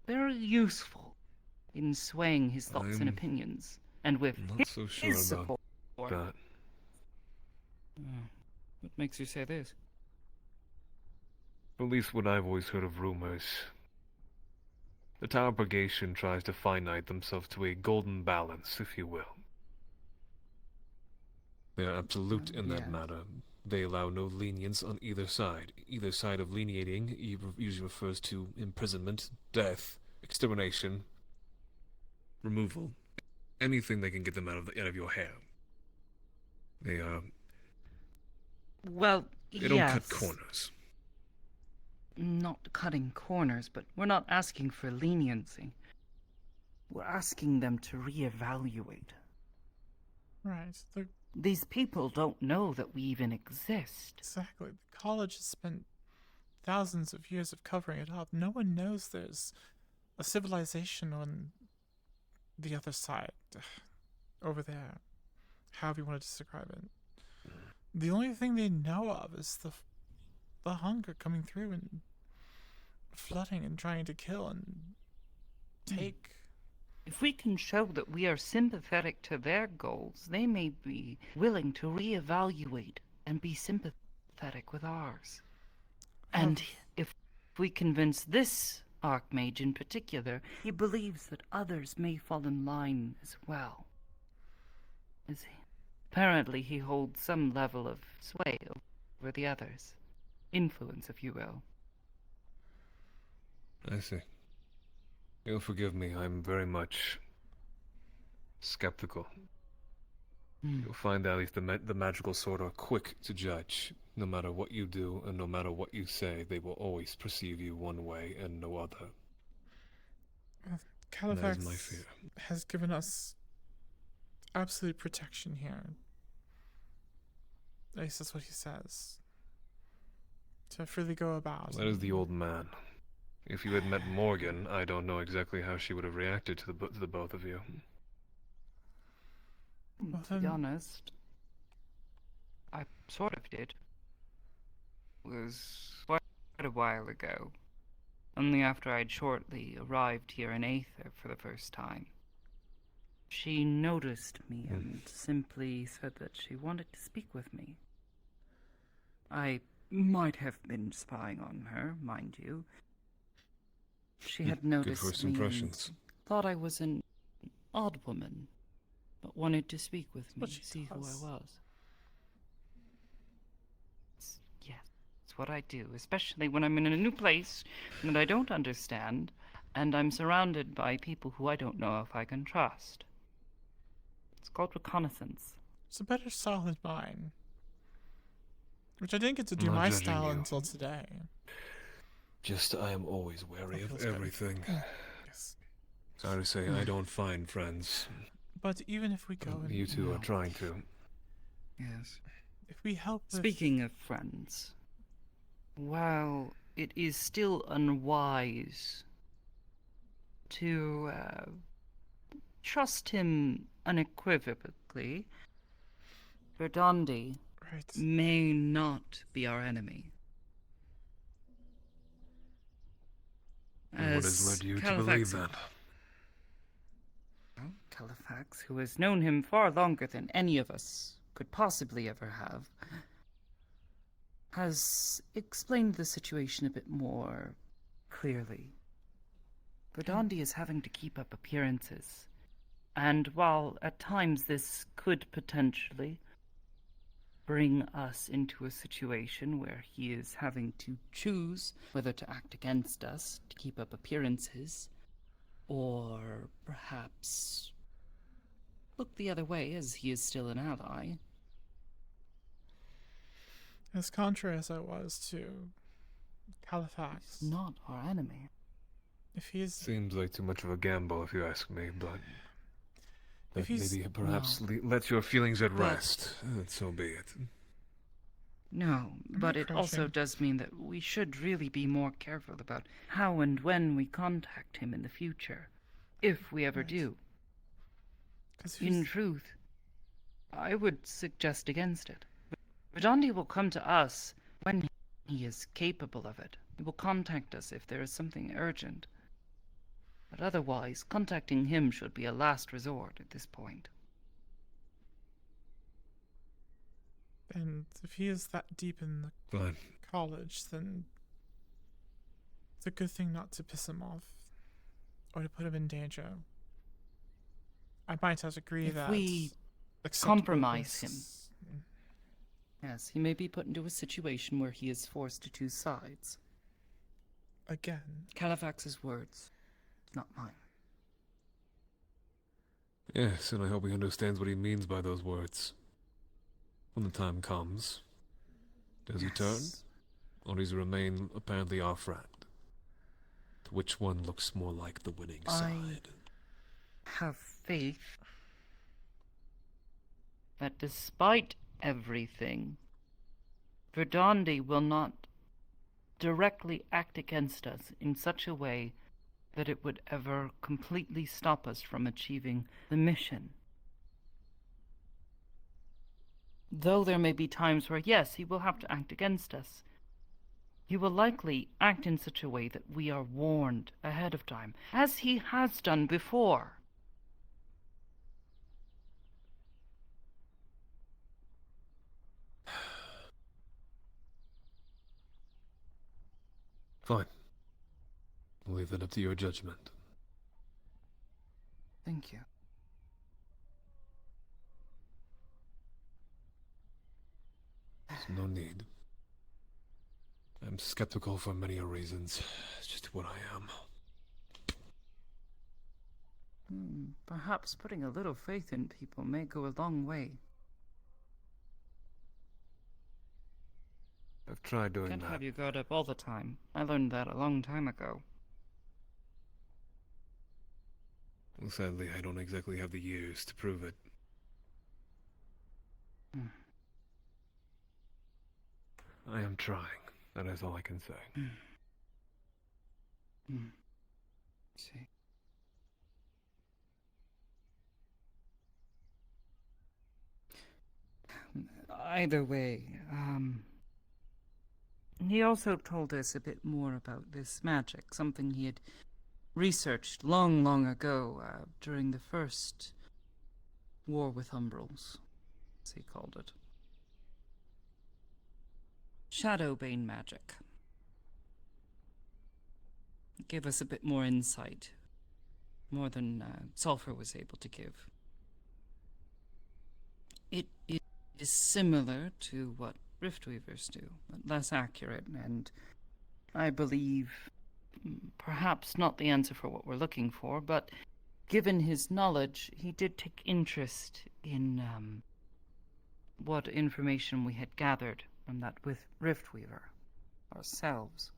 very useful in swaying his thoughts and I'm opinions, and with Not so sure his about support. that. What makes you say this? At least what I've always heard of rumors. The Tower of Purgation tries to finite themselves to a golden balance, if you will. They are absolute in that Yeah. matter. They allow no lenience on either side. Either side of leniating usually refers to imprisonment, death, extermination, removal. Anything they can get them out of your hair. They Well, they don't cut yes. corners. Not cutting corners, but we're not asking for leniency. We're asking them to reevaluate. Right. These people don't know that we even exist. Exactly. The college has spent thousands of years of covering it up. No one knows there's a civilization on the other side. Over there. However you want to describe it. The only thing they know of is the hunger coming through and flooding and trying to kill and take. If we can show that we are sympathetic to their goals, they may be willing to reevaluate and be sympathetic with ours. And if we convince this Archmage in particular, he believes that others may fall in line as well. Apparently he holds some level of sway over the others. Influence, if you will. I see. You'll forgive me, I'm very much skeptical. You'll find that at least the magical sort are quick to judge. No matter what you do and no matter what you say, they will always perceive you one way and no other. That is my fear. has given us absolute protection here. At least that's what he says. To freely go about. That is the old man. If you had met Morgan, I don't know exactly how she would have reacted to the both of you. Well, To be honest, I sort of did. It was quite a while ago. Only after I'd shortly arrived here in Aether for the first time. She noticed me and simply said that she wanted to speak with me. I might have been spying on her, mind you. She had noticed Good first me impressions. and thought I was an odd woman, but wanted to speak with me, what she see who does. I was. It's what I do, especially when I'm in a new place that I don't understand, and I'm surrounded by people who I don't know if I can trust. It's called reconnaissance. It's a better style than mine. Which I didn't get to do Not my judging style you. until today. Just I am always wary of feels good. everything. Yes. Sorry to say, I don't find friends. But even if we go and... You two are trying to. Yes. If we help with... Speaking of friends, while it is still unwise to trust him unequivocally, Verdandi may not be our enemy. And what has led you to believe that? Well, Califax, who has known him far longer than any of us could possibly ever have, has explained the situation a bit more clearly. Verdandi is having to keep up appearances, and while at times this could potentially bring us into a situation where he is having to choose whether to act against us to keep up appearances, or perhaps look the other way as he is still an ally. As contrary as I was to Califax. He's not our enemy. If he's... Seems like too much of a gamble, if you ask me, but... If he's... maybe perhaps let your feelings at rest, and so be it. No, but it also does mean that we should really be more careful about how and when we contact him in the future, if we ever do. In truth, I would suggest against it. Verdandi will come to us when he is capable of it. He will contact us if there is something urgent. But otherwise, contacting him should be a last resort at this point. And if he is that deep in the college, then it's a good thing not to piss him off or to put him in danger. I might have to agree If that we acceptable compromise him, risks- yes, he may be put into a situation where he is forced to choose sides. Again. Califax's words, not mine. Yes, and I hope he understands what he means by those words. When the time comes, does he turn? Or does he remain apparently our friend? Which one looks more like the winning side? I have faith that despite everything, Verdandi will not directly act against us in such a way that it would ever completely stop us from achieving the mission. Though there may be times where, yes, he will have to act against us, he will likely act in such a way that we are warned ahead of time, as he has done before. Fine. I'll leave that up to your judgment. Thank you. There's no need. I'm skeptical for many reasons. It's just what I am. Perhaps putting a little faith in people may go a long way. I've tried doing Can't that. have you guard up all the time. I learned that a long time ago. Well, sadly, I don't exactly have the years to prove it. I am trying. That is all I can say. See. Either way, he also told us a bit more about this magic, something he had researched long, long ago during the first war with Umbrals, as he called it. Shadowbane magic. It gave us a bit more insight, more than Sulfur was able to give. It is similar to what Riftweavers do, but less accurate, and I believe perhaps not the answer for what we're looking for, but given his knowledge, he did take interest in what information we had gathered from that with Riftweaver ourselves.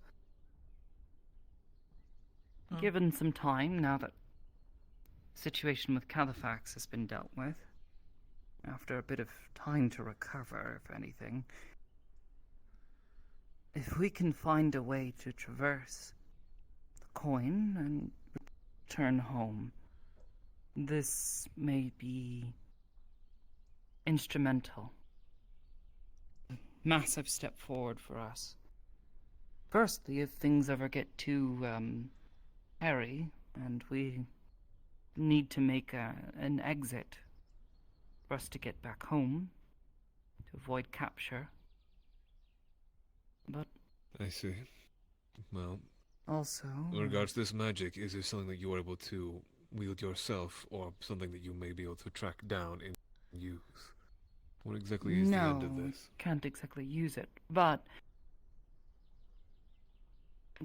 Given some time, now that the situation with Califax has been dealt with, after a bit of time to recover, if anything, if we can find a way to traverse the coin and return home, this may be instrumental. A massive step forward for us. Firstly, if things ever get too hairy and we need to make an exit for us to get back home to avoid capture. But I see. Well, also, in regards to this magic, is this something that you are able to wield yourself, or something that you may be able to track down and use? What exactly is the end of we this? can't exactly use it, but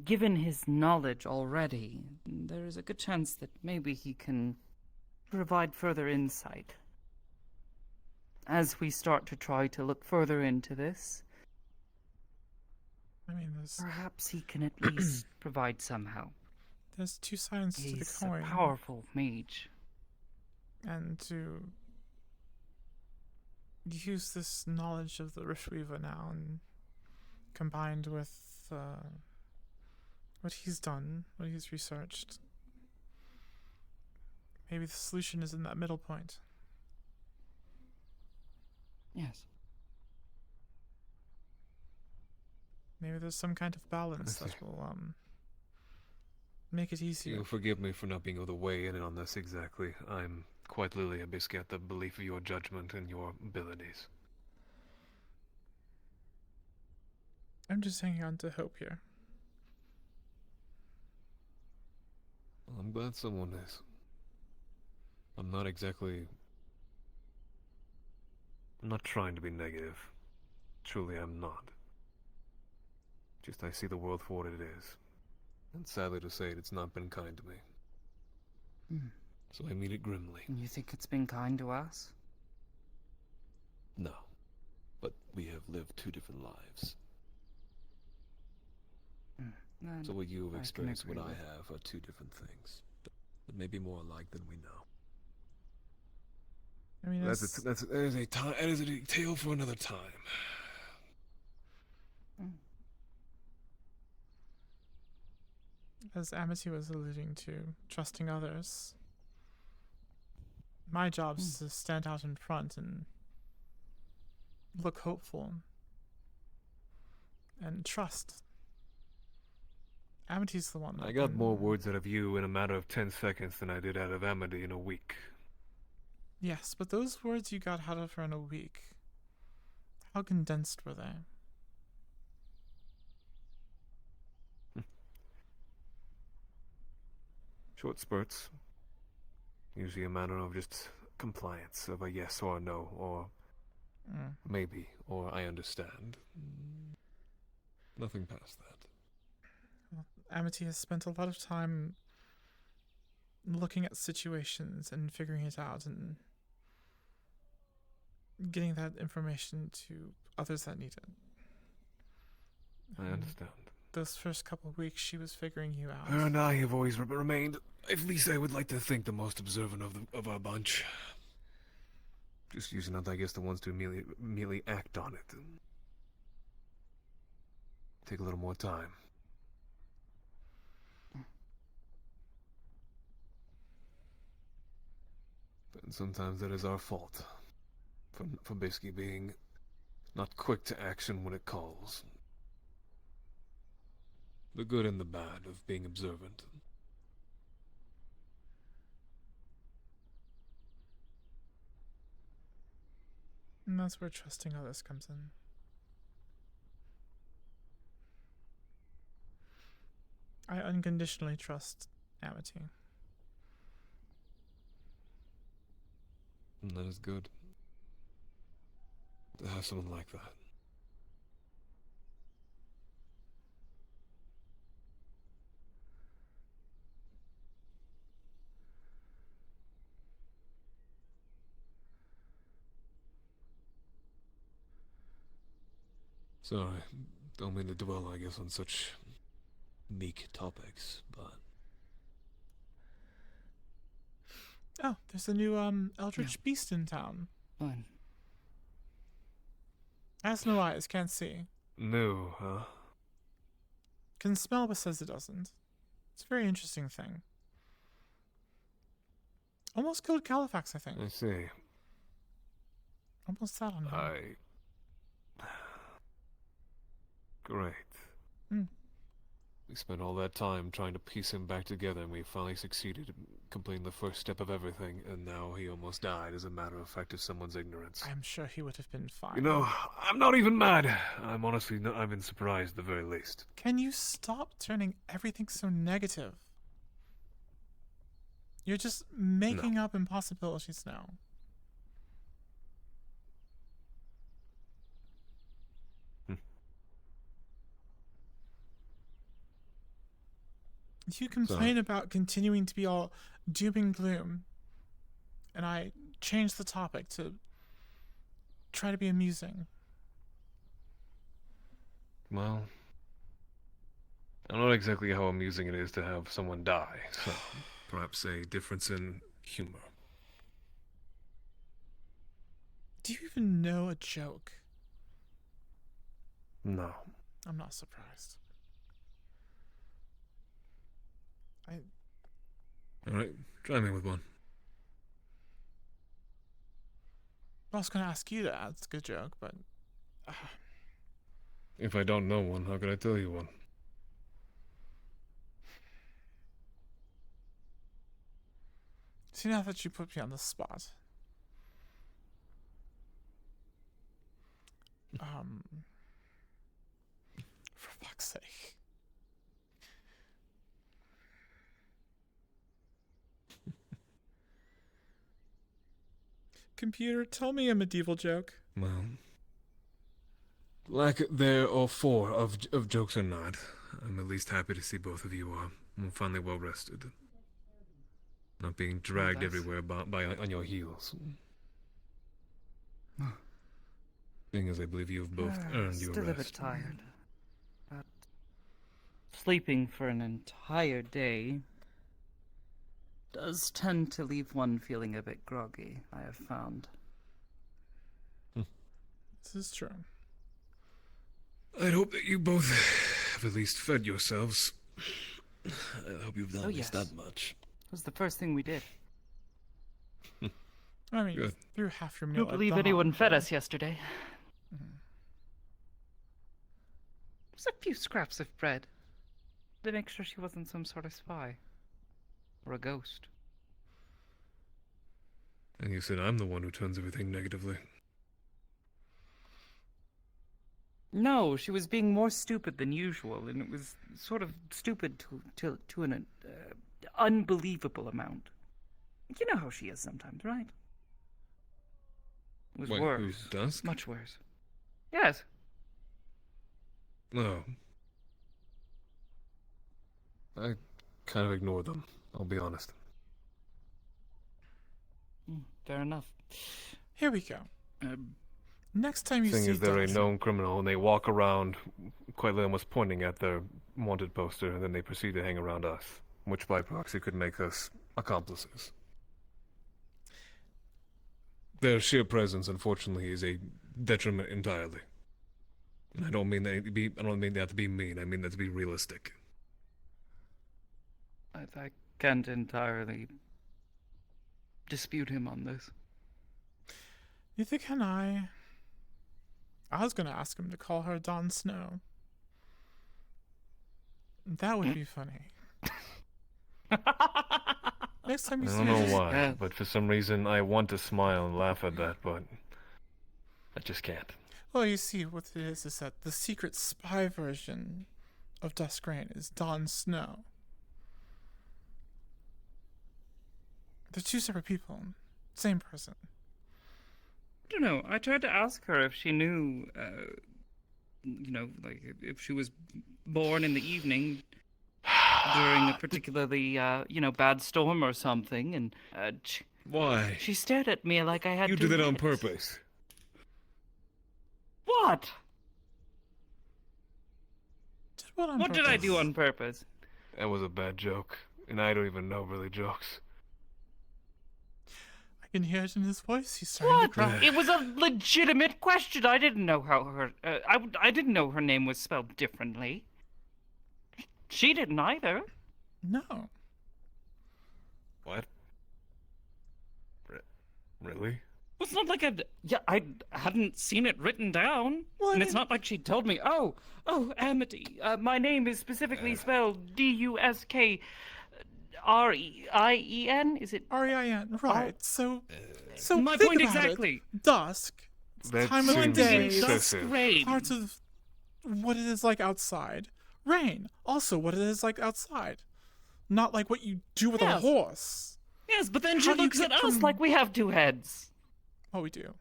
given his knowledge already, there is a good chance that maybe he can provide further insight. As we start to try to look further into this, I mean, perhaps he can at least provide some help. There's two sides to the He's coin. a powerful mage. And to use this knowledge of the Riftweaver now, and combined with what he's done, what he's researched, maybe the solution is in that middle point. Yes. Maybe there's some kind of balance that will make it easier. You'll forgive me for not being able to weigh in on this exactly. I'm quite literally basically at the belief of your judgment and your abilities. I'm just hanging on to hope here. Well, I'm glad someone is. I'm not trying to be negative. Truly, I'm not. Just I see the world for what it is. And sadly to say, it's not been kind to me. So I mean it grimly. You think it's been kind to us? No. But we have lived two different lives. So what you have experienced, what I have, are two different things. But maybe more alike than we know. I mean, That is a tale for another time. As Amity was alluding to, trusting others. My job is to stand out in front and look hopeful and trust. Amity's the one that I got more words out of you in a matter of 10 seconds than I did out of Amity in a week. Yes, but those words you got out of her in a week, how condensed were they? Short spurts. Usually a matter of just compliance, of a yes or a no, or maybe, or I understand. Nothing past that. Well, Amity has spent a lot of time looking at situations and figuring it out and getting that information to others that need it. I understand. Those first couple of weeks she was figuring you out. Her and I have always remained, at least I would like to think, the most observant of our bunch. Just usually not, I guess, the ones to immediately act on it. Take a little more time. And sometimes that is our fault. For basically being not quick to action when it calls. The good and the bad of being observant. And that's where trusting others comes in. I unconditionally trust Amity. And that is good. To have someone like that. Sorry, don't mean to dwell, I guess, on such meek topics, but... Oh, there's a new Eldritch Beast in town. Fine. Has no eyes, can't see. New, huh? Can smell but says it doesn't. It's a very interesting thing. Almost killed Califax, I think. I see. Almost sat on him. Great. Hmm. We spent all that time trying to piece him back together, and we finally succeeded in completing the first step of everything, and now he almost died as a matter of fact of someone's ignorance. I'm sure he would have been fine. You know, I'm not even mad. I'm honestly not even surprised at the very least. Can you stop turning everything so negative? You're just making up impossibilities now. You complain about continuing to be all doom and gloom, and I changed the topic to try to be amusing. Well, I don't know exactly how amusing it is to have someone die, so perhaps a difference in humor. Do you even know a joke? No. I'm not surprised. Alright, try me with one. I was going to ask you to ask a joke, but... If I don't know one, how could I tell you one? See, now that you put me on the spot. For fuck's sake. Computer, tell me a medieval joke. Well, lack there or for of jokes or not, I'm at least happy to see both of you are finally well rested. Not being dragged everywhere on your heels. Seeing as I believe you have both earned your Still rest. a bit tired. But sleeping for an entire day does tend to leave one feeling a bit groggy, I have found. This is true. I'd hope that you both have at least fed yourselves. I hope you've done at least that much. It was the first thing we did. I mean, you threw half your I meal don't at believe the anyone fed hospital. us yesterday. Just a few scraps of bread. To make sure she wasn't some sort of spy. Or a ghost. And you said I'm the one who turns everything negatively. No, she was being more stupid than usual, and it was sort of stupid to an unbelievable amount. You know how she is sometimes, right? It was Wait, worse. who's Dusk? Much worse. Yes. No. I kind of ignored them, I'll be honest. Fair enough. Here we go. Next time you Thing see is, they're a Dusk, known criminal, and they walk around quite almost pointing at their wanted poster, and then they proceed to hang around us, which by proxy could make us accomplices. Their sheer presence, unfortunately, is a detriment entirely. And I don't mean that to be mean. I mean that to be realistic. I can't entirely dispute him on this. neither can I. I was gonna ask him to call her Dawn Snow. That would be funny. Next time you I see don't her, know just- why, but for some reason I want to smile and laugh at that, but I just can't. Well, you see, what it is that the secret spy version of Dusk Rain is Dawn Snow. They're two separate people, same person. I don't know. I tried to ask her if she knew, like if she was born in the evening during a particularly, bad storm or something, and Why? she stared at me like I had You two did it on heads. purpose. What? What did I do on purpose? That was a bad joke, and I don't even know really jokes. I can hear it in his voice. He's starting to cry. It was a legitimate question. I didn't know how her. I didn't know her name was spelled differently. She didn't either. No. What? Really? Well, it's not like I hadn't seen it written doan, and it's not like she told me, oh, Amity, my name is specifically spelled D-U-S-K. R-E-I-E-N? Is it R-E-I-N? Right. So my think point about exactly. It. Dusk. That Time of seems day. excessive. Parts of what it is like outside. Rain. Also, what it is like outside. Not like what you do with a horse. Yes, but then she How do you looks at get us from- like we have two heads. Oh, we do.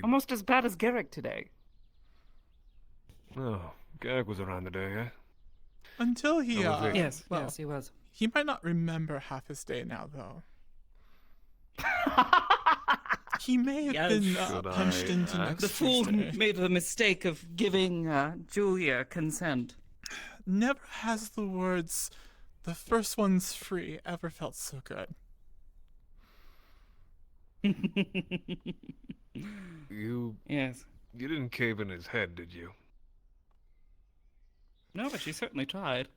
Almost as bad as Garrick today. Oh, Garrick was around today, eh? Until he, Oh, was he? Yes, yes, he was. He might not remember half his day now, though. He may have been punched into next The fool Tuesday. made the mistake of giving Julia consent. Never has the words, "the first one's free," ever felt so good. You didn't cave in his head, did you? No, but she certainly tried.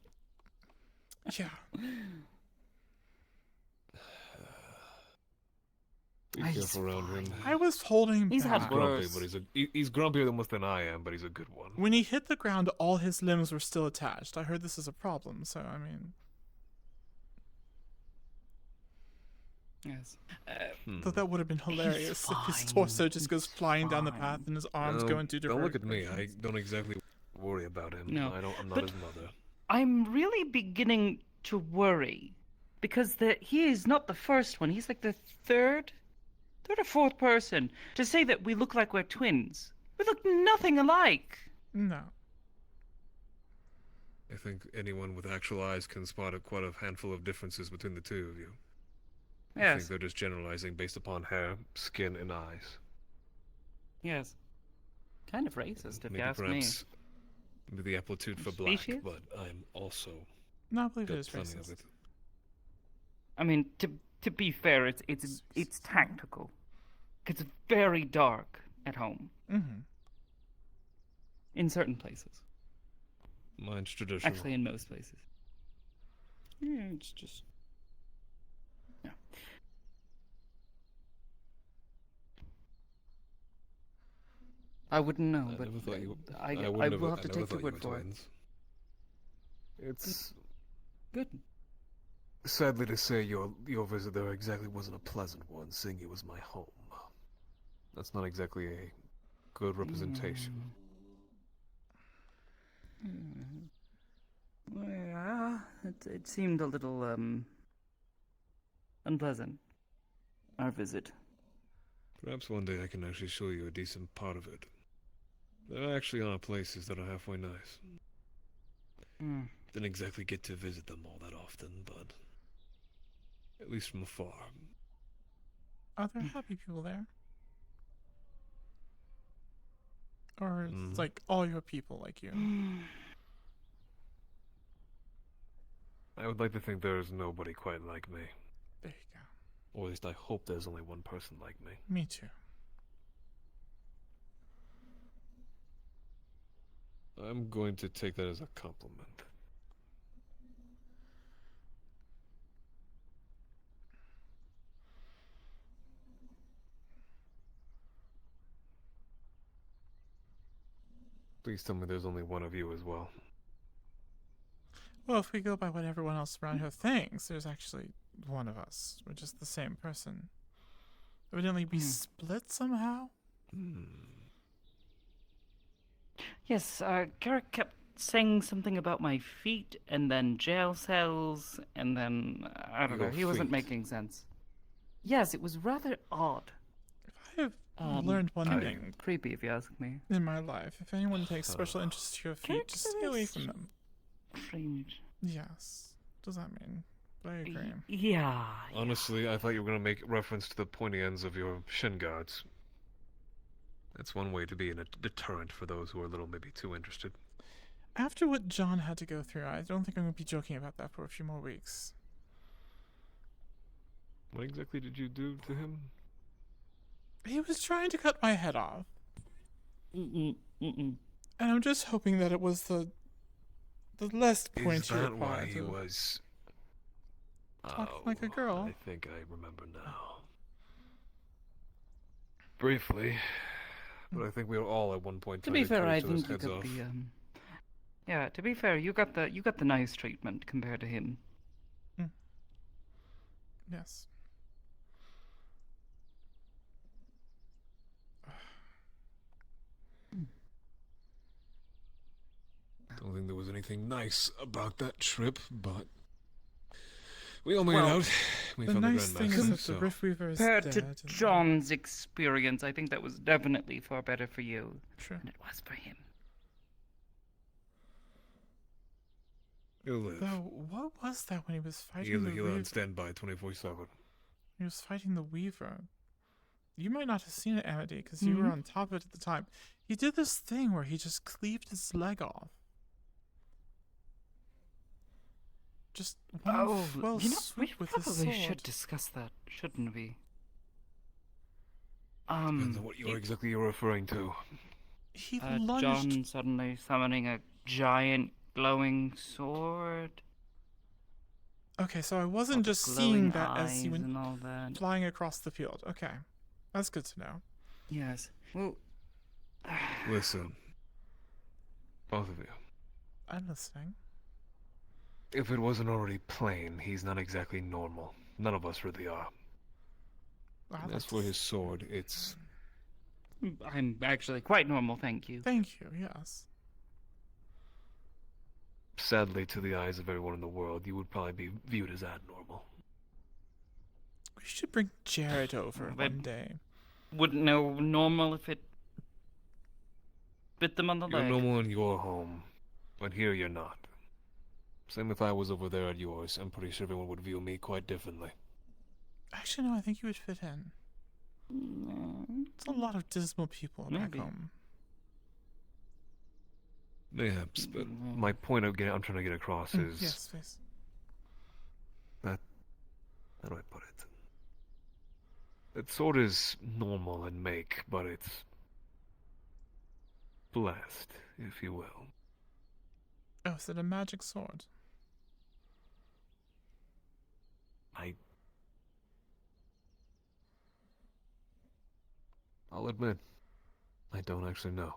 Yeah. Be careful around him. I was holding He's back. had Grumpy, worse. but he's grumpier than I am, but he's a good one. When he hit the ground, all his limbs were still attached. I heard this is a problem, so I mean... Yes. Thought that would have been hilarious if his torso just goes flying down the path and his arms go into different... Don't look at me. I don't exactly worry about him. No, I'm not but- his mother. I'm really beginning to worry because he is not the first one. He's like the third or fourth person to say that we look like we're twins. We look nothing alike. No. I think anyone with actual eyes can spot quite a handful of differences between the two of you. I Yes. think they're just generalizing based upon hair, skin, and eyes. Yes. Kind of racist, if Maybe you ask me. perhaps with the aptitude for black, Species? but I'm also No, I believe it got is plenty racist. of it. I mean, to be fair, it's tactical. It's very dark at home. Mm-hmm. In certain places. Mine's traditional. Actually, in most places. Yeah, it's just... Yeah. I wouldn't know, I but never thought you. I wouldn't will have to I never take thought your you word were for it. twins. It's Good. sadly to say your visit there exactly wasn't a pleasant one, seeing it was my home. That's not exactly a good representation. Well, yeah, it seemed a little unpleasant. Our visit. Perhaps one day I can actually show you a decent part of it. There actually are places that are halfway nice. Didn't exactly get to visit them all that often, but at least from afar. Are there happy people there? Or it's like all your people like you? I would like to think there is nobody quite like me. There you go. Or at least I hope there's only one person like me. Me too. I'm going to take that as a compliment. Please tell me there's only one of you as well. Well, if we go by what everyone else around here thinks, there's actually one of us. We're just the same person. Evidently, we split somehow? Yes, Garrick kept saying something about my feet, and then jail cells, and then, I don't know, Your he wasn't feet. making sense. Yes, it was rather odd. I have learned one thing Creepy, if you ask me. in my life. If anyone takes special interest to your feet, just stay away from them. Strange. Yes. What does that mean? But I agree. Yeah. Honestly, I thought you were going to make reference to the pointy ends of your shin guards. That's one way to be a deterrent for those who are a little maybe too interested. After what John had to go through, I don't think I'm going to be joking about that for a few more weeks. What exactly did you do to him? He was trying to cut my head off. Mm-mm. And I'm just hoping that it was the less pointier Is that why part he of was... talking like a girl. I think I remember now. Briefly, but I think we were all at one point To trying be fair, cut I each other's think you heads got off. the Yeah, to be fair, you got the nice treatment compared to him. Yes. Don't think there was anything nice about that trip, but we all made Well, it out. We the found nice the thing Grandmaster, is that so... the Rift Weaver is Compared dead. to and- John's experience, I think that was definitely far better for you True. than it was for him. He'll live. Though, what was that when he was fighting the He'll Weaver? on standby 24/7. He was fighting the Weaver. You might not have seen it, Amity, because you were on top of it at the time. He did this thing where he just cleaved his leg off. Just one fell you know, we swoop with his probably sword. should discuss that, shouldn't we? Depends on what exactly you're referring to. He lunged. John suddenly summoning a giant glowing sword. Okay, so I wasn't With just glowing seeing that as he eyes went and all that. flying across the field. Okay, that's good to know. Yes. Well, Listen. Both of you. I'm listening. If it wasn't already plain, he's not exactly normal. None of us really are. And as for his sword, it's... I'm actually quite normal, thank you. Thank you, yes. Sadly, to the eyes of everyone in the world, you would probably be viewed as abnormal. We should bring Jared over one day. Wouldn't know normal if it bit them on the You're leg. normal in your home, but here you're not. Same if I was over there at yours. I'm pretty sure everyone would view me quite differently. Actually, no, I think you would fit in. It's a lot of dismal people back home. Perhaps, but my point I'm trying to get across is... Yes, please. That... How do I put it? That sword is normal in make, but it's... blessed, if you will. Oh, is it a magic sword? I'll admit, I don't actually know.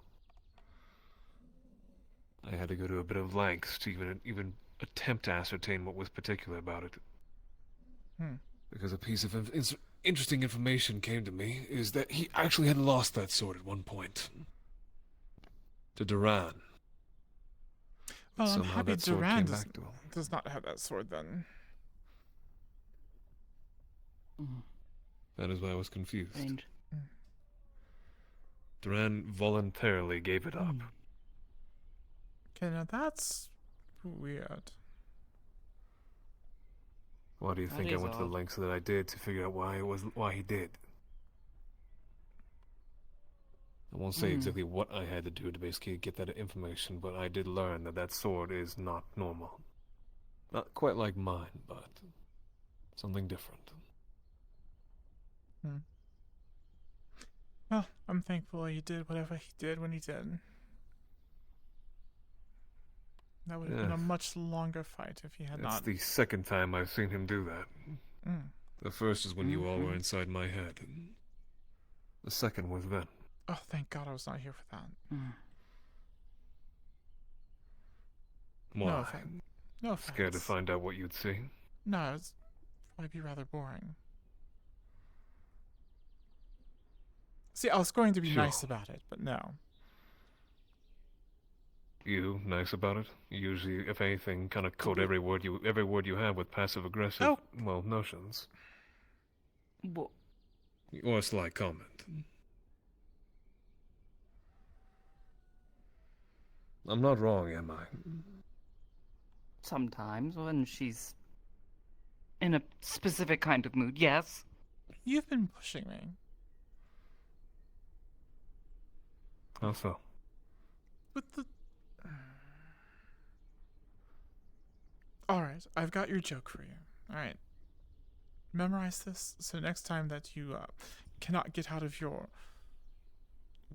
I had to go to a bit of lengths to even attempt to ascertain what was particular about it. Because a piece of interesting information came to me is that he actually had lost that sword at one point. To Duran. Well, I'm Somehow happy that sword Duran came back to him. does not have that sword then. That is why I was confused. Strange. Duran voluntarily gave it up. Okay, now that's weird. Why do you That think I is went to the odd. lengths that I did to figure out why he did? I won't say exactly what I had to do to basically get that information, but I did learn that that sword is not normal. Not quite like mine, but something different. Well, I'm thankful he did whatever he did when he did. That would have been Yeah. a much longer fight if he had It's not. the second time I've seen him do that. The first is when you all were inside my head. The second was then. Oh, thank God I was not here for that. Why? No offense. Scared to find out what you'd see? No, it's probably be rather boring. See, I was going to be Sure. nice about it, but no. You nice about it? You usually, if anything, kind of coat every word you have with passive aggressive, well, notions. Well, Or a slight comment. I'm not wrong, am I? sometimes when she's in a specific kind of mood, yes. You've been pushing me. How so? With the... Alright, I've got your joke for you. Alright. Memorize this so next time that you cannot get out of your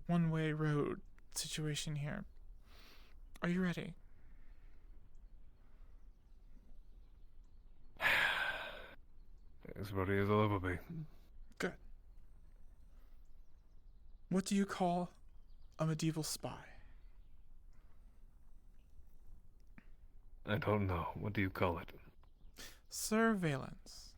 one-way road situation here. Are you ready? As ready as I'll ever be. Good. What do you call a medieval spy? I don't know. What do you call it? Surveillance.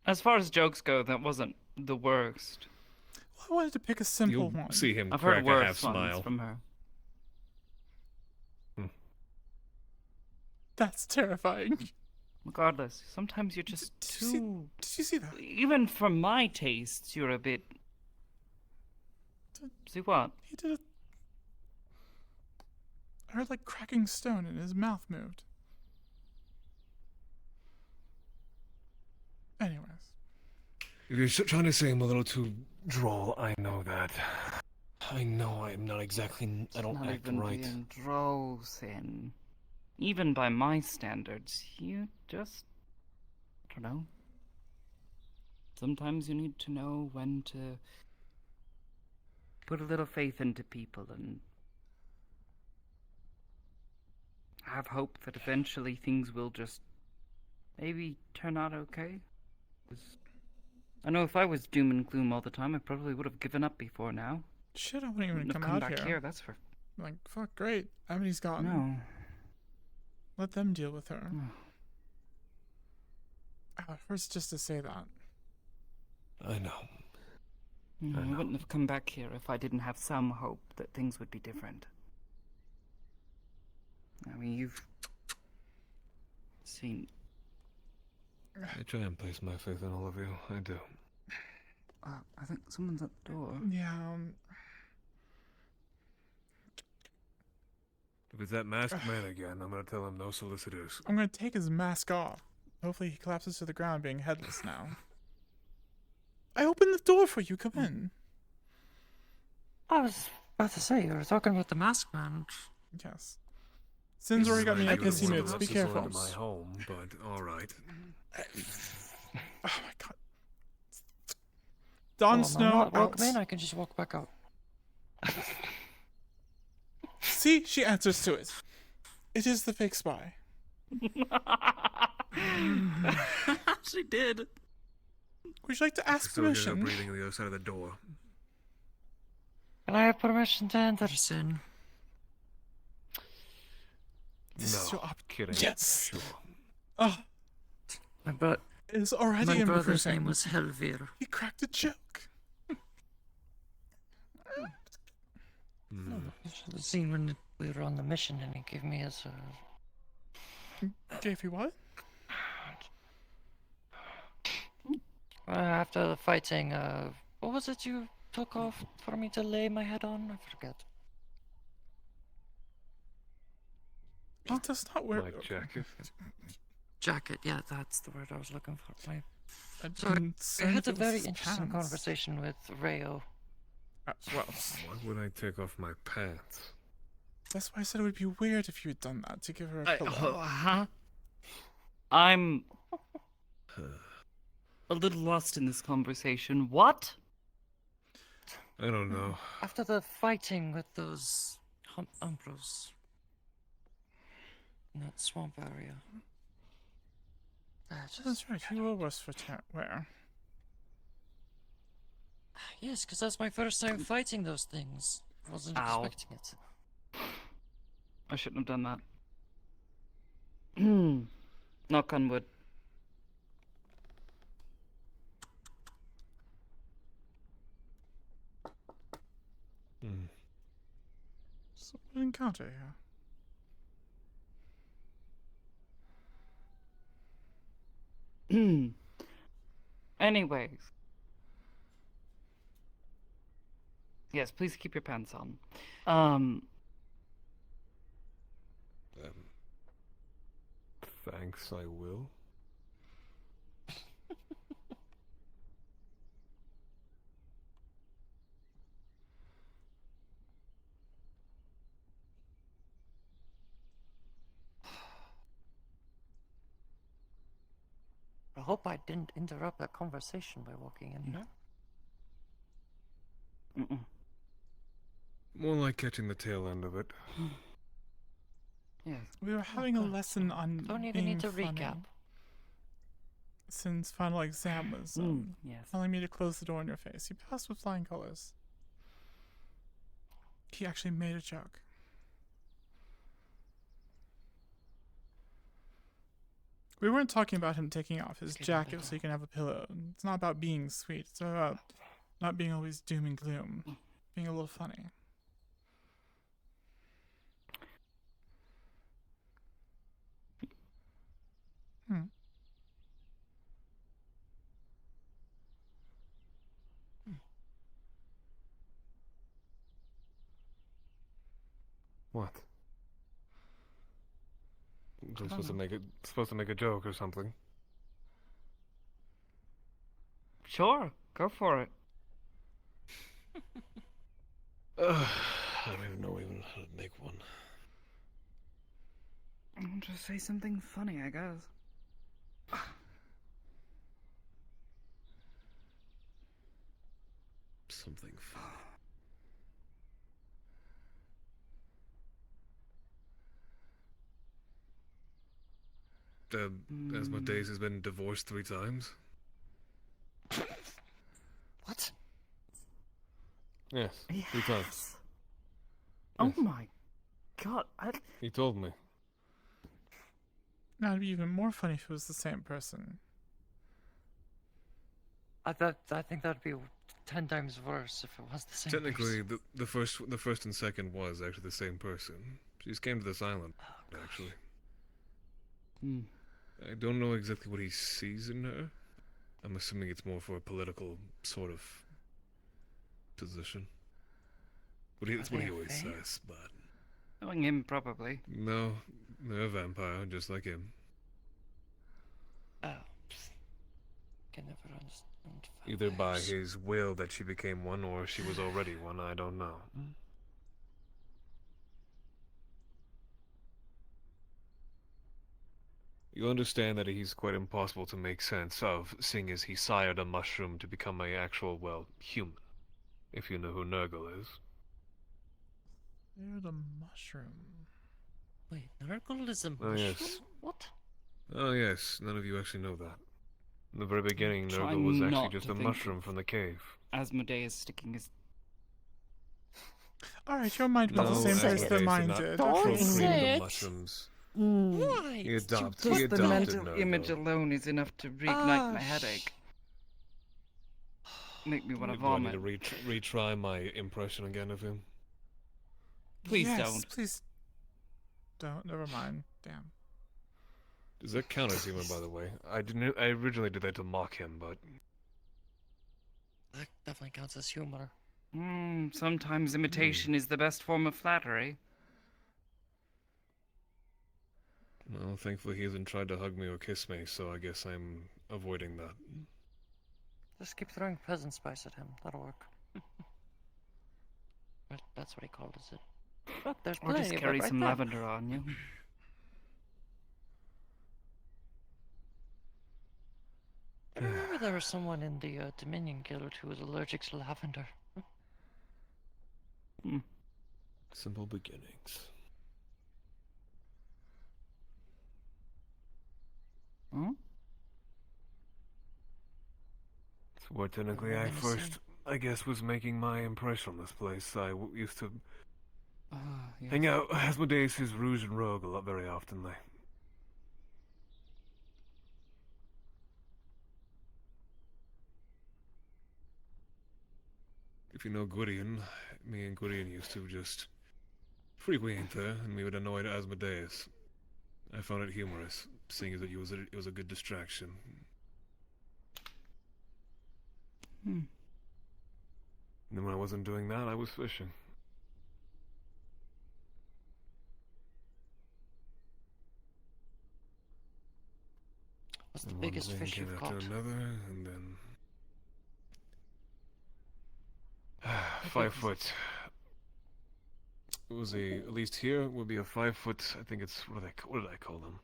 As far as jokes go, that wasn't the worst. I wanted to pick a simple You'll one. see him I've crack heard a worse half ones smile. from her. That's terrifying. Regardless, sometimes you're just too... Did you see that? Even for my tastes, you're a bit... See what? He did it. I heard like cracking stone and his mouth moved. Anyways. If you're trying to say I'm a little too droll, I know that. I know I'm not exactly... I don't Not act even right. being droll, Sin. Even by my standards, you just... I don't know. Sometimes you need to know when to put a little faith into people and have hope that eventually things will just maybe turn out okay. 'Cause I know if I was doom and gloom all the time, I probably would have given up before now. Shit, I wouldn't even Wouldn't have come come out back here. here, that's for... Like, fuck, great. Amity's gone. No. Let them deal with her. It hurts just to say that. I know. I wouldn't have come back here if I didn't have some hope that things would be different. I mean, you've seen... I try and place my faith in all of you. I do. I think someone's at the door. Yeah, If it's that masked man again, I'm gonna tell him no solicitors. I'm gonna take his mask off. Hopefully he collapses to the ground being headless now. I opened the door for you, come in. I was about to say, you were talking about the masked man. Yes. Sin's already got me in a pissy mood, so be careful. Into my home, but alright. Oh my god. Don Snow I'm not out. welcome in, I can just walk back out. See, she answers to it. It is the fake spy. She did. Would you like to ask Still hear her permission? breathing on the other side of the door. Can I have permission to enter, Sin? This is your kidding. Yes. Sure. Oh, But it is already my brother's improving. name was Helvir. He cracked a joke. You should have seen when we were on the mission and he gave me his... Gave you what? After the fighting, what was it you took off for me to lay my head on? I forget. He does not wear... My jacket. Jacket, yeah, that's the word I was looking for. I'm So I concerned had it a was very his interesting pants. conversation with Rayo. Well, Why would I take off my pants? that's why I said it would be weird if you had done that to give her a pillow. Huh? I'm a little lost in this conversation. What? I don't know. After the fighting with those Umbros in that swamp area. That's right, you owe us for where? Yes, because that's my first time fighting those things. I wasn't Ow. expecting it. I shouldn't have done that. Knock on wood. So what an encounter here. Anyways. Yes, please keep your pants on. Thanks, I will. hope I didn't interrupt that conversation by walking in here. Mm-mm. More like catching the tail end of it. Yes. We were having a lesson on Don't even being need to funny. recap. Since final exam was yes. telling me to close the door in your face. You passed with flying colors. He actually made a joke. We weren't talking about him taking off his jacket so he can have a pillow. It's not about being sweet. It's about not being always doom and gloom. Being a little funny. What? I'm supposed to make a joke or something. Sure, go for it. I don't even know how to make one. Just say something funny, I guess. Something funny. Asmodeus has been divorced 3 times? What? Yes, 3 times. Oh my god, He told me. Now it'd be even more funny if it was the same person. I think that'd be 10 times worse if it was the same Technically, person. the first and second was actually the same person. She just came to this island, actually. I don't know exactly what he sees in her. I'm assuming it's more for a political sort of position. It's what he always says, but... Knowing him, probably. No, they're a vampire, just like him. Oh. Can never understand. Either by his will that she became one, or she was already one, I don't know. You understand that he's quite impossible to make sense of, seeing as he sired a mushroom to become an actual, well, human. If you know who Nurgle is. They're the mushroom. Wait, Nurgle is a mushroom? Oh, yes. What? Oh, yes. None of you actually know that. In the very beginning, Try Nurgle was actually not just to a think mushroom from the cave. Asmodeus sticking his... Alright, your mind was the same place their mind did. Don't say it. The mushrooms. Why? He adopted The mental Nurgle. image alone is enough to reignite my headache. Make me want to vomit. Do I need to retry my impression again of him? Please yes, don't. Please don't. Never mind. Damn. Does that count as humor, by the way? I originally did that to mock him, but... That definitely counts as humor. Sometimes imitation is the best form of flattery. Well, thankfully he hasn't tried to hug me or kiss me, so I guess I'm avoiding that. Just keep throwing peasant spice at him. That'll work. That's what he called it. Look, there's Or plenty just of carry it right some there. lavender on you. I remember there was someone in the Dominion Guild who was allergic to lavender. Simple beginnings. So where technically I first, I guess, was making my impression on this place. I used to Yes. hang out Asmodeus' Rouge and Rogue a lot very often. If you know Gwydion, me and Gwydion used to just frequent there, and we would annoy Asmodeus. I found it humorous, seeing as it was a good distraction. And then when I wasn't doing that, I was fishing. What's the And biggest one thing fish came you've after caught? another, and then 5 foot. It was at least here would be a 5 foot. I think it's what did I call them?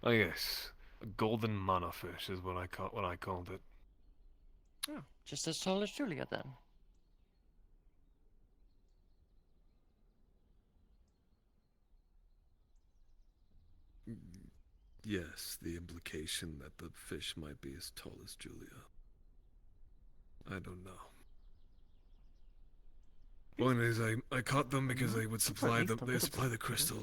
Oh yes, A golden mana fish is what I called it. Oh, just as tall as Julia then. Yes, the implication that the fish might be as tall as Julia. I don't know. Point is, I caught them because they would supply the crystal.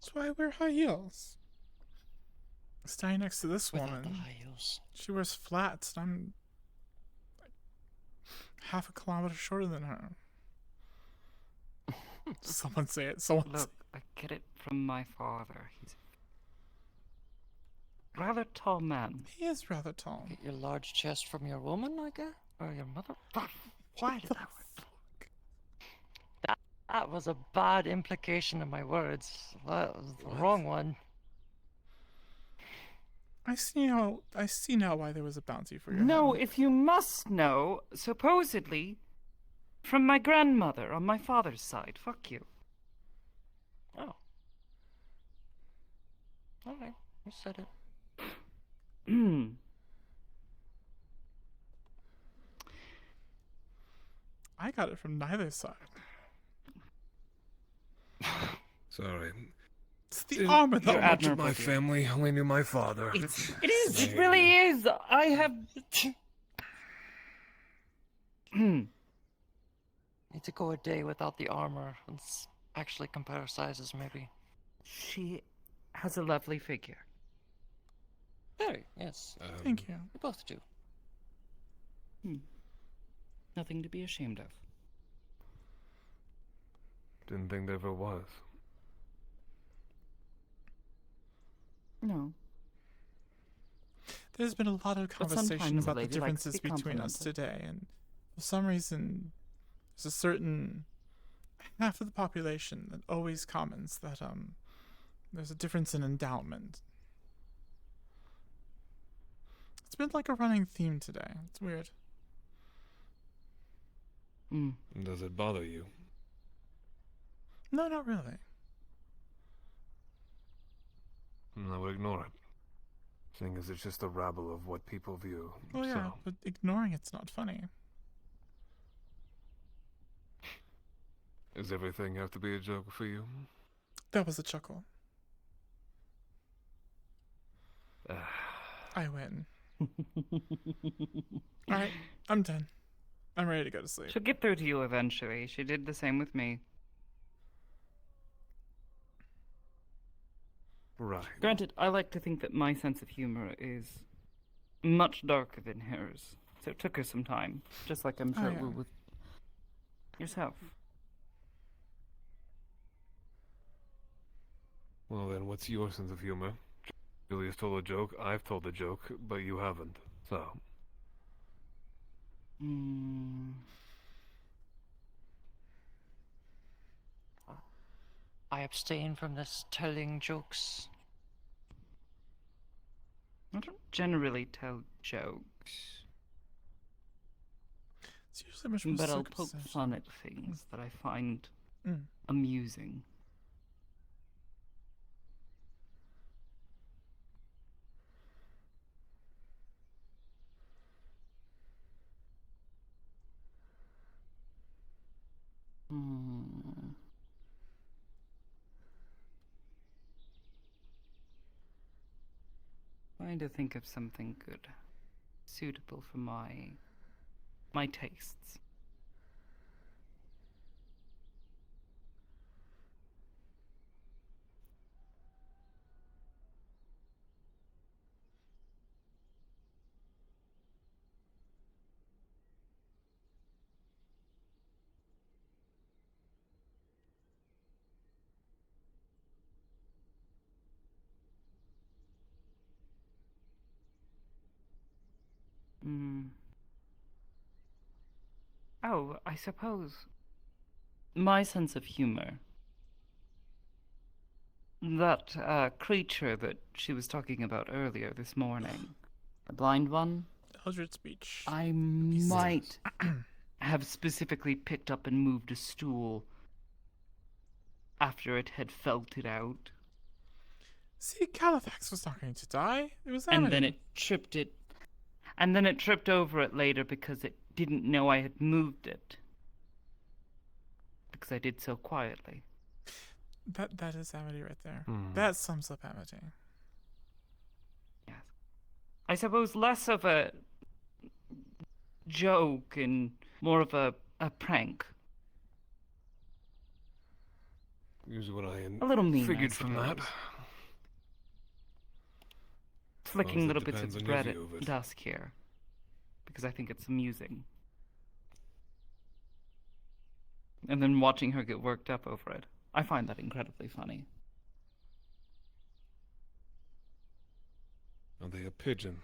That's why I wear high heels. Standing next to this Without woman. the high heels. She wears flats, and I'm like half a kilometer shorter than her. Someone say it. Someone Look, I get it from my father. He's a rather tall man. He is rather tall. Get your large chest from your woman, I guess? Or your mother? Why did that work? That was a bad implication of my words. That was the wrong one. I see now why there was a bounty for your No, head. if you must know, supposedly from my grandmother on my father's side. Fuck you. Oh. Alright, you said it. I got it from neither side. Sorry. It's the armor, though. Not much of my family, only knew my father. It is. It really is. I have. Need to go a day without the armor. Let's actually compare sizes, maybe. She has a lovely figure. Very, yes. Thank you. We both do. Nothing to be ashamed of. Didn't think there ever was. No. There's been a lot of But conversation sometimes a about the lady likes to differences be between us complimented. today, and for some reason, there's a certain half of the population that always comments that there's a difference in endowment. It's been like a running theme today. It's weird. Does it bother you? No, not really. I would ignore it, seeing as it's just a rabble of what people view. Oh yeah, so. but ignoring it's not funny. Does everything have to be a joke for you? That was a chuckle. I win. Alright, I'm done. I'm ready to go to sleep. She'll get through to you eventually. She did the same with me. Right. Granted, I like to think that my sense of humor is much darker than hers. So it took her some time, just like I'm sure it will with yourself. Well then, what's your sense of humor? Julia's told a joke, I've told a joke, but you haven't, so... I abstain from this telling jokes. I don't generally tell jokes. It's usually much more But I'll poke circumstantial. fun at things that I find Mm. amusing. Trying to think of something good, suitable for my tastes. Oh, I suppose my sense of humor that creature that she was talking about earlier this morning, the blind one. Eldritch speech. I might have specifically picked up and moved a stool after it had felt it out. See, Califax was not going to die. It was And Amity. then it tripped it. And then it tripped over it later because it didn't know I had moved it. Because I did so quietly. That is Amity right there. Hmm. That sums up Amity. Yes. I suppose less of a joke and more of a prank. Usually what I A little mean, I figured from that. suppose. Flicking it little bits depends of on your bread view of at it. dusk here. Because I think it's amusing. And then watching her get worked up over it. I find that incredibly funny. Are they a pigeon?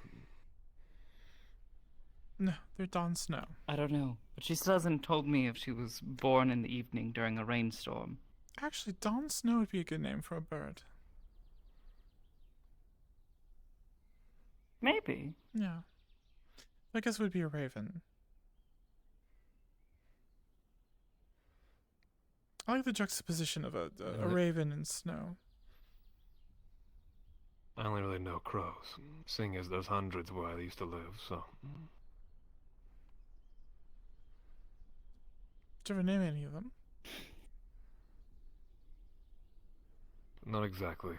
No, they're Dawn Snow. I don't know. But she still hasn't told me if she was born in the evening during a rainstorm. Actually, Dawn Snow would be a good name for a bird. Maybe. Yeah. I guess it would be a raven. I like the juxtaposition of a raven and snow. I only really know crows, seeing as there's hundreds where I used to live, so... Did you ever name any of them? Not exactly.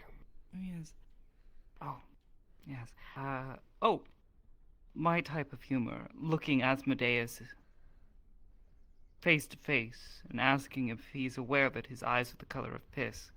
Oh, yes. Oh, yes. Oh! My type of humor, looking Asmodeus face to face and asking if he's aware that his eyes are the color of piss.